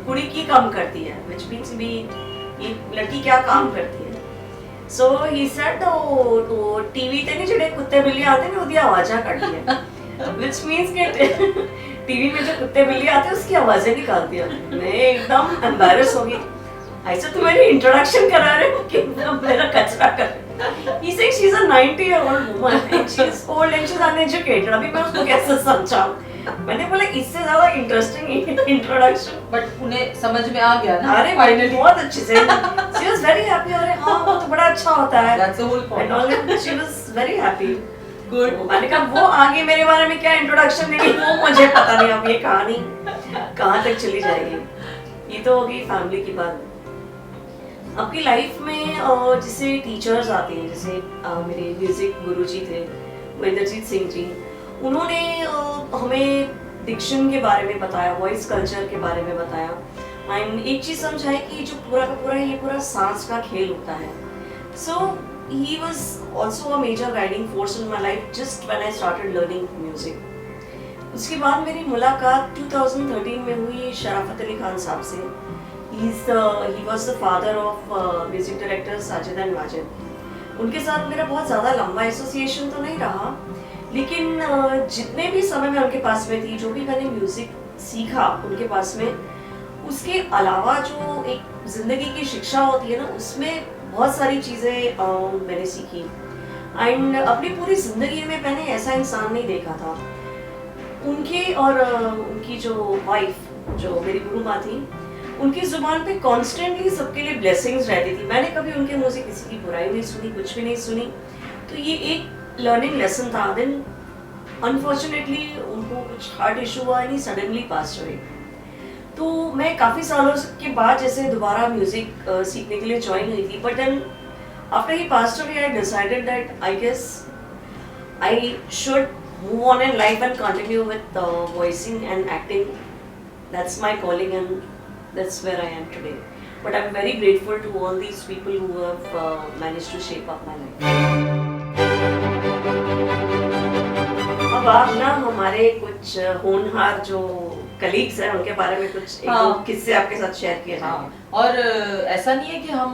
कुड़ी की काम करती है, व्हिच मींस भी ये लड़की क्या काम करती है। सो ही सेड तो टीवी ते नहीं जेडे कुत्ते बिल्ली आते ने ओदी आवाज़ां कढदी है, व्हिच मींस के टीवी में जो कुत्ते बिल्ली आते हैं उसकी आवाज़ें निकालती है। मैं एकदम एम्बैरेस हो गई, ऐसे तो मेरी इंट्रोडक्शन करा रहे हो कि मेरा कचरा कर। He said she's a 90-year-old woman and she's old and she's uneducated। अभी मैं उसको कैसे समझाऊं? मैंने बोला इससे ज़्यादा इंटरेस्टिंग इंट्रोडक्शन। बट उन्हें समझ में आ गया ना? अरे फाइनली बहुत अच्छे से। She was very happy। अरे हाँ वो तो बड़ा अच्छा होता है। That's the whole point। And all she was very happy। Good। मैंने कहा वो आगे मेरे बारे में क्या इंट्रोडक्शन देगी वो मुझे पता नहीं। अब ये कहानी कहाँ तक चली जाएगी। ये तो होगी फैमिली की बात। आपकी लाइफ में जैसे टीचर्स आते हैं, जैसे मेरे म्यूजिक गुरुजी थे महेंद्रजीत सिंह जी, उन्होंने हमें डिक्शन के बारे में बताया, वॉइस कल्चर के बारे में बताया एंड एक चीज़ समझाई कि जो पूरा का पूरा ये पूरा सांस का खेल होता है। So he was also a major guiding force in my life just when I started learning music. उसके बाद मेरी मुलाकात 2013 में हुई शराफत अली खान साहब से। he was the father of music director Sajid and Wajid. उनके साथ मेरा बहुत ज़्यादा लंबा एसोसिएशन तो नहीं रहा, लेकिन जितने भी समय मैं उनके पास में थी, जो भी मैंने म्यूज़िक सीखा उनके पास में, उसके अलावा जो एक ज़िंदगी की शिक्षा होती है ना, उसमें बहुत सारी चीज़ें मैंने सीखी एंड अपनी पूरी ज़िंदगी में मैंने ऐसा इंसान नहीं देखा था। उनके और उनकी जो वाइफ जो मेरी गुरु माँ थी, उनकी जुबान पे कॉन्स्टेंटली सबके लिए ब्लेसिंग्स रहती थी। मैंने कभी उनके मुंह से किसी की बुराई नहीं सुनी, कुछ भी नहीं सुनी। तो ये एक लर्निंग लेसन था। देन अनफॉर्चुनेटली उनको कुछ हार्ट इशू हुआ, नहीं सडनली पास हुए। तो मैं काफ़ी सालों के बाद जैसे दोबारा म्यूज़िक सीखने के लिए ज्वाइन हुई थी, but then after he passed away I decided that I guess I should move on in life and continue with voicing and acting. That's my calling and that's where I am today, but I'm very grateful to all these people who have managed to shape up my life। अब आप ना हमारे कुछ होनहार जो कलीग्स हैं उनके बारे में कुछ एक दो किस्से आपके साथ शेयर किए जाएं। और ऐसा नहीं है कि हम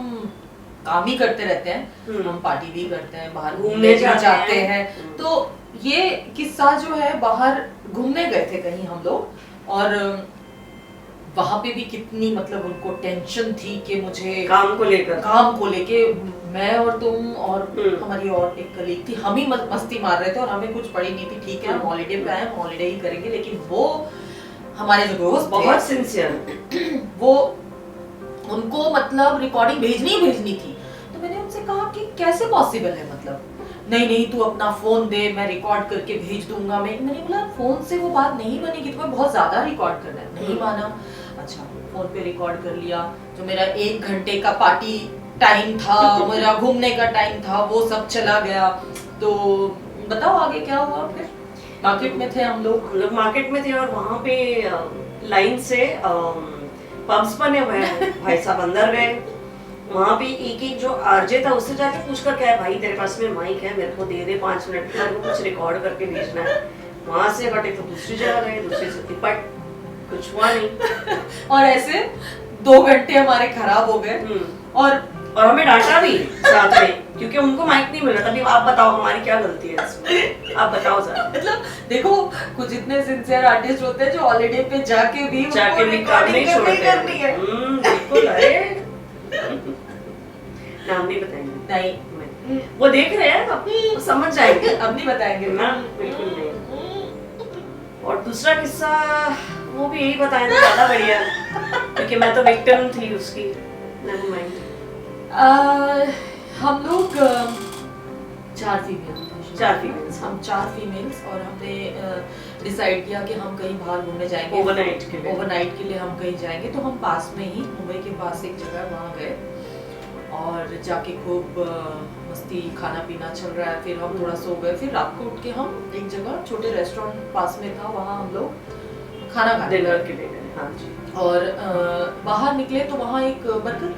काम ही करते रहते हैं, हम पार्टी भी करते हैं, बाहर घूमने जाते हैं। तो ये किस्सा जो है, बाहर घूमने गए थे कहीं हम लोग और वहाँ पे भी कितनी मतलब उनको टेंशन थी कि मुझे काम को लेके मैं और तुम और हमारी और एक कलीग थी, हम ही मस्ती मार रहे थे और हमें कुछ पड़ी नहीं थी। ठीक है, हम हॉलीडे पे आए, हम हॉलीडे ही करेंगे, लेकिन वो हमारे जो दोस्त बहुत सिंसियर। वो उनको मतलब रिकॉर्डिंग भेजनी थी। तो मैंने उनसे कहा कि कैसे पॉसिबल है, मतलब नहीं तू अपना फोन दे, मैं रिकॉर्ड करके भेज दूंगा। मैंने बोला फोन से वो बात नहीं बनेगी, तुम्हें बहुत ज्यादा रिकॉर्ड करना है। नहीं माना। अच्छा, फोन पे रिकॉर्ड कर लिया। जो मेरा 1 घंटे का पार्टी टाइम था, मेरा घूमने का टाइम था, वो सब चला गया। तो बताओ आगे क्या हुआ फिर? मार्केट में थे हम लोग मार्केट में थे और वहाँ पे लाइन से पब्स बने हुए हैं। भाई साहब अंदर गए, वहाँ पे एक जो आरजे था उससे जाके पूछ कर क्या है भाई तेरे पास में माइक है, मेरे को दे दे 5 मिनट का, कुछ रिकॉर्ड करके भेजना है। वहाँ से हटे तो दूसरी जगह गए, दूसरी से बट कुछ हुआ नहीं। और ऐसे 2 घंटे हमारे खराब हो गए। और हमें डांटा भी साथ में, क्योंकि उनको माइक नहीं मिला। तभी आप बताओ हमारी क्या गलती है इसमें, आप बताओ जरा। मतलब देखो, कुछ इतने सिंसियर आर्टिस्ट होते हैं जो हॉलिडे पे जाके भी काम नहीं छोड़ते। करनी है। बिल्कुल। अरे नाम नहीं बताएंगे, नहीं वो देख रहे हैं अब वो समझ जाएंगे। अब नहीं बताएंगे ना, बिल्कुल नहीं। और दूसरा किस्सा वो भी यही बताएं तो ज्यादा बढ़िया, क्योंकि मैं तो विक्टिम थी उसकी। Never mind. हम लोग 4 फीमेल्स, हम 4 फीमेल्स, और हमने डिसाइड किया कि हम कहीं बाहर घूमने जाएंगे ओवरनाइट के लिए हम कहीं जाएंगे। तो हम पास में ही, मुंबई के पास एक जगह, वहाँ गए और जाके खूब मस्ती, खाना पीना चल रहा है। फिर हम थोड़ा सो गए। फिर रात को उठ के हम एक जगह, छोटे रेस्टोरेंट पास में था, वहाँ हम लोग खाना खाने डिनर के लिए गए। हाँ जी। और बाहर निकले तो वहाँ एक बरगद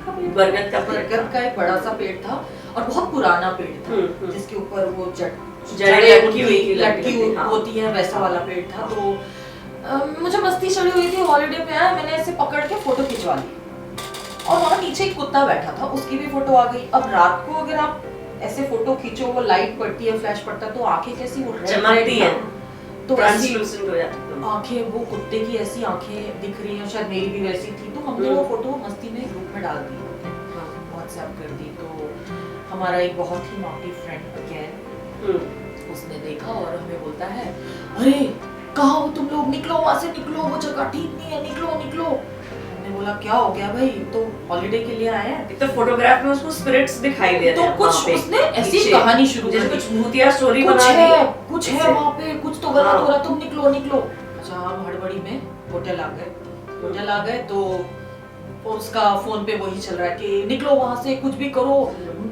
का एक बड़ा सा पेड़ था, और बहुत पुराना पेड़ था, जिसके ऊपर वो जड़ें लटकी होती है, वैसा वाला पेड़ था। तो मुझे मस्ती चढ़ी हुई थी, हॉलिडे पे आया, मैंने ऐसे पकड़ के फोटो खिंचवा ली। और वहाँ नीचे एक कुत्ता बैठा था, उसकी भी फोटो आ गई। अब रात को अगर आप ऐसे फोटो खींचो, वो लाइट पड़ती है, फ्लैश पड़ता है, तो आंखें कैसी चमकती है, तो ट्रांसलूसेंट हो जाती है आंखें। वो कुत्ते की ऐसी आंखें दिख रही हैं, शायद मेरी भी वैसी थी। तो हमने वो फोटो मस्ती में ग्रुप में डाल दी, व्हाट्सएप कर दी। तो हमारा एक बहुत ही नॉटी फ्रेंड अगेन, उसने देखा और हमें बोलता है, अरे कहाँ हो तुम लोग, निकलो वहां से, निकलो, वो जगह ठीक नहीं है, निकलो। हमने बोला क्या हो गया भाई, तो हॉलिडे के लिए आए हैं। तो फोटोग्राफ में उसको स्पिरिट्स दिखाई दे रहे हैं। तो कुछ उसने ऐसी कहानी शुरू कर दी, कुछ भूतिया स्टोरी कुछ बना है, दी, कुछ है वहाँ पे, कुछ तो गलत हो रहा, तुम निकलो। अच्छा, हम हड़बड़ी में होटल आ गए। तो उसका फोन पे वही चल रहा है कि निकलो वहां से, कुछ भी करो,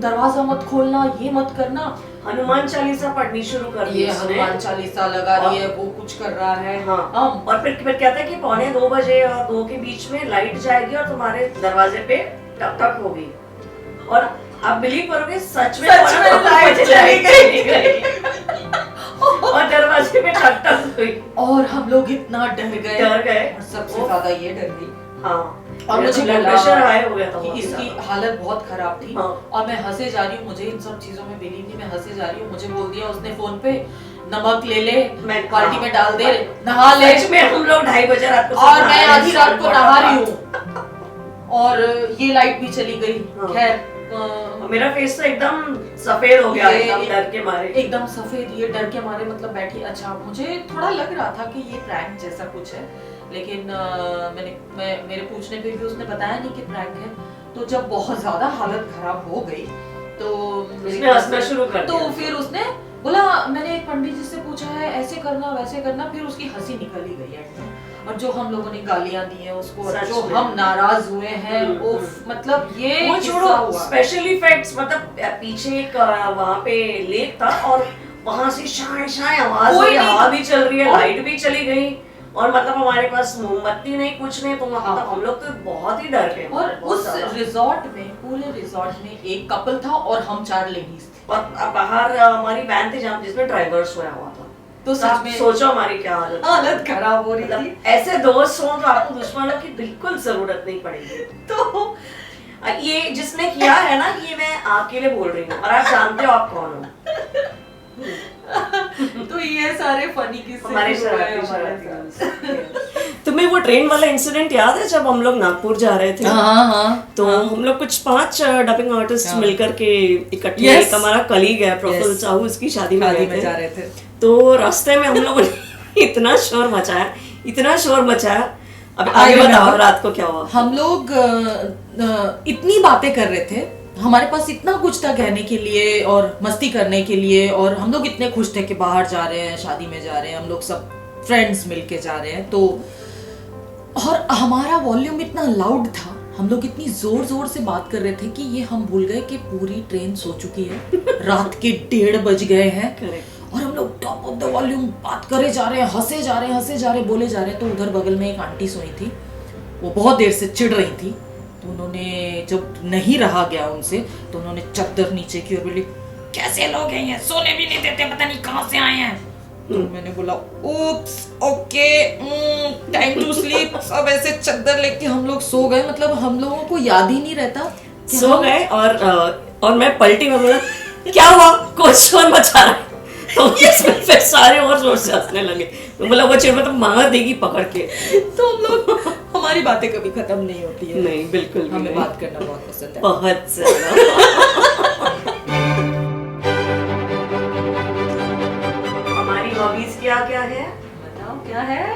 दरवाजा मत खोलना, ये मत करना। हनुमान चालीसा पढ़नी शुरू कर दी, ये हनुमान चालीसा लगा रही है, वो कुछ कर रहा है। और फिर कहता है कि 1:45 बजे और 2 के बीच में लाइट जाएगी और तुम्हारे दरवाजे पे टक टक होगी। और आप बिलीव करोगे, सच में लाइट चली गई और दरवाजे पे टक टक हुई, और हम लोग इतना डर गए। और सबसे ज्यादा ये डर गई। हाँ, और मुझे प्रेशर हाई हो गया था कि इसकी हालत बहुत खराब थी। और मैं हंसे जा रही हूँ, मुझे इन सब चीजों में बिलीव नहीं, मैं हंसे जा रही हूँ। मुझे बोल दिया उसने फोन पे, नमक ले ले, बाल्टी में डाल दे, नहा ले। में हम लोग 2:30 बजे रात को, और मैं आधी रात को नहा रही हूँ, और ये लाइट भी चली गई। खैर, मेरा फेस तो एकदम सफेद हो गया, एकदम डर के मारे, एकदम सफेद, ये डर के मारे मतलब बैठी। अच्छा, मुझे थोड़ा लग रहा था कि ये प्रैंक जैसा कुछ है, लेकिन मेरे पूछने पे भी उसने बताया नहीं कि प्रैंक है। तो जब बहुत ज्यादा हालत खराब हो गई तो उसने हंसना शुरू कर दिया। तो फिर उसने बोला, मैंने एक पंडित जी से पूछा है, ऐसे करना वैसे करना। फिर उसकी हंसी निकल ही गई है, और जो हम लोगों ने गालियां दी हैं उसको, और जो हम नाराज हुए हैं, मतलब ये वो छोड़ो, स्पेशल इफेक्ट्स, मतलब पीछे एक वहाँ पे लेक था और वहाँ से शाय आवाज, हवा भी चल रही है, लाइट भी चली गई, और मतलब हमारे पास मोमबत्ती नहीं, कुछ नहीं। तो मतलब हम लोग तो बहुत ही डर गए। और उस रिजॉर्ट में, पूरे रिजॉर्ट में एक कपल था और हम 4 लेडीज थे। और बाहर हमारी वैन थी जिसमें ड्राइवर सोया हुआ था। तो सच में सोचो हमारी क्या हालत खराब हो रही थी। ऐसे दोस्त हो तो आपको दुश्मनों की बिल्कुल जरूरत नहीं पड़ेगी। तो ये जिसने किया है ना, ये मैं आपके लिए बोल रही हूँ, और आप जानते हो आप कौन हो। तो ये सारे फनी किस्से हमारे तुम्हें वो ट्रेन वाला इंसिडेंट याद है जब हम लोग नागपुर जा रहे थे? तो हम लोग कुछ 5 डबिंग आर्टिस्ट मिलकर के इकट्ठे, एक हमारा कलीग है प्रफुल्ल साहू, उसकी शादी में जा रहे थे। तो रास्ते में हम लोगों ने इतना शोर मचाया इतना शोर मचाया। अब I आगे remember, बताओ रात को क्या हुआ। हम लोग इतनी बातें कर रहे थे, हमारे पास इतना कुछ था कहने के लिए और मस्ती करने के लिए, और हम लोग इतने खुश थे कि बाहर जा रहे हैं, शादी में जा रहे हैं, हम लोग सब फ्रेंड्स मिलके जा रहे हैं। तो और हमारा वॉल्यूम इतना लाउड था, हम लोग इतनी जोर जोर से बात कर रहे थे कि ये हम भूल गए कि पूरी ट्रेन सो चुकी है, रात के 1:30 बज गए हैं। Correct. और हम लोग टॉप ऑफ द वॉल्यूम बात करे जा रहे हैं, हंसे जा रहे हैं, हंसे जा रहे हैं, बोले जा रहे हैं। तो उधर बगल में एक आंटी सोई थी, वो बहुत देर से चिढ़ रही थी। तो उन्होंने जब नहीं रहा गया उनसे, तो उन्होंने चद्दर नीचे की और बोली, कैसे लोग हैं ये, सोने भी नहीं देते, पता नहीं कहाँ से आए हैं। तो मैंने बोला उप्स, ओके, टाइम टू स्लीप। सब ऐसे चद्दर लेके हम लोग सो गए। मतलब हम लोगों को याद ही नहीं रहता कि सो गए। और मैं पलटी में बोला क्या हुआ, कोई शोर मचा रहा है। तो इसमें फिर सारे और जोर से हंसने लगे। तो बोला वो चिड़ में तो मार देगी पकड़ के। तो हम लोग, हमारी बातें कभी खत्म नहीं होती है। नहीं, बिल्कुल भी हमें नहीं। बात करना बहुत पसंद है। बहुत ज्यादा। हमारी हॉबीज क्या क्या है बताओ क्या है?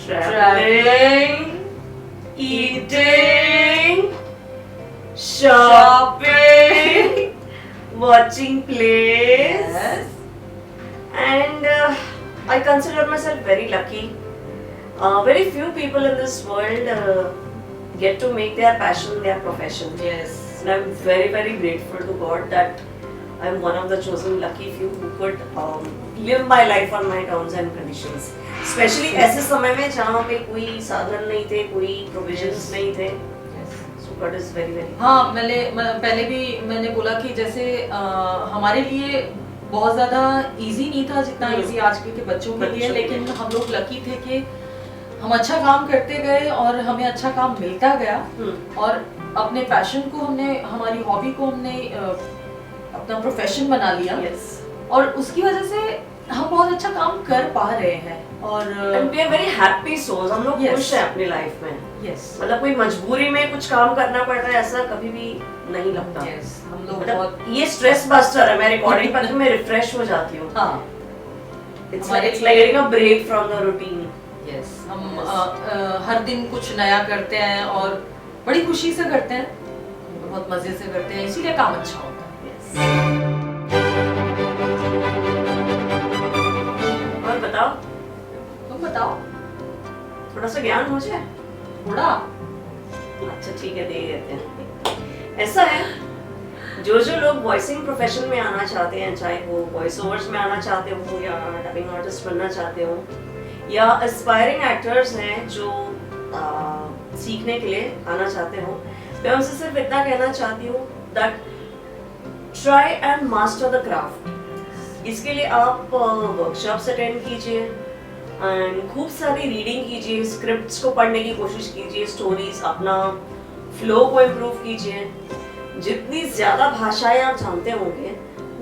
Travelling, eating, shopping, watching plays, and I consider myself very lucky. Very few people in this world get to make their passion their profession. Yes. And I'm very, very grateful to God that I'm one of the chosen lucky few who could live my life on my terms and conditions. Especially ऐसे समय में जहाँ पे कोई साधन नहीं थे, कोई provisions नहीं थे. So God is very, very. हाँ, पहले भी मैंने बोला कि जैसे हमारे लिए बहुत ज़्यादा इजी नहीं था जितना इजी आजकल के बच्चों के लिए, लेकिन हम लोग लकी थे कि हम अच्छा काम करते गए और हमें अच्छा काम मिलता गया। और अपने पैशन को हमने, हमारी हॉबी को हमने अपना प्रोफेशन बना लिया। Yes. और उसकी वजह से हम बहुत अच्छा काम कर पा रहे हैं। और And we are very happy souls. हम लोग Yes. खुश हैं अपनी लाइफ में। यस, मतलब कोई मजबूरी में कुछ काम करना पड़ रहा है ऐसा कभी भी नहीं लगता। यस, हम लोग मतलब बहुत, ये स्ट्रेस बस्टर है। मैं रिकॉर्डिंग करके मैं रिफ्रेश हो जाती हूँ। हाँ, It's हमारे like getting a break from the routine. Yes, हम हर दिन कुछ नया करते हैं और बड़ी खुशी से करते हैं, बहुत मजे से करते हैं, इसीलिए काम अच्छा होता है। Yes. और बताओ, तुम बताओ थोड़ा सा ज्ञान हो जाए। थोड़ा। अच्छा ठीक है, दे देते हैं। ऐसा है, जो लोग वॉइसिंग प्रोफेशन में आना चाहते हैं, चाहे वो वॉइस ओवर्स में आना चाहते हो या डबिंग आर्टिस्ट बनना चाहते हो, या एस्पायरिंग एक्टर्स हैं जो सीखने के लिए आना चाहते हो, मैं उनसे सिर्फ इतना कहना चाहती हूँ that try and master the craft. इसके लिए आप वर्कशॉप्स अटेंड कीजिए एंड खूब सारी रीडिंग कीजिए, स्क्रिप्ट्स को पढ़ने की कोशिश कीजिए, स्टोरीज, अपना फ्लो को इम्प्रूव कीजिए। जितनी ज़्यादा भाषाएं आप जानते होंगे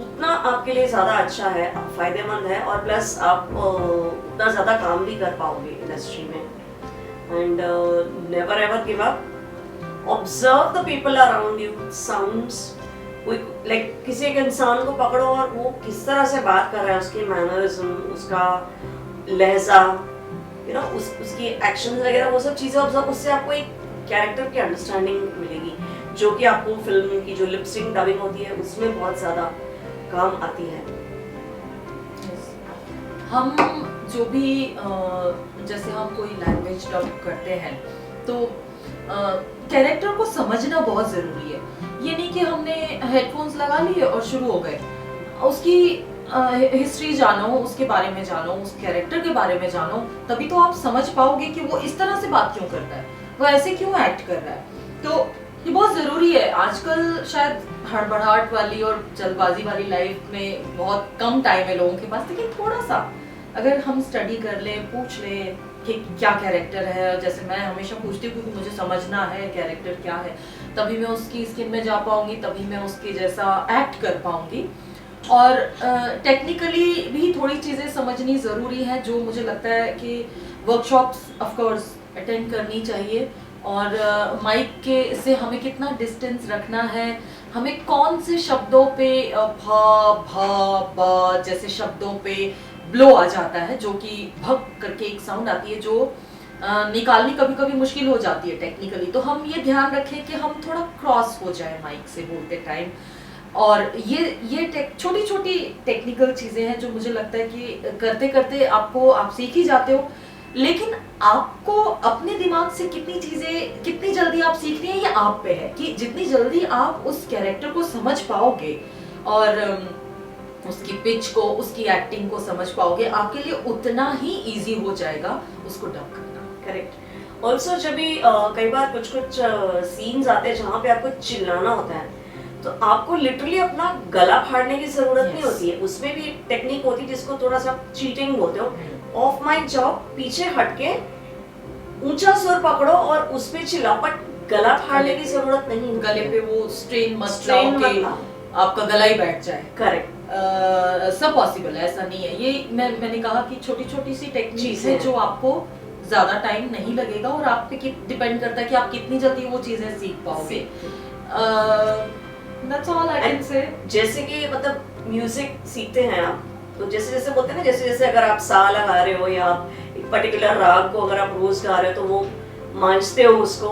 उतना आपके लिए ज़्यादा अच्छा है, फ़ायदेमंद है, और प्लस आप उतना ज़्यादा काम भी कर पाओगे इंडस्ट्री में। And never ever give up, observe the people around you, sounds, कोई लाइक किसी एक इंसान को पकड़ो और वो किस तरह से बात कर रहा है, उसकी मैनरिज्म, उसका लहजा, यू नो, उसकी एक्शंस वगैरह, वो सब चीज़ें ऑब्जर्व, उससे आपको एक कैरेक्टर की अंडरस्टैंडिंग मिलेगी, जो कि आपको फिल्म की जो लिप सिंक डबिंग होती है उसमें बहुत ज़्यादा काम आती है। हम जो भी जैसे हम कोई लैंग्वेज डब करते हैं तो कैरेक्टर को समझना बहुत ज़रूरी है। ये नहीं कि हमने हेडफोन्स लगा लिए और शुरू हो गए, उसकी हिस्ट्री जानो, उसके बारे में जानो, उस कैरेक्टर के बारे में जानो, तभी तो आप समझ पाओगे कि वो इस तरह से बात क्यों करता है, वो ऐसे क्यों एक्ट कर रहा है। तो ये बहुत ज़रूरी है। आजकल शायद हड़बड़ाहट वाली और जल्दबाजी वाली लाइफ में बहुत कम टाइम है लोगों के पास, लेकिन थोड़ा सा अगर हम स्टडी कर लें, पूछ लें कि क्या कैरेक्टर है, जैसे मैं हमेशा पूछती हूँ क्योंकि मुझे समझना है कैरेक्टर क्या है, तभी मैं उसकी स्किन में जा पाऊँगी, तभी मैं उसके जैसा एक्ट कर पाऊँगी। और टेक्निकली भी थोड़ी चीज़ें समझनी ज़रूरी है, जो मुझे लगता है कि वर्कशॉप्स ऑफ कोर्स अटेंड करनी चाहिए। और माइक के से हमें कितना डिस्टेंस रखना है, हमें कौन से शब्दों पे भा भा बा जैसे शब्दों पे ब्लो आ जाता है, जो कि भक करके एक साउंड आती है, जो निकालनी कभी कभी मुश्किल हो जाती है टेक्निकली। तो हम ये ध्यान रखें कि हम थोड़ा क्रॉस हो जाए माइक से बोलते टाइम। और ये छोटी छोटी टेक्निकल चीज़ें हैं जो मुझे लगता है कि करते करते आप सीख ही जाते हो। लेकिन आपको अपने दिमाग से कितनी जल्दी आप सीख रही हैं, ये आप पे है कि जितनी जल्दी आप उस कैरेक्टर को समझ पाओगे और उसकी पिच को, उसकी एक्टिंग को समझ पाओगे, आपके लिए उतना ही इजी हो जाएगा उसको डब करना। करेक्ट। ऑल्सो जब भी कई बार कुछ सीन्स आते हैं जहाँ पे आपको चिल्लाना होता है, तो आपको लिटरली अपना गला फाड़ने की जरूरत नहीं होती है। उसमें भी टेक्निक होती है जिसको थोड़ा सा चीटिंग बोलते हो। ऑफ माइक जाओ, पीछे हटके ऊंचा सुर पकड़ो और उस पे चिल्लाओ, बट गला फाड़ने की जरूरत नहीं होती। गले पे वो स्ट्रेन मत लाओ कि आपका गला ही बैठ जाए। करेक्ट। सब पॉसिबल है, ऐसा नहीं है। ये मैंने कहा कि छोटी छोटी सी टेक्निक्स है जो आपको ज्यादा टाइम नहीं लगेगा और आप पे डिपेंड करता है कि आप कितनी जल्दी वो चीजें सीख पाओगे। That's all I can say. जैसे कि मतलब म्यूजिक सीखते हैं आप, तो जैसे जैसे बोलते हैं ना, जैसे जैसे अगर आप सा लगा रहे हो या आप एक पर्टिकुलर राग को अगर आप रोज गा रहे हो तो वो मांझते हो उसको,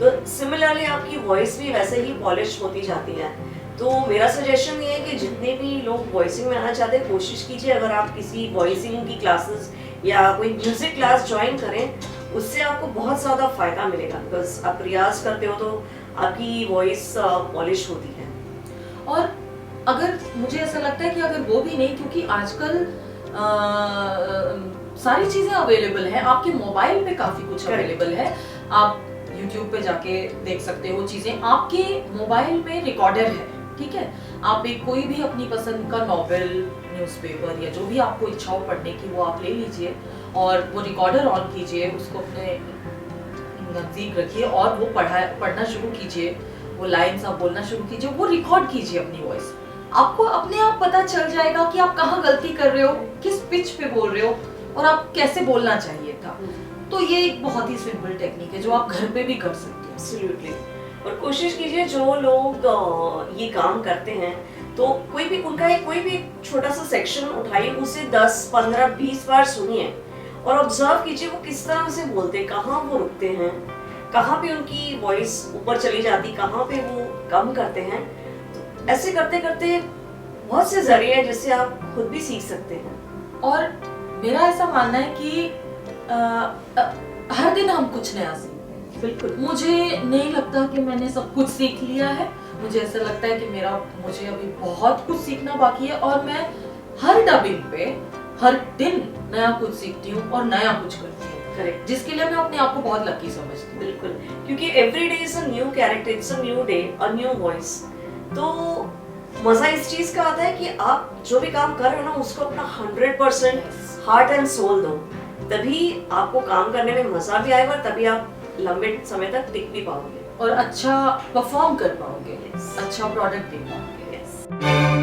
तो सिमिलरली आपकी वॉइस भी वैसे ही पॉलिश होती जाती है। तो मेरा सजेशन ये है कि जितने भी लोग वॉइसिंग में आना चाहते हैं, कोशिश कीजिए अगर आप किसी वॉइसिंग की क्लासेस या कोई म्यूजिक क्लास ज्वाइन करें, उससे आपको बहुत ज़्यादा फ़ायदा मिलेगा। बिकॉज आप रियाज करते हो तो आपकी वॉइस पॉलिश होती है। और अगर मुझे ऐसा लगता है कि अगर वो भी नहीं, क्योंकि आजकल सारी चीज़ें अवेलेबल हैं, आपके मोबाइल पे काफ़ी कुछ अवेलेबल है। आप YouTube पे जाके देख सकते हो चीज़ें, आपके मोबाइल में रिकॉर्डर है, ठीक है। आप एक कोई भी अपनी पसंद का नॉवेल, न्यूज़पेपर या जो भी आपको इच्छा हो पढ़ने की, वो आप ले लीजिए और वो रिकॉर्डर ऑन कीजिए, उसको अपने नज़दीक रखिए और वो पढ़ना शुरू कीजिए, वो लाइन्स आप बोलना शुरू कीजिए, वो रिकॉर्ड कीजिए अपनी वॉइस। आपको अपने आप पता चल जाएगा कि आप कहाँ गलती कर रहे हो, किस पिच पे बोल रहे हो और आप कैसे बोलना चाहिए था। तो ये एक बहुत ही सिंपल टेक्निक है जो आप घर पे भी कर सकते हो। एब्सोल्युटली। और कोशिश कीजिए जो लोग ये काम करते हैं, तो कोई भी उनका कोई भी छोटा सा सेक्शन उठाइए, उसे 10, 15, 20 बार सुनिए और ऑब्जर्व कीजिए वो किस तरह से बोलते हैं, कहाँ वो रुकते हैं, कहाँ पे उनकी वॉइस ऊपर चली जाती, कहाँ पे वो कम करते हैं। तो ऐसे करते करते बहुत से जरिए हैं जिससे आप खुद भी सीख सकते हैं। और मेरा ऐसा मानना है कि हर दिन हम कुछ नया सीखते हैं। बिल्कुल। मुझे नहीं लगता कि मैंने सब कुछ सीख लिया है। मुझे ऐसा लगता है कि मुझे अभी बहुत कुछ सीखना बाकी है और मैं हर डबिंग पे हर दिन नया कुछ सीखती हूँ और नया कुछ करती हूँ। करेक्ट। जिसके लिए मैं अपने आप को बहुत लकी समझती हूँ। बिल्कुल, क्योंकि every day is a new character, it's a new day, a new voice. तो मजा इस चीज का आता है कि आप जो भी काम कर रहे हो ना, उसको अपना 100% हार्ट एंड सोल दो, तभी आपको काम करने में मजा भी आएगा, तभी आप लंबे समय तक टिक भी पाओगे और अच्छा परफॉर्म कर पाओगे, अच्छा प्रोडक्ट दे पाओगे।